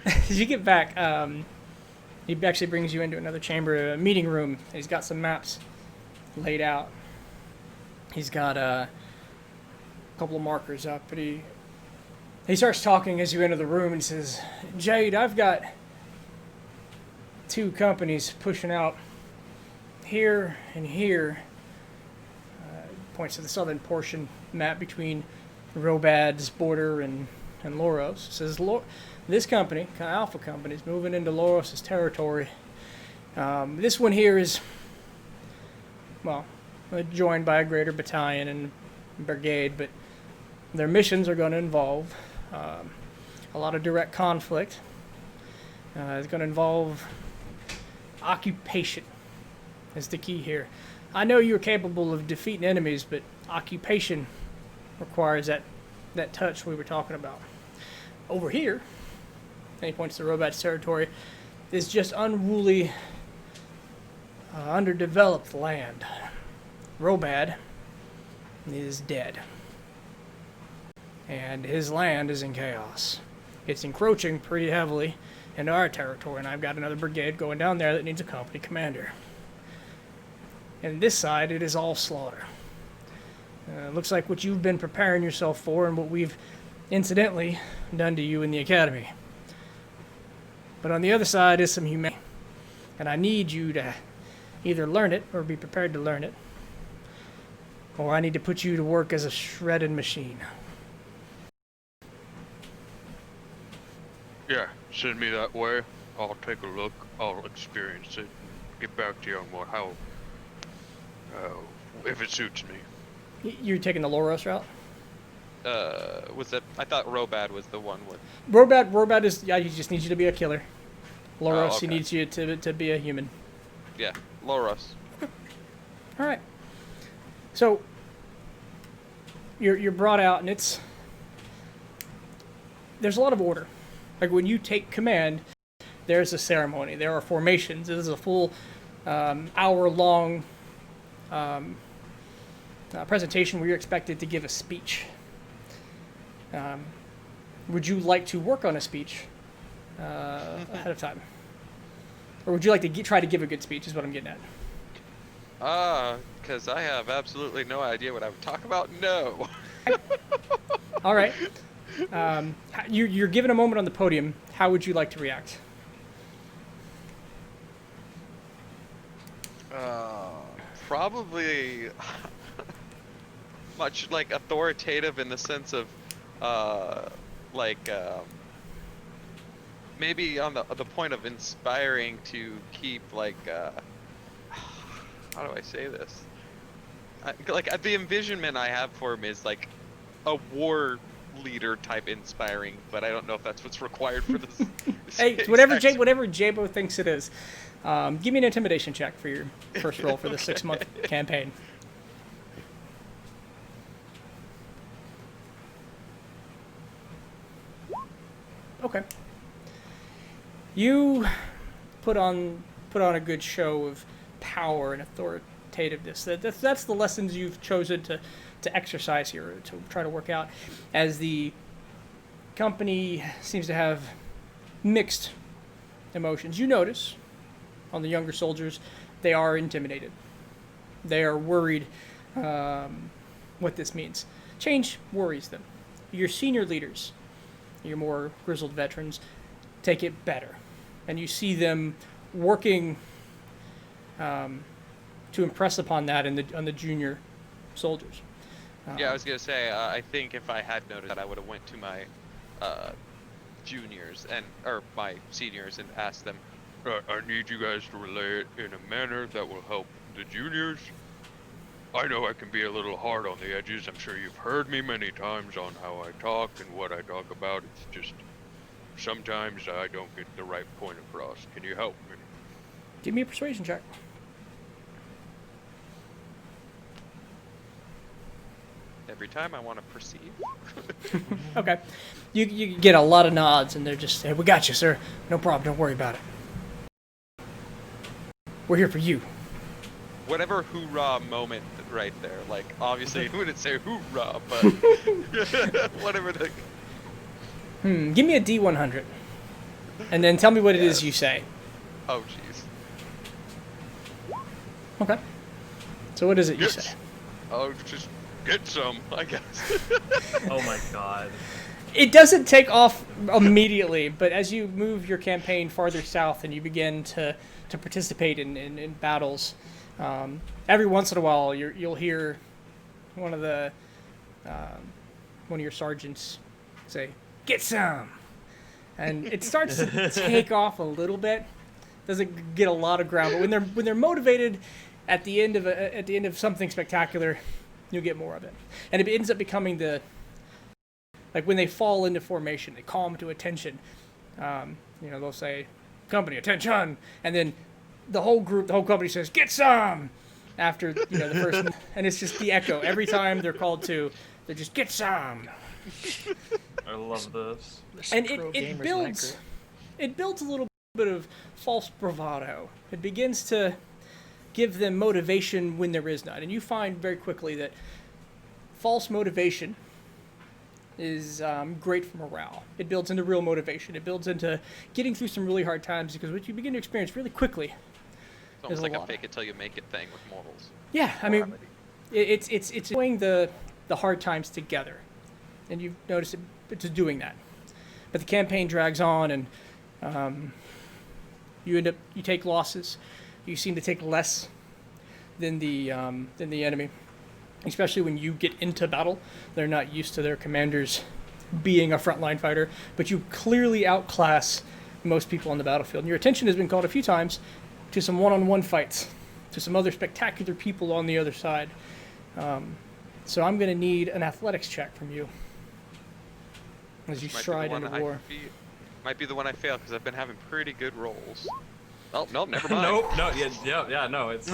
as you get back, he actually brings you into another chamber, a meeting room. He's got some maps laid out. He's got a couple of markers up, but he starts talking as you enter the room and says, Jade, I've got 2 companies pushing out here and here. Points to the southern portion map between Robad's border and Loros. Says this company, Alpha Company, is moving into Loros' territory. This one here is, well, joined by a greater battalion and brigade, but their missions are going to involve a a lot of direct conflict. It's going to involve occupation is the key here. I know you're capable of defeating enemies, but occupation requires that touch we were talking about. Over here, and he points to Robat's territory, is just unruly, underdeveloped land. Robad is dead. And his land is in chaos. It's encroaching pretty heavily into our territory, and I've got another brigade going down there that needs a company commander. And this side, it is all slaughter. Looks like what you've been preparing yourself for and what we've incidentally done to you in the academy. But on the other side is some humanity. And I need you to either learn it or be prepared to learn it. Or I need to put you to work as a shredded machine. Yeah, send me that way. I'll take a look. I'll experience it. Get back to you on how if it suits me. You're taking the Loros route? Was that? I thought Robad was the one with. Robad is, yeah, he just needs you to be a killer. Loros, okay. he needs you to be a human. Yeah, Loros. Alright. So, you're brought out, and there's a lot of order. Like, when you take command, there's a ceremony. There are formations. This is a full hour-long presentation where you're expected to give a speech. Would you like to work on a speech ahead of time? Or would you like to try to give a good speech is what I'm getting at. Because I have absolutely no idea what I would talk about. No. All right. You're given a moment on the podium. How would you like to react? Probably much like authoritative in the sense of maybe on the point of inspiring to keep how do I say this? The envisionment I have for him is like a war leader type inspiring, but I don't know if that's what's required for this. Hey, whatever Jabo thinks it is. Give me an intimidation check for your first roll for the 6-month campaign. Okay. You put on a good show of power and authoritativeness. That's the lessons you've chosen to exercise here, to try to work out, as the company seems to have mixed emotions. You notice on the younger soldiers, they are intimidated. They are worried what this means. Change worries them. Your senior leaders, your more grizzled veterans, take it better. And you see them working to impress upon that on the junior soldiers. Yeah, I was gonna say, I think if I had noticed that, I would have went to my juniors or my seniors and asked them. I need you guys to relay it in a manner that will help the juniors. I know I can be a little hard on the edges. I'm sure you've heard me many times on how I talk and what I talk about. It's just sometimes I don't get the right point across. Can you help me? Give me a persuasion check. Every time I want to perceive. Okay. You get a lot of nods, and they're just, hey, we got you, sir. No problem. Don't worry about it. We're here for you. Whatever hoorah moment right there. Like, obviously, you wouldn't say hoorah, but whatever the... Give me a D100. And then tell me what it is you say. Oh, jeez. Okay. So what is it you Yes. say? Oh, just get some, I guess. Oh my god. It doesn't take off immediately, but as you move your campaign farther south and you begin to participate in battles, every once in a while you'll hear one of your sergeants say, "Get some," and it starts to take off a little bit. Doesn't get a lot of ground, but when they're motivated at the end of something spectacular, you'll get more of it, and it ends up becoming Like when they fall into formation, they call them to attention. They'll say, "Company, attention," and then the whole company says, "Get some." After the first, and it's just the echo every time they're called to. They're just, "Get some." I love this. And it builds a little bit of false bravado. It begins to give them motivation when there is none. And you find very quickly that false motivation is great for morale. It builds into real motivation. It builds into getting through some really hard times, because what you begin to experience really quickly It's almost like a fake it till you make it thing with morals. Yeah, I mean, it's doing the hard times together, and you've noticed it's doing that. But the campaign drags on, and you take losses. You seem to take less than the enemy, especially when you get into battle. They're not used to their commanders being a frontline fighter, but you clearly outclass most people on the battlefield. And your attention has been called a few times to some one-on-one fights, to some other spectacular people on the other side. So I'm going to need an athletics check from you as you stride into war. Might be the one I fail, because I've been having pretty good rolls. Oh, no, never mind. No, it's...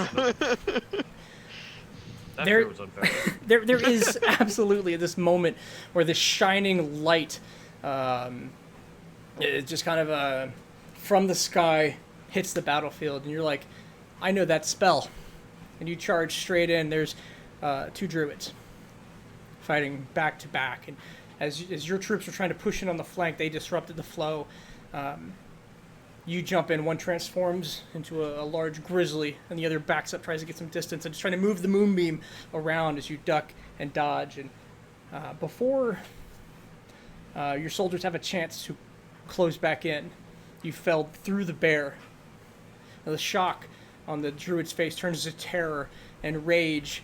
That There- was unfair. There is absolutely this moment where the shining light it just kind of from the sky hits the battlefield, and you're like, I know that spell. And you charge straight in. There's 2 druids fighting back to back, and as your troops are trying to push in on the flank, they disrupted the flow. You jump in, one transforms into a large grizzly, and the other backs up, tries to get some distance, and just trying to move the moonbeam around as you duck and dodge. And before your soldiers have a chance to close back in, you fell through the bear. Now, the shock on the druid's face turns to terror and rage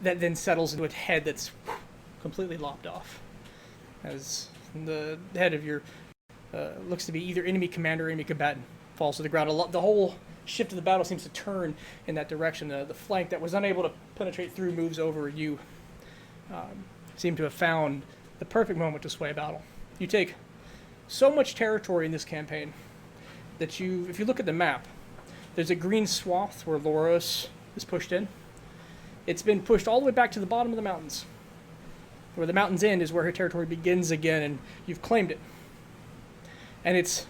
that then settles into a head that's completely lopped off. As the head of your looks to be either enemy commander or enemy combatant falls to the ground. The whole shift of the battle seems to turn in that direction. The flank that was unable to penetrate through moves over. You seem to have found the perfect moment to sway a battle. You take so much territory in this campaign that if you look at the map, there's a green swath where Loros is pushed in. It's been pushed all the way back to the bottom of the mountains. Where the mountains end is where her territory begins again, and you've claimed it. And it's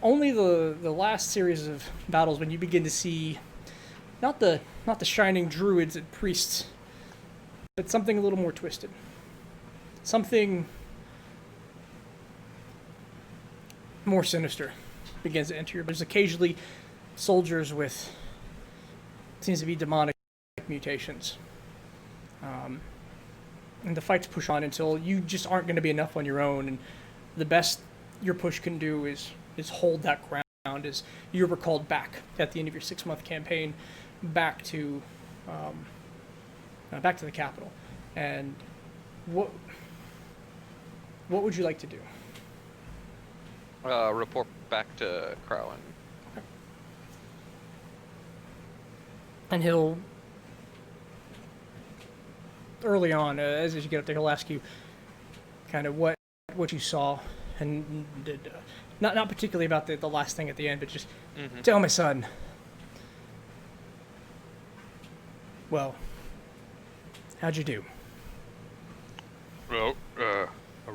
only the last series of battles when you begin to see not the shining druids and priests, but something a little more twisted. Something more sinister begins to enter. There's occasionally soldiers with seems to be demonic mutations. And the fights push on until you just aren't going to be enough on your own, and the best your push can do is hold that ground as you're recalled back at the end of your 6-month campaign back to the capital. And what would you like to do? Report back to Crowan. And he'll early on, as you get up there, he'll ask you kind of what you saw, and not particularly about the last thing at the end, but just tell my son. Well, how'd you do? Well, a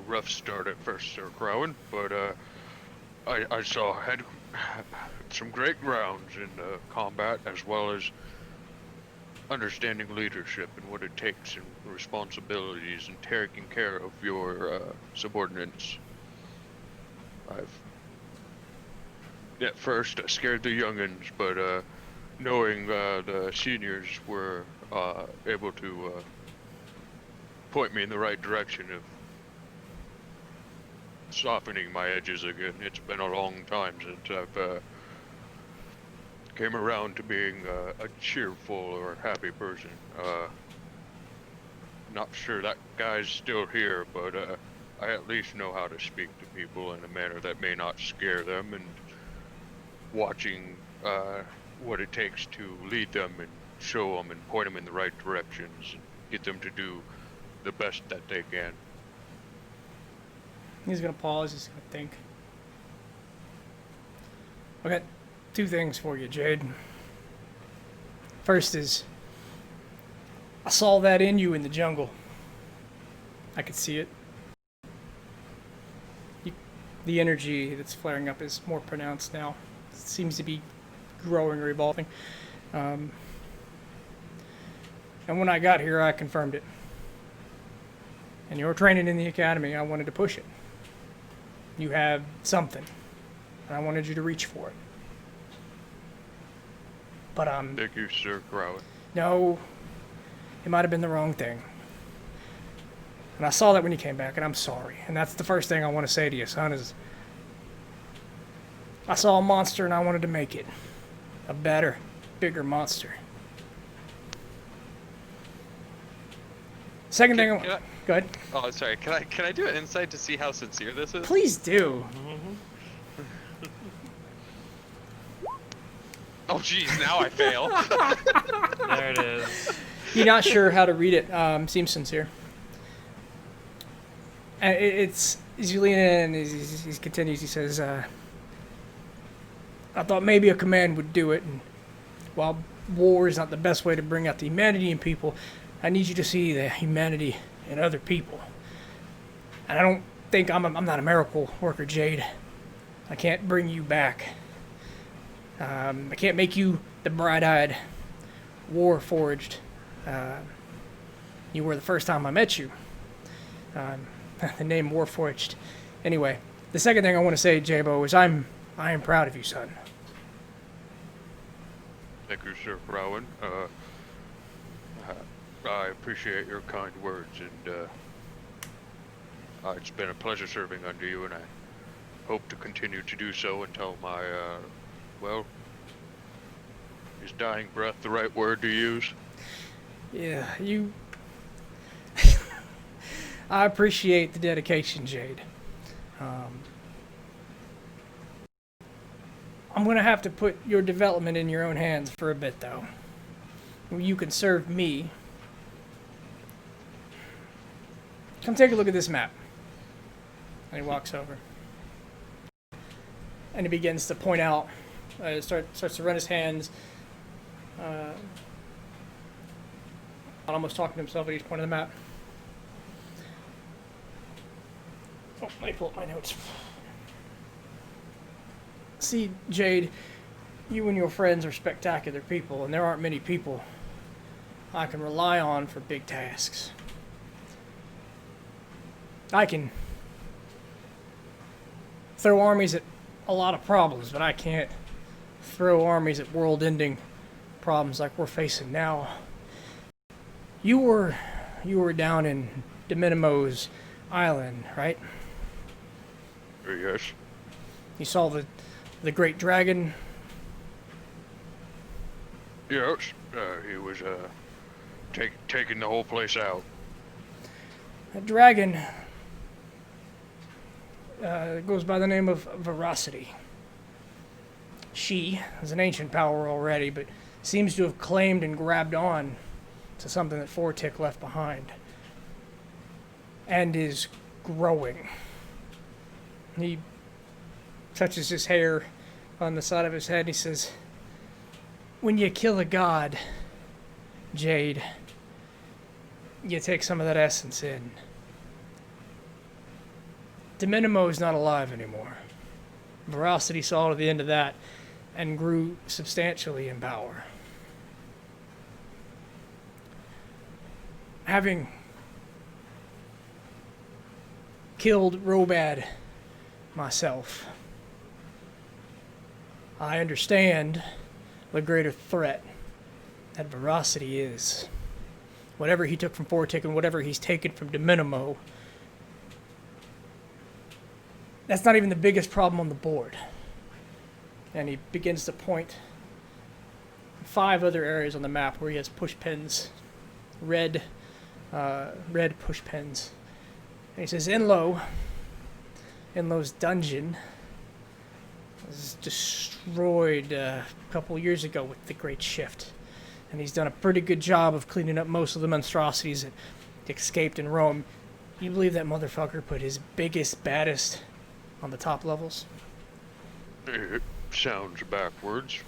rough start at first, Sir Crowan, but I had some great rounds in combat, as well as understanding leadership and what it takes and responsibilities and taking care of your subordinates. I've at first scared the youngins, but knowing the seniors were able to point me in the right direction of softening my edges again. It's been a long time since I've came around to being a cheerful or happy person. Not sure that guy's still here, but I at least know how to speak to people in a manner that may not scare them, and watching what it takes to lead them and show them and point them in the right directions and get them to do the best that they can. He's gonna pause. He's gonna think. I got two things for you, Jade. First is, I saw that in you in the jungle. I could see it. The energy that's flaring up is more pronounced now. It seems to be growing or evolving. And when I got here, I confirmed it. And your training in the academy, I wanted to push it. You have something, and I wanted you to reach for it. But Thank you, Sir Crowan. no, it might have been the wrong thing. And I saw that when you came back, and I'm sorry. And that's the first thing I want to say to you, son, is I saw a monster and I wanted to make it a better, bigger monster. Second thing, Can I- go ahead. Oh, sorry. Can I do an insight to see how sincere this is? Please do. Oh, jeez. Now I fail. There it is. You're not sure how to read it. Seems sincere. And he's leaning in, he continues, he says, I thought maybe a command would do it, and while war is not the best way to bring out the humanity in people, I need you to see the humanity in other people. And I don't think I'm not a miracle worker, Jade. I can't bring you back. I can't make you the bright-eyed, war-forged. You were the first time I met you. The name Warforged. Anyway, the second thing I want to say, Jabo, is I am proud of you, son. Thank you, Sir Crowan. I appreciate your kind words, and it's been a pleasure serving under you, and I hope to continue to do so until my, well, is dying breath the right word to use? Yeah, you... I appreciate the dedication, Jade. I'm going to have to put your development in your own hands for a bit, though. You can serve me. Come take a look at this map. And he walks over. And he begins to point out, starts to run his hands. Almost talking to himself at each point of the map. Oh, let me pull up my notes. See, Jade, you and your friends are spectacular people, and there aren't many people I can rely on for big tasks. I can throw armies at a lot of problems, but I can't throw armies at world-ending problems like we're facing now. You were down in Dominimo's island, right? Yes. You saw the great dragon. Yes. He was, taking the whole place out. That dragon goes by the name of Veracity. She is an ancient power already, but seems to have claimed and grabbed on to something that Fortic left behind. And is growing. He touches his hair on the side of his head and he says, when you kill a god, Jade, you take some of that essence in. Dominimo is not alive anymore. Veracity saw to the end of that and grew substantially in power. Having killed Robad myself, I understand the greater threat that Veracity is. Whatever he took from Fortic and whatever he's taken from Dominimo, that's not even the biggest problem on the board. And he begins to point 5 other areas on the map where he has push pins, red push pins. And he says, Inlo's dungeon was destroyed a couple years ago with the Great Shift. And he's done a pretty good job of cleaning up most of the monstrosities that escaped in Rome. You believe that motherfucker put his biggest, baddest on the top levels? It sounds backwards.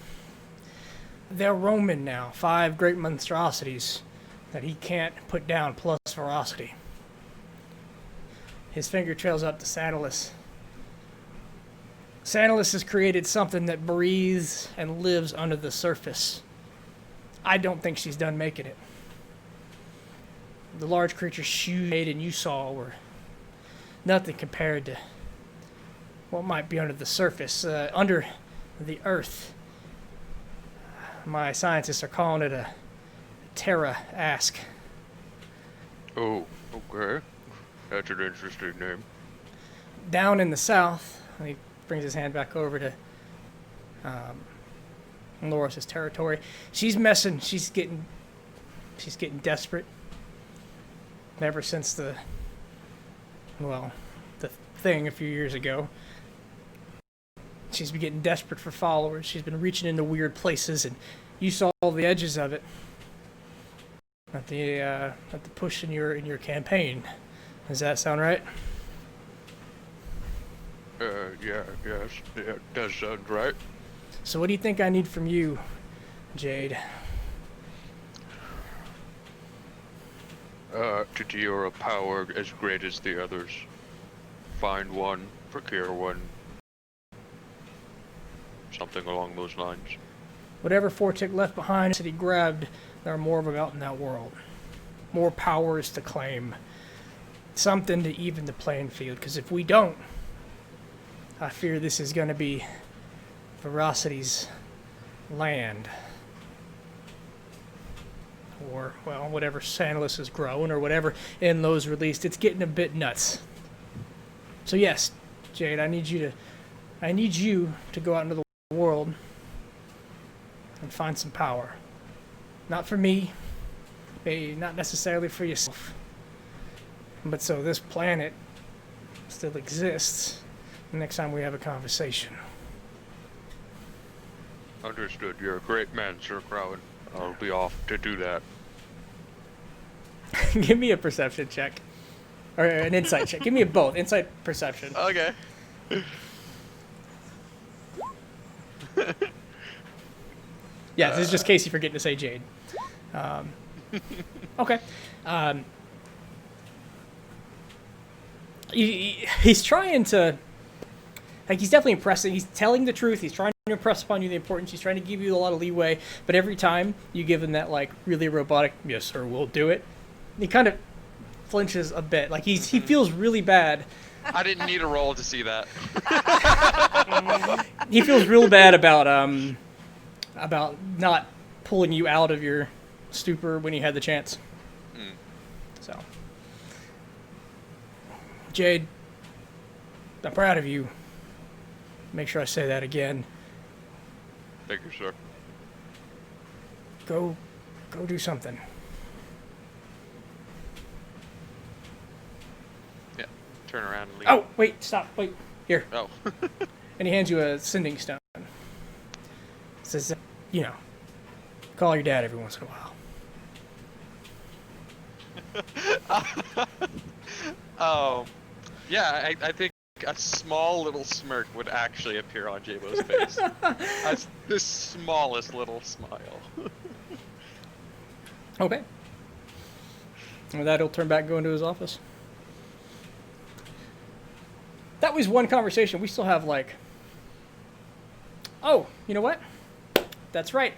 They're Roman now. 5 great monstrosities that he can't put down, plus ferocity. His finger trails up to Sandalus. Sandalus has created something that breathes and lives under the surface. I don't think she's done making it. The large creatures she made and you saw were nothing compared to what might be under the surface, under the earth. My scientists are calling it a Terra-ask. Oh, okay. That's an interesting name. Down in the south, and he brings his hand back over to Loris' territory. She's messing. She's getting desperate. Ever since the thing a few years ago, she's been getting desperate for followers. She's been reaching into weird places, and you saw all the edges of it at the push in your campaign. Does that sound right? Yes, that does sound right. So what do you think I need from you, Jade? To deal a power as great as the others. Find one, procure one. Something along those lines. Whatever Fortic left behind that he grabbed, there are more of them out in that world. More powers to claim. Something to even the playing field, because if we don't, I fear this is going to be Verocity's land. Or, well, whatever Sandalus is growing, or whatever Enlo's released. It's getting a bit nuts. So yes, Jade, I need you to go out into the world and find some power. Not for me, maybe not necessarily for yourself, but so this planet still exists the next time we have a conversation. Understood. You're a great man, Sir Crowan. I'll be off to do that. Give me a perception check. Or an insight check. Give me a both. Insight, perception. Okay. Yeah, this is just Casey forgetting to say Jade. Okay. He's trying to... Like, he's definitely impressing. He's telling the truth. He's trying to impress upon you the importance. He's trying to give you a lot of leeway. But every time you give him that, like, really robotic, yes, sir, we'll do it, he kind of flinches a bit. Like, he feels really bad. I didn't need a roll to see that. He feels real bad about not pulling you out of your stupor when he had the chance. So, Jade, I'm proud of you. Make sure I say that again. Thank you, sir. Go do something. Yeah. Turn around and leave. Oh, wait, stop, wait, here. Oh. And he hands you a sending stone. Says, call your dad every once in a while. Oh. Yeah, I think a small little smirk would actually appear on Jabo's face. As the smallest little smile. Okay. And with that, he'll turn back and go into his office. That was one conversation. We still have, like... Oh, you know what? That's right.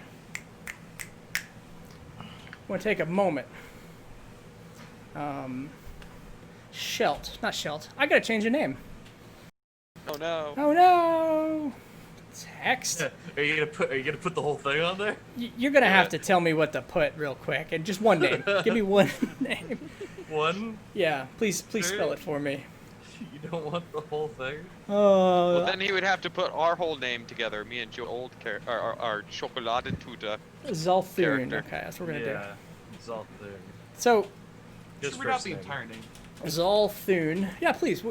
I want to take a moment. Shelt. Not Shelt. I gotta change the name. Oh no. Oh no! Text. Are you gonna put the whole thing on there? You're gonna have to tell me what to put real quick, and just one name. Give me one name. One? Yeah, please spell it for me. You don't want the whole thing? Well, then he would have to put our whole name together, me and Joe old our Chocolatatuta. Zalthun. Character. Okay, that's what we're gonna Yeah, Zalthun. So, Just Just read out first the name. entire name. Zalthun. Yeah, please.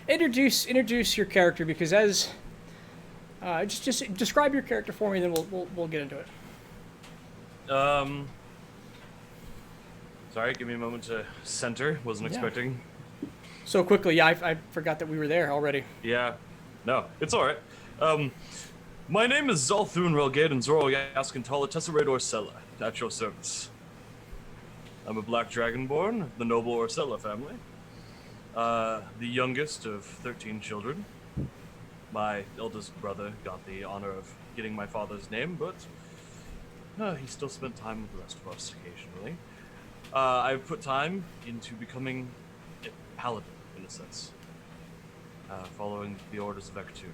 Introduce your character, because as just describe your character for me, then we'll get into it. Sorry, give me a moment to center. Wasn't Yeah. expecting so quickly. Yeah, I forgot that we were there already. Yeah. No, it's alright. My name is Zalthun Relgade Zoro Yaskintala Tesseraid Orsella, at your service. I'm a black dragonborn of the noble Orsella family. The youngest of 13 children. My eldest brother got the honor of getting my father's name, but he still spent time with the rest of us occasionally. I've put time into becoming a paladin, in a sense, following the orders of Ektu.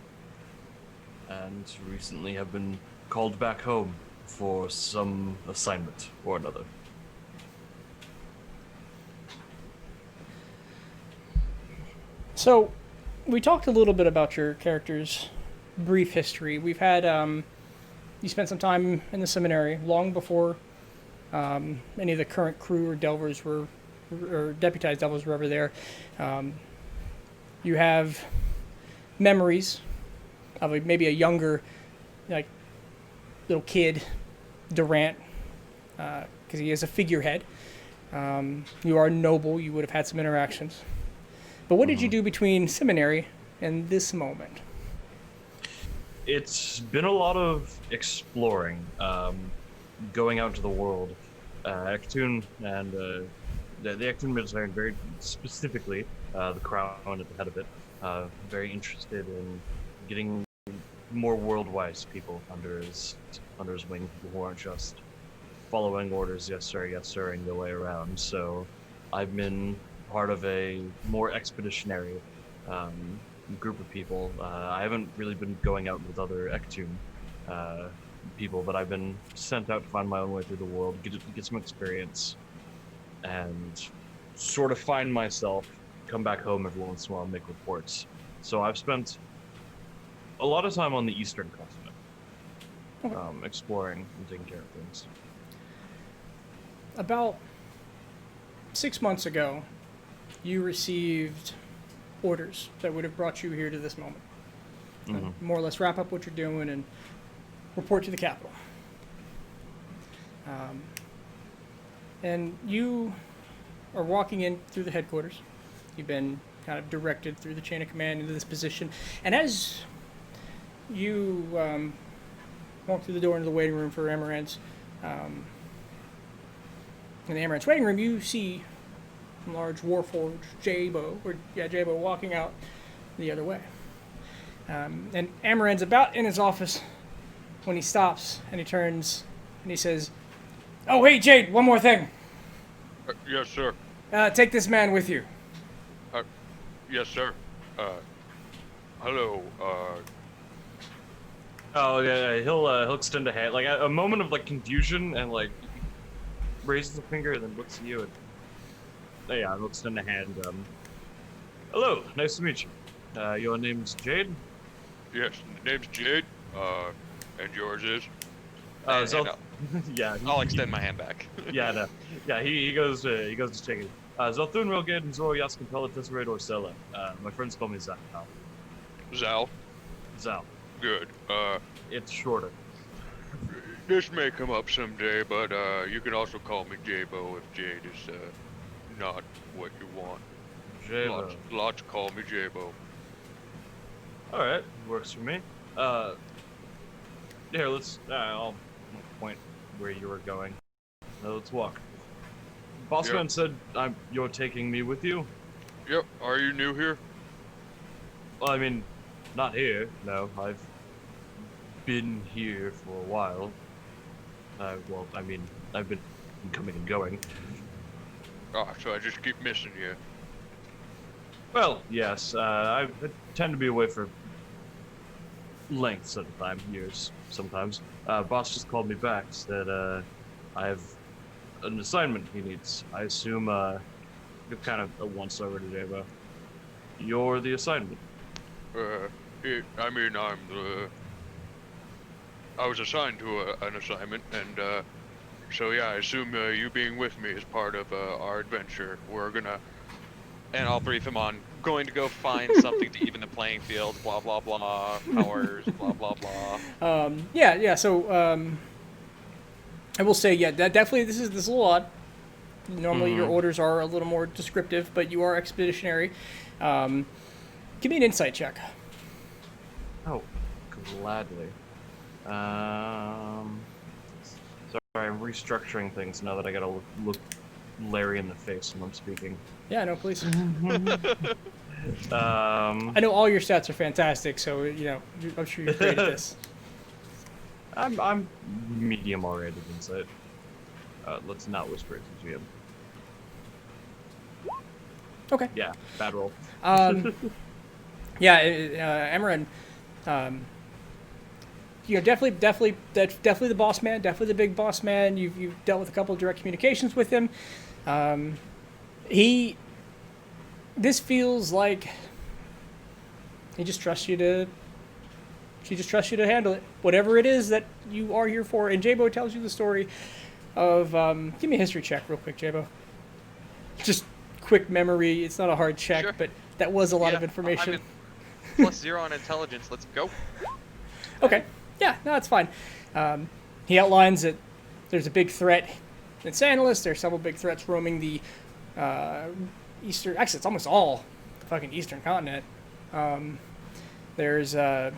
And recently have been called back home for some assignment or another. So, we talked a little bit about your character's brief history. We've had, you spent some time in the seminary long before any of the current crew or delvers or deputized delvers were ever there. You have memories of maybe a younger, like, little kid, Durant, because he is a figurehead. You are noble. You would have had some interactions. But what did you do between seminary and this moment? It's been a lot of exploring, going out into the world. Ektoon and the Ektoon Midicerian, very specifically, the crown at the head of it, very interested in getting more world-wise people under his wing, people who aren't just following orders, yes sir, and the way around. So I've been part of a more expeditionary group of people. I haven't really been going out with other Ektoon people, but I've been sent out to find my own way through the world, get some experience, and sort of find myself, come back home every once in a while and make reports. So I've spent a lot of time on the eastern continent, exploring and taking care of things. About 6 months ago, you received orders that would have brought you here to this moment. More or less wrap up what you're doing and report to the capital. And you are walking in through the headquarters. You've been kind of directed through the chain of command into this position. And as you walk through the door into the waiting room for Amaranth's, in the Amaranth's waiting room, you see a large Warforged Jabo walking out the other way. And Amaranth's about in his office when he stops and he turns and he says, "Oh, hey, Jade, one more thing. Yes, sir. Take this man with you." Yes, sir. Hello. Oh yeah, he'll extend a hand, like a moment of like confusion, and like raises a finger and then looks at you and he'll extend a hand. Hello, nice to meet you. Your name's Jade? Yes, the name's Jade. And yours is? Yeah. I'll extend my hand back. Yeah, he goes to shake it. Zalthun Relgade Zoro Yaskintala Tesseraid Orsella. My friends call me Zal. Zal. Good. It's shorter. This may come up someday, but you can also call me Jabo if Jade is not what you want. Jabo. Lots call me Jabo. Alright, works for me. Here, I'll point where you were going. Let's walk. Bossman said you're taking me with you? Yep, are you new here? Well, I mean, not here, no. I've been here for a while. I've been coming and going. Ah, so I just keep missing you. Well, yes, I tend to be away for lengths at a time, years, sometimes. Boss just called me back, said, I have an assignment he needs. I assume, you're kind of a once-over today, but you're the assignment. I was assigned to an assignment, and, so yeah, I assume you being with me is part of our adventure. We're gonna... And I'll brief him on going to go find something to even the playing field, blah, blah, blah, powers, blah, blah, blah. So, I will say, that definitely, this is a little odd. Normally your orders are a little more descriptive, but you are expeditionary. Give me an insight check. Oh, gladly. Sorry, I'm restructuring things now that I gotta look Larry in the face when I'm speaking. Yeah, no, please. I know all your stats are fantastic, so I'm sure you're great at this. I'm medium already at insight. Let's not whisper it to GM. Okay. Yeah, bad roll. Amaran, definitely the boss man, definitely the big boss man. You've dealt with a couple of direct communications with him. This feels like he just trusts you to handle it, whatever it is that you are here for. And Jabo tells you the story of give me a history check real quick, Jabo. Just quick memory. It's not a hard check, Sure. but that was a lot of information. +0 on intelligence. Let's go. Okay. Yeah, no, that's fine. He outlines that there's a big threat in Santalis. There's several big threats roaming the eastern... Actually, it's almost all the fucking eastern continent. There's the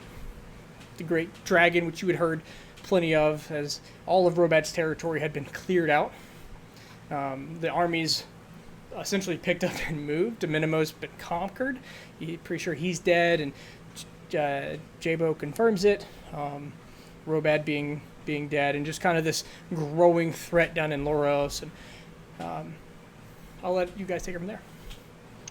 Great Dragon, which you had heard plenty of, as all of Robad's territory had been cleared out. The armies essentially picked up and moved. Minimo's been conquered. You're pretty sure he's dead, and Jabo confirms it. Robad being dead, and just kind of this growing threat down in Loros. And I'll let you guys take it from there.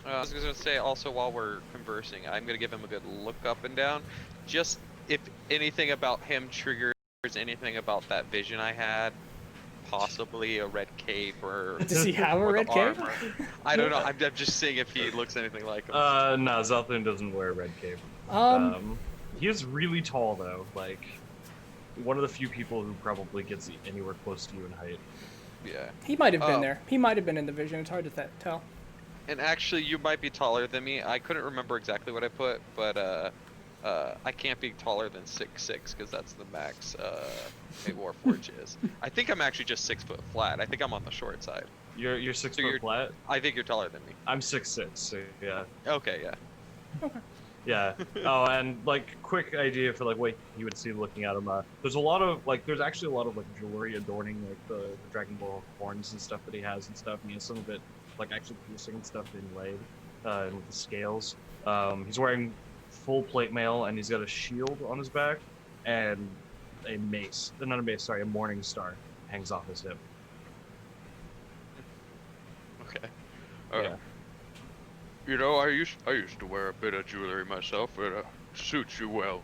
I was going to say also while we're conversing, I'm going to give him a good look up and down. Just if anything about him triggers anything about that vision I had, possibly a red cape or... Does he have a red cape? I don't know. I'm just seeing if he looks anything like him. No, Zalthun doesn't wear a red cape. He is really tall though, like one of the few people who probably gets anywhere close to you in height. Yeah. He might have been there. He might have been in the vision. It's hard to tell. And actually, you might be taller than me. I couldn't remember exactly what I put, but I can't be taller than 6'6" because that's the max Warforged is. I think I'm actually just 6 foot flat. I think I'm on the short side. You're 6 foot flat? I think you're taller than me. I'm 6'6", so yeah. Okay, yeah. Okay. Yeah. Oh, and like quick idea for like what you would see looking at him. There's actually a lot of like jewelry adorning like the Dragon Ball horns and stuff that he has and stuff. And he has some of it like actually piercing and stuff inlaid, and with the scales. He's wearing full plate mail, and he's got a shield on his back, and a mace. Not a mace, sorry, a morning star hangs off his hip. Okay. Yeah. You know, I used to wear a bit of jewelry myself. It suits you well.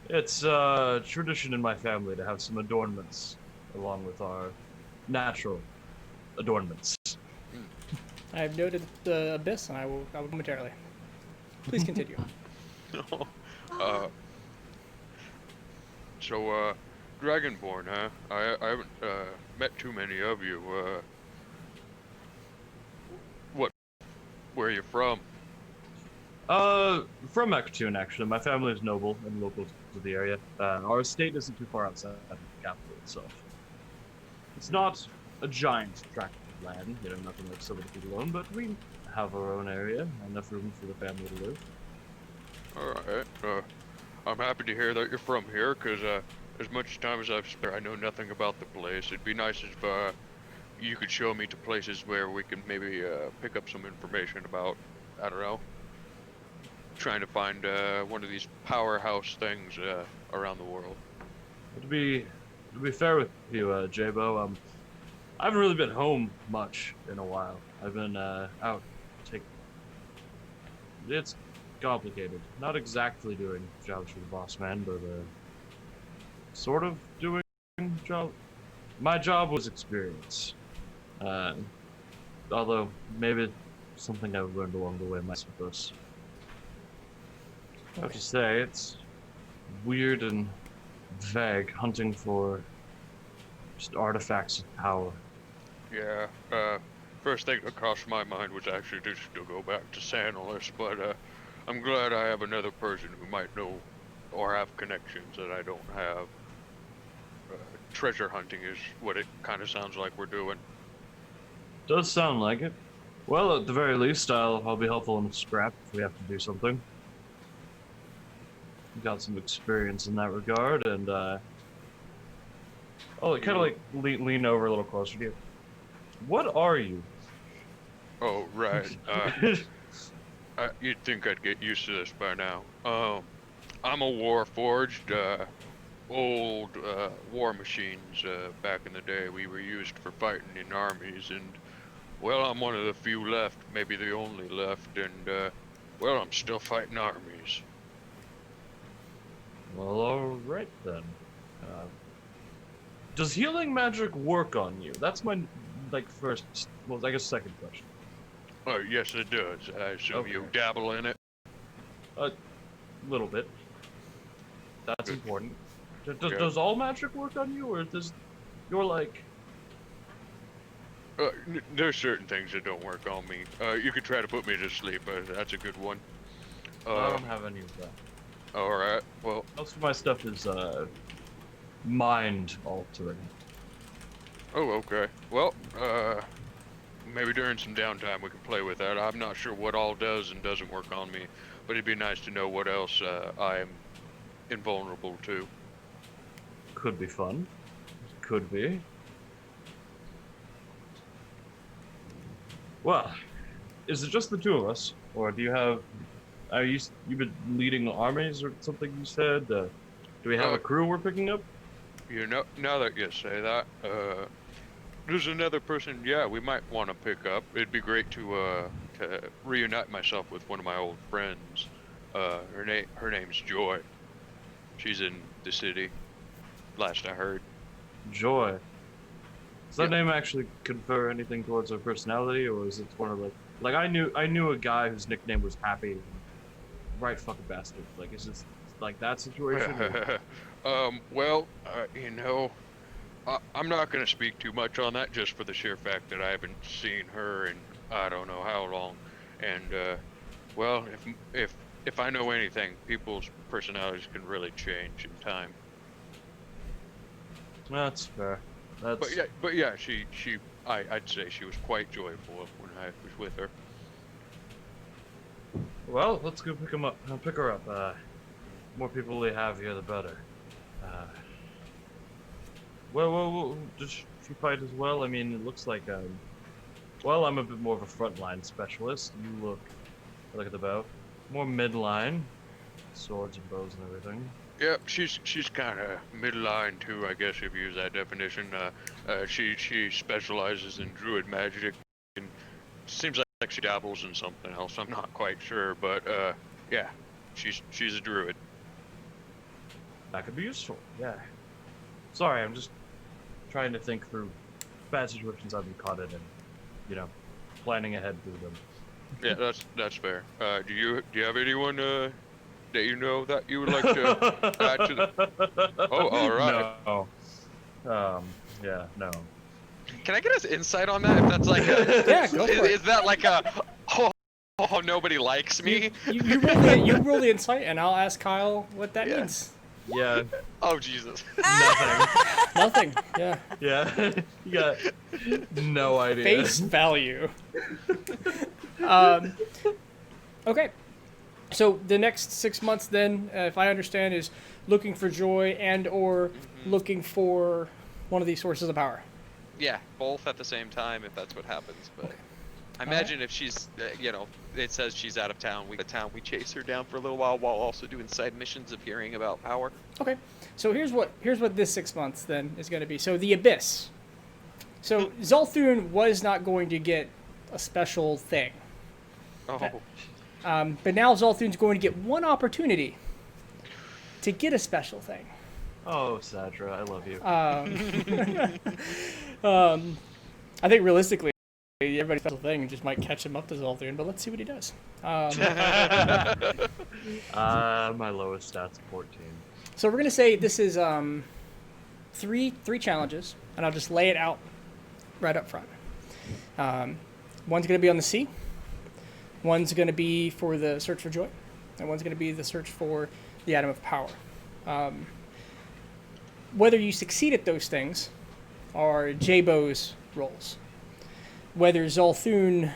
It's tradition in my family to have some adornments along with our natural adornments. I have noted the abyss, and I will momentarily. Please continue. So, Dragonborn, huh? I haven't met too many of you. Where are you from? From Ekatoon, actually. My family is noble and local to the area. Our estate isn't too far outside of the capital itself. It's not a giant tract of land, nothing like some of the people own, but we have our own area, enough room for the family to live. Alright, I'm happy to hear that you're from here, because as much time as I've spent, I know nothing about the place. It'd be nice if you could show me to places where we can maybe pick up some information about, I don't know, trying to find one of these powerhouse things around the world. To be fair with you, Jabo, I haven't really been home much in a while. I've been out. It's complicated. Not exactly doing jobs for the boss man, but sort of doing job. My job was experience. Although maybe something I've learned along the way might with us. I have to say, it's weird and vague hunting for just artifacts of power. Yeah, first thing that crossed my mind was actually just to go back to Santalis, but I'm glad I have another person who might know or have connections that I don't have. Treasure hunting is what it kind of sounds like we're doing. Does sound like it. Well, at the very least, I'll be helpful in scrap if we have to do something. Got some experience in that regard, and kind of like lean over a little closer to you. What are you? Oh, right. You'd think I'd get used to this by now. I'm a Warforged, old war machines. Back in the day, we were used for fighting in armies, and well, I'm one of the few left, maybe the only left, and well, I'm still fighting armies. Well, all right then. Does healing magic work on you? That's my first, well, I guess second question. Oh, yes, it does. I assume you dabble in it. A little bit. That's Good. important. Okay. Does all magic work on you, or does you're like? There's certain things that don't work on me. You could try to put me to sleep. That's a good one. I don't have any of that. All right. Well, Most of my stuff is mind altering. oh, okay. Well, maybe during some downtime we can play with that. I'm not sure what all does and doesn't work on me, but it'd be nice to know what else I am invulnerable to. Could be fun. Could be. Well, is it just the two of us, or do you have? You've been leading armies or something? You said. Do we have a crew we're picking up? You know, now that you say that, there's another person. Yeah, we might want to pick up. It'd be great to reunite myself with one of my old friends. Her name's Joy. She's in the city. Last I heard. Joy. Does that name actually confer anything towards her personality, or is it one of like I knew a guy whose nickname was Happy. Right fucking bastard. Like, is it like that situation? Well, you know, I'm not gonna speak too much on that, just for the sheer fact that I haven't seen her in I don't know how long, and well, if I know anything, people's personalities can really change in time. That's fair. That's... But yeah, I'd say she was quite joyful when I was with her. Well, let's go pick him up. Pick her up. More people we have here, the better. Well, does she fight as well? I mean, it looks like, well, I'm a bit more of a frontline specialist. You look at the bow, more midline, swords and bows and everything. Yeah, she's kind of midline too, I guess, if you use that definition. She specializes in druid magic, and seems like she dabbles in something else. I'm not quite sure, but yeah, she's a druid. That could be useful. Yeah. Sorry, I'm just trying to think through bad situations I've been caught in, and planning ahead through them. Yeah, that's fair. Do you have anyone that you know that you would like to add to the... Oh, all right. No. Yeah, no. Can I get his insight on that? If that's like a... Yeah, go for it. Is that like a... Oh, nobody likes me? You roll the insight, and I'll ask Kyle what that means. Yeah. Oh, Jesus. Nothing. Nothing. Yeah. Yeah. You got no idea. Face value. Okay. So the next 6 months, then, if I understand, is looking for Joy and/or looking for one of these sources of power. Yeah, both at the same time, if that's what happens. But I imagine if she's, it says she's out of town. We chase her down for a little while also doing side missions of hearing about power. Okay. So here's what this 6 months then is going to be. So the Abyss. So Zolthun was not going to get a special thing. Oh. But now Zolthun's going to get one opportunity to get a special thing. Oh, Sadra, I love you. I think realistically, everybody's special thing just might catch him up to Zolthun, but let's see what he does. My lowest stats 14. So we're gonna say this is three challenges, and I'll just lay it out right up front. One's gonna be on the sea. One's gonna be for the search for joy, and one's gonna be the search for the atom of power. Whether you succeed at those things are J-Bo's roles. whether Zolthun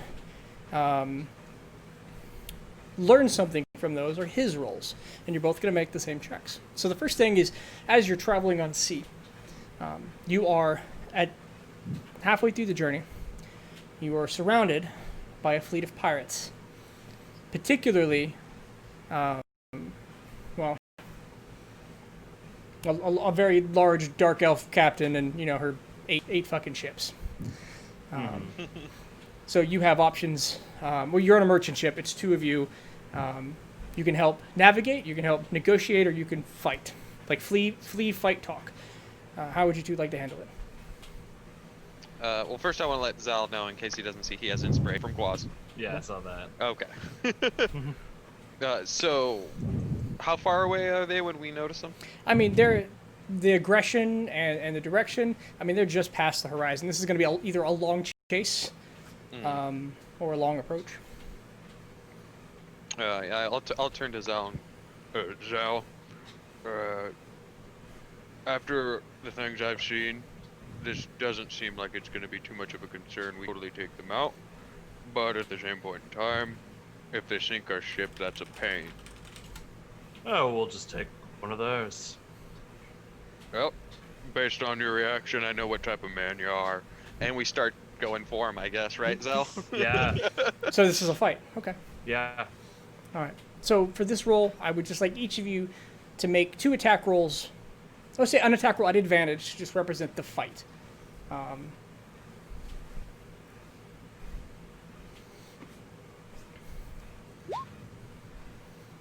learns something from those or his roles. And you're both going to make the same checks. So the first thing is, as you're traveling on sea, you are at halfway through the journey. You are surrounded by a fleet of pirates, particularly, a very large dark elf captain and her eight fucking ships. So you have options. Well, you're on a merchant ship. It's two of you. You can help navigate, you can help negotiate, or you can fight. Like flee, fight, talk. How would you two like to handle it? Well, first I want to let Zal know in case he doesn't see he has Inspire from Guaz. Yeah, I saw that. Okay. So, how far away are they when we notice them? I mean, they're the aggression and the direction. I mean, they're just past the horizon. This is going to be either a long chase, or a long approach. Yeah, I'll turn to Zal. Zal, after the things I've seen, this doesn't seem like it's going to be too much of a concern. We totally take them out, but at the same point in time, if they sink our ship, that's a pain. Oh, we'll just take one of those. Well, based on your reaction, I know what type of man you are. And we start going for him, I guess, right, Zal? Yeah. So this is a fight. Okay. Yeah. All right. So for this roll, I would just like each of you to make 2 attack rolls. Let's say an attack roll at advantage to just represent the fight.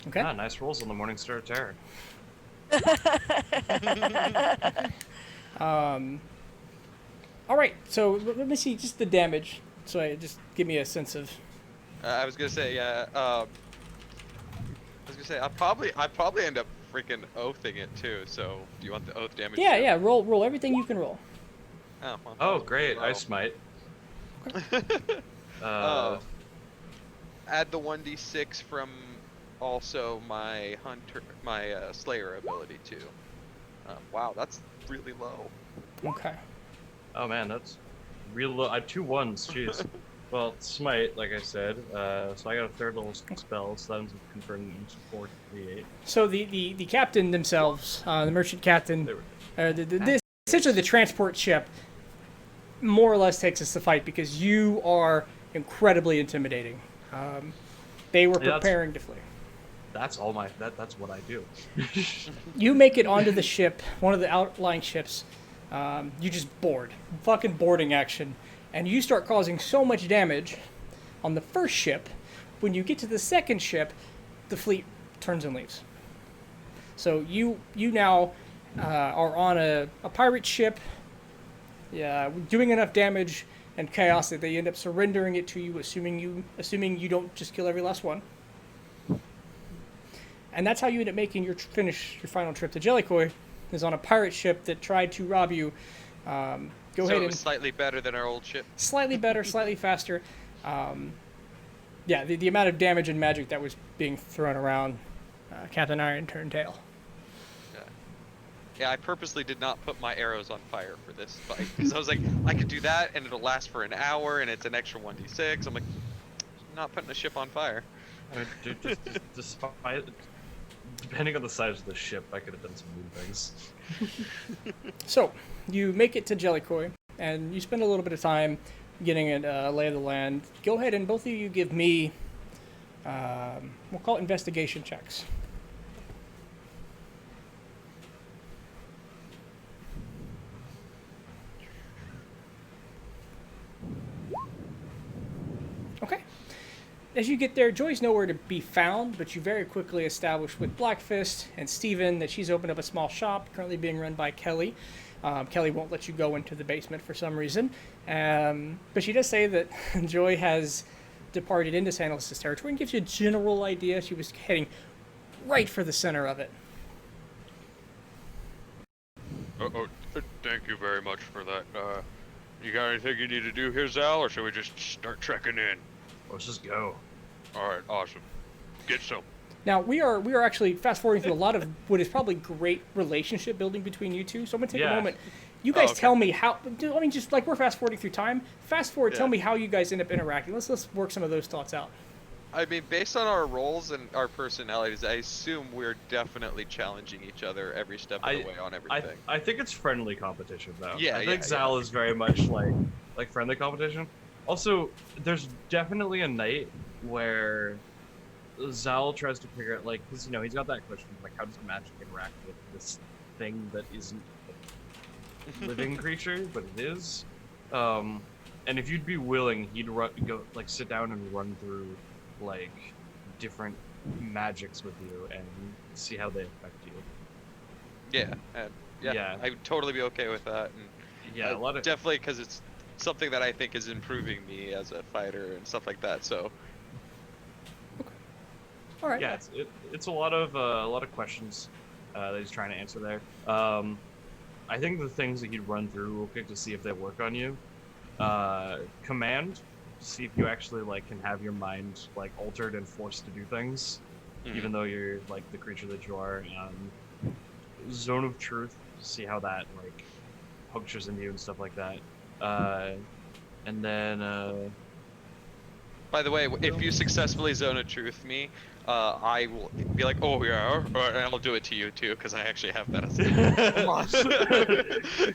Okay. Ah, nice rolls on the Morning Star Terror. All right. So let me see just the damage. So I just give me a sense of. I was gonna say, yeah. I was gonna say, I probably end up freaking oathing it too. So, do you want the oath damage? Yeah, too? yeah. Roll everything you can roll. Oh, well, Oh, great. well. Ice Smite. Add the 1d6 from also my Slayer ability too. Wow, that's really low. Okay. Oh man, that's real low. I had 2 1s, jeez. Well, Smite, like I said, so I got a 3rd level spell, so that ends up converting into 4d8. So the captain themselves, the merchant captain, essentially the transport ship, more or less takes us to fight because you are incredibly intimidating. They were preparing to flee. That's all my. That's what I do. You make it onto the ship, one of the outlying ships. You just board, fucking boarding action, and you start causing so much damage on the first ship. When you get to the second ship, the fleet turns and leaves. So you now are on a pirate ship, doing enough damage and chaos that they end up surrendering it to you, assuming you don't just kill every last one. And that's how you end up making your final trip to Jellicoy, is on a pirate ship that tried to rob you. Go ahead It and was slightly better than our old ship. slightly better, slightly faster. The amount of damage and magic that was being thrown around, Captain Iron turned tail. Yeah, I purposely did not put my arrows on fire for this fight because I was like, I could do that and it'll last for an hour and it's an extra 1d6. I'm like, I'm not putting the ship on fire. I mean, dude, despite, depending on the size of the ship, I could have done some weird things. So, you make it to Jellicoy, and you spend a little bit of time getting a lay of the land. Go ahead and both of you give me, we'll call it investigation checks. Okay. As you get there, Joy's nowhere to be found, but you very quickly establish with Blackfist and Steven that she's opened up a small shop, currently being run by Kelly. Kelly won't let you go into the basement for some reason. But she does say that Joy has departed into Sandal's territory and gives you a general idea. She was heading right for the center of it. Thank you very much for that. You got anything you need to do here, Zal, or should we just start trekking in? Let's just go. Alright, awesome. Get some. Now, we are actually fast-forwarding through a lot of what is probably great relationship building between you two. So I'm going to take a moment You guys okay. tell me how. I mean, just like we're fast forwarding through time. Fast forward. Tell Yeah. me how you guys end up interacting. Let's work some of those thoughts out. I mean, based on our roles and our personalities, I assume we're definitely challenging each other every step of the way on everything. I think it's friendly competition though. Yeah, I yeah, think Zal is very much like friendly competition. Also, there's definitely a night where Zal tries to figure out because he's got that question like how does magic interact with this thing that isn't a living creature but it is. And if you'd be willing, he'd go sit down and run through different magics with you and see how they affect you. Yeah, Yeah. I'd totally be okay with that. And Yeah, a lot of definitely because it's something that I think is improving me as a fighter and stuff like that. So All right. yeah, it's a lot of questions that he's trying to answer there. I think the things that you'd run through real quick to see if they work on you. Command, see if you actually can have your mind altered and forced to do things, even though you're the creature that you are. Zone of truth, see how that punctures into you and stuff like that. And then by the way, if you successfully zone of truth me, I will be like, oh yeah, and I'll do it to you too, because I actually have that as a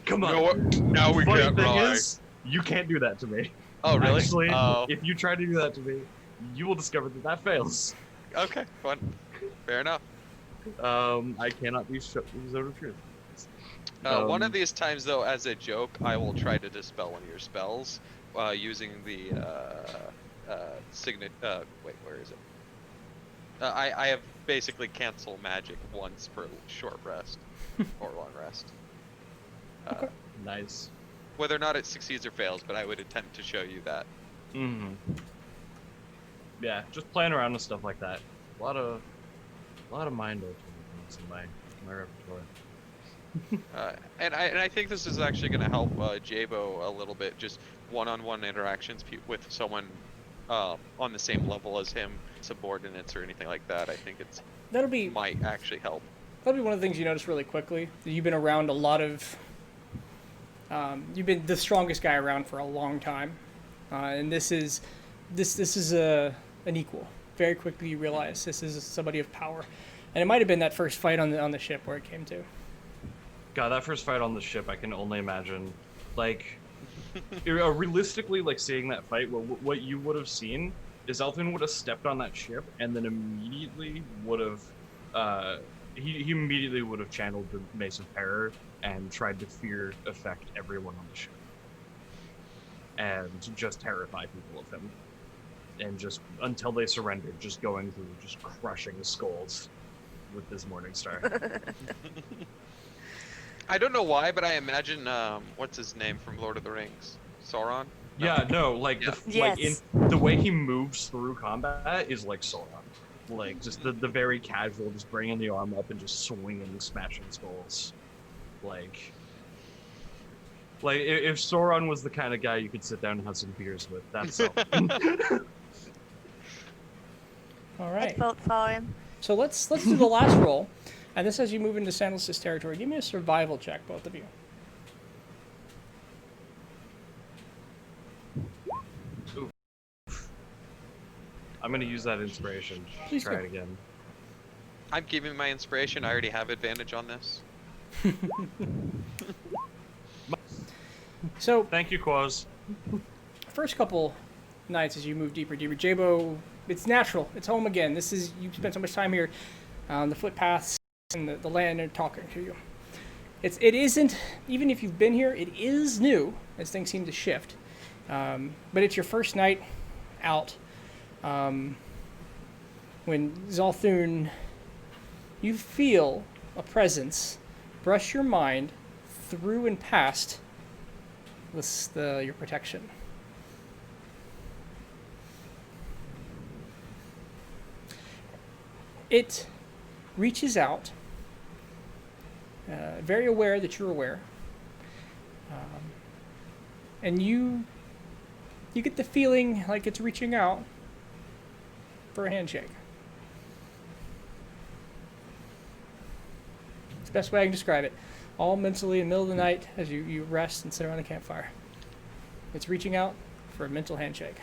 come on. Now we Funny can't thing rely. is, you can't do that to me. Oh really? Actually, Oh. if you try to do that to me, you will discover that fails. Okay, fun. Fair enough. I cannot be zone of truth. One of these times, though, as a joke, I will try to dispel one of your spells using the signet. Wait, where is it? I have basically cancel magic once per short rest or long rest. Okay. Nice. Whether or not it succeeds or fails, but I would attempt to show you that. Mm-hmm. Yeah, just playing around with stuff like that. A lot of mind opening things in my repertoire. And I think this is actually going to help Jabo a little bit, just one-on-one interactions with someone on the same level as him, subordinates or anything like that. I think might actually help. That'll be one of the things you notice really quickly. You've been around a lot of. You've been the strongest guy around for a long time, and this is an equal. Very quickly you realize this is somebody of power, and it might have been that first fight on the ship where it came to. God, that first fight on the ship, I can only imagine. Realistically, seeing that fight, what you would have seen is Elthun would have stepped on that ship and then immediately would have, he immediately would have channeled the Mace of Terror and tried to fear affect everyone on the ship. And just terrify people of him. And just, until they surrendered, just going through, just crushing skulls with this Morningstar. I don't know why, but I imagine what's his name from Lord of the Rings, Sauron. No. Yeah, no, Yes. the way he moves through combat is like Sauron. Just the very casual, just bringing the arm up and just swinging, smashing skulls. If Sauron was the kind of guy you could sit down and have some beers with, that's Sauron. All I'd right. vote for him. So let's do the last roll, and this as you move into Sandal's territory. Give me a survival check, both of you. I'm gonna use that inspiration. Please Try do. it again. I'm giving my inspiration. I already have advantage on this. So Thank you, Quaz. first couple nights as you move deeper, Jabo, it's natural. It's home again. You've spent so much time here, the footpaths and the land are talking to you. It isn't, even if you've been here, it is new as things seem to shift. But it's your first night out. When Zalthun, you feel a presence brush your mind through and past your protection. It reaches out, very aware that you're aware, and you get the feeling like it's reaching out for a handshake. It's the best way I can describe it. all mentally in the middle of the night as you rest and sit around the campfire. It's reaching out for a mental handshake.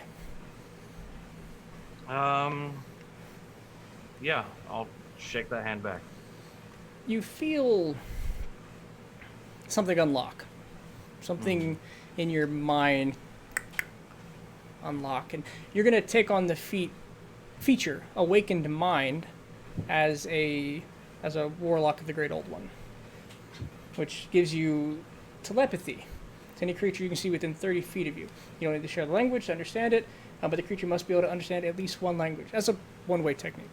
Yeah, I'll shake that hand back. You feel something unlock. Something in your mind unlock. And you're going to take on the feature, Awakened Mind, as a warlock of the Great Old One, which gives you telepathy to any creature you can see within 30 feet of you. You don't need to share the language to understand it, but the creature must be able to understand at least one language. That's a one-way technique.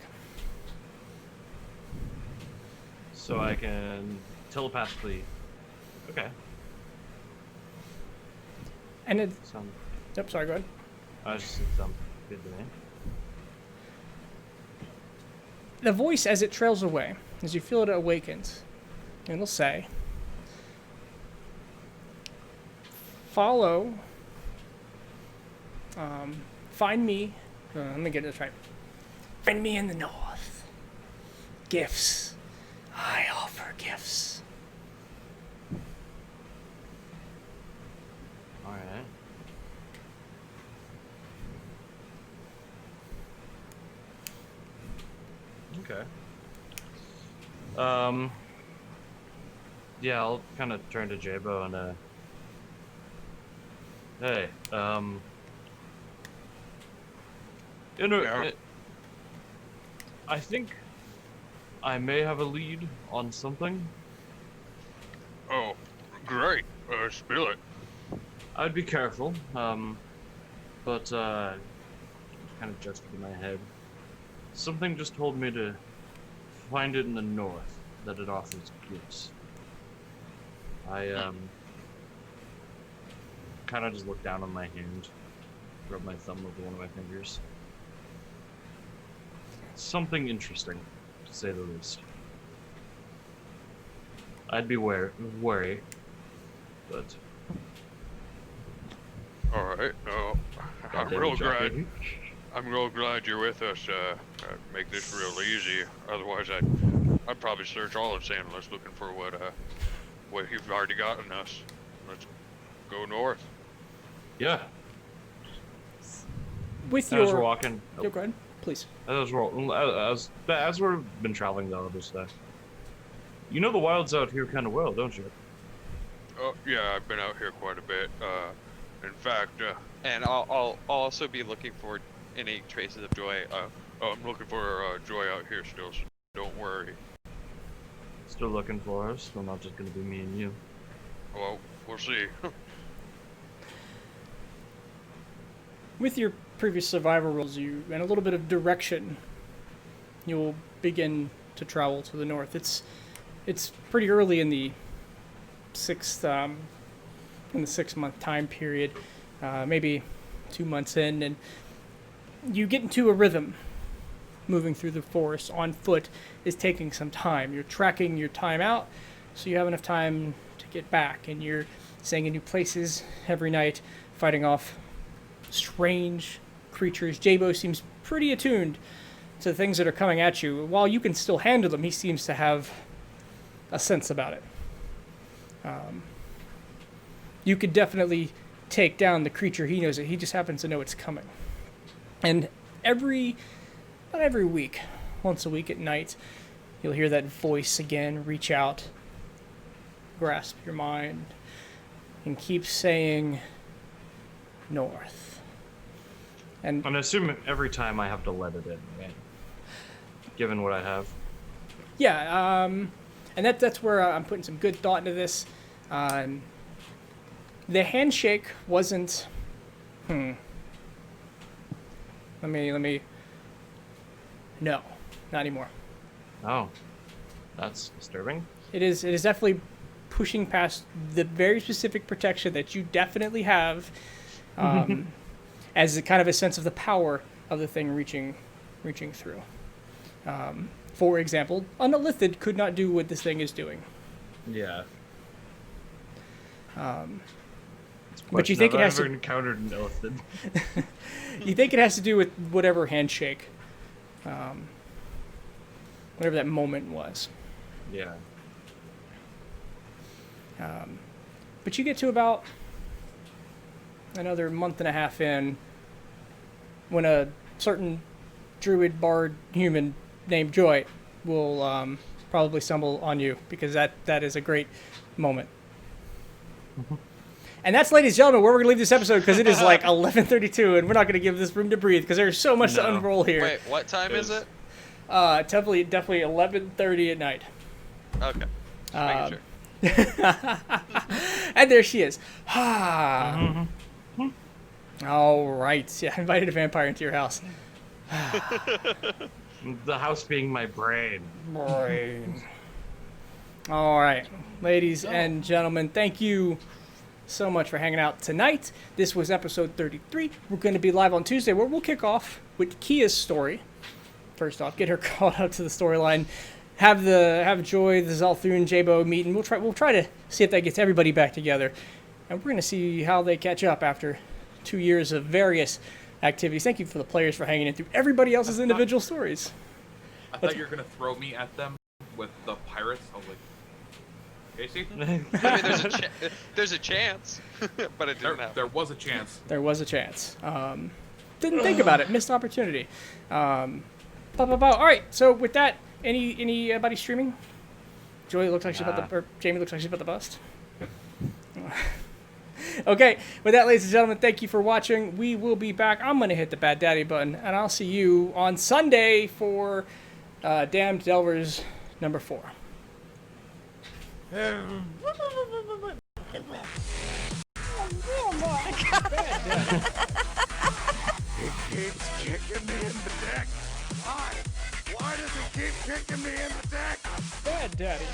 So I can telepathically. Okay. And it... Sound. Yep, sorry, go ahead. I was just sound good to me. The voice, as it trails away, as you feel it awakens, and it'll say, follow, find me, let me get this right. Find me in the north. Gifts. I offer gifts. Alright. Okay. Yeah, I'll kind of turn to Jabo and, hey, Yeah. I think I may have a lead on something. Oh, great. Spill it. I'd be careful, but, kind of just in my head. Something just told me to find it in the north, that it offers gifts. I, kind of just look down on my hand, rub my thumb over one of my fingers. Something interesting, to say the least. I'd be wary, but... Alright, I'm real glad you're with us. Make this real easy. Otherwise, I'd probably search all of San Luis looking for what you've already gotten us. Let's go north. Yeah. With As we're your... walking... Go ahead, please. As we've been traveling, though, just, you know the wilds out here kind of well, don't you? Oh, yeah, I've been out here quite a bit. In fact, And I'll also be looking for any traces of Joy. I'm looking for Joy out here still, so don't worry. Still looking for us, so not just gonna be me and you. Well, we'll see. With your previous survival rolls, and a little bit of direction, you'll begin to travel to the north. It's pretty early in the 6-month time period, maybe 2 months in, and you get into a rhythm. Moving through the forest on foot is taking some time. You're tracking your time out, so you have enough time to get back, and you're staying in new places every night, fighting off strange creatures. Jabo seems pretty attuned to things that are coming at you. While you can still handle them, he seems to have a sense about it. You could definitely take down the creature. He knows it. He just happens to know it's coming. And about every week, once a week at night, you'll hear that voice again reach out, grasp your mind, and keep saying north. And I assume every time I have to let it in, right? Given what I have. yeah, and that's where I'm putting some good thought into this. The handshake wasn't. Let me. No, not anymore. Oh, that's disturbing. It is definitely pushing past the very specific protection that you definitely have, as a kind of a sense of the power of the thing reaching through. For example, an Illithid could not do what this thing is doing. Yeah. But you think it has I've to? never encountered an Illithid. You think it has to do with whatever handshake, whatever that moment was. Yeah. But you get to about another month and a half in when a certain druid bard human named Joy will probably stumble on you, because that is a great moment. And that's, ladies and gentlemen, where we're going to leave this episode, because it is like 11:32, and we're not going to give this room to breathe, because there's so much to unroll here. Wait, what time is it? Definitely 11:30 at night. Okay. Just making sure. And there she is. All right. Yeah, I invited a vampire into your house. The house being my brain. All right. Ladies and gentlemen, thank you so much for hanging out tonight. This was episode 33. We're going to be live on Tuesday, where we'll kick off with Kia's story. First off, get her caught up to the storyline. Have Joy, the Zalthun, Jabo meet, and we'll try to see if that gets everybody back together. And we're going to see how they catch up after 2 years of various activities. Thank you for the players for hanging in through everybody else's individual stories. I thought you were gonna throw me at them with the pirates. I was like, Casey? I mean, there's a chance, but it didn't happen. There was a chance. There was a chance. Didn't think about it. Missed opportunity. All right. So with that, anybody streaming? Joy looks like she's about to, or Jamie looks like she's about to bust. Okay. With that, ladies and gentlemen, thank you for watching. We will be back. I'm gonna hit the Bad Daddy button, and I'll see you on Sunday for Damned Delvers number 4. It keeps kicking me in the dick. Why? Why does it keep kicking me in the dick? Bad Daddy.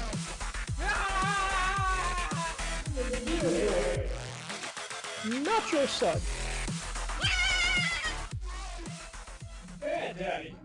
Not your son. Bad Daddy.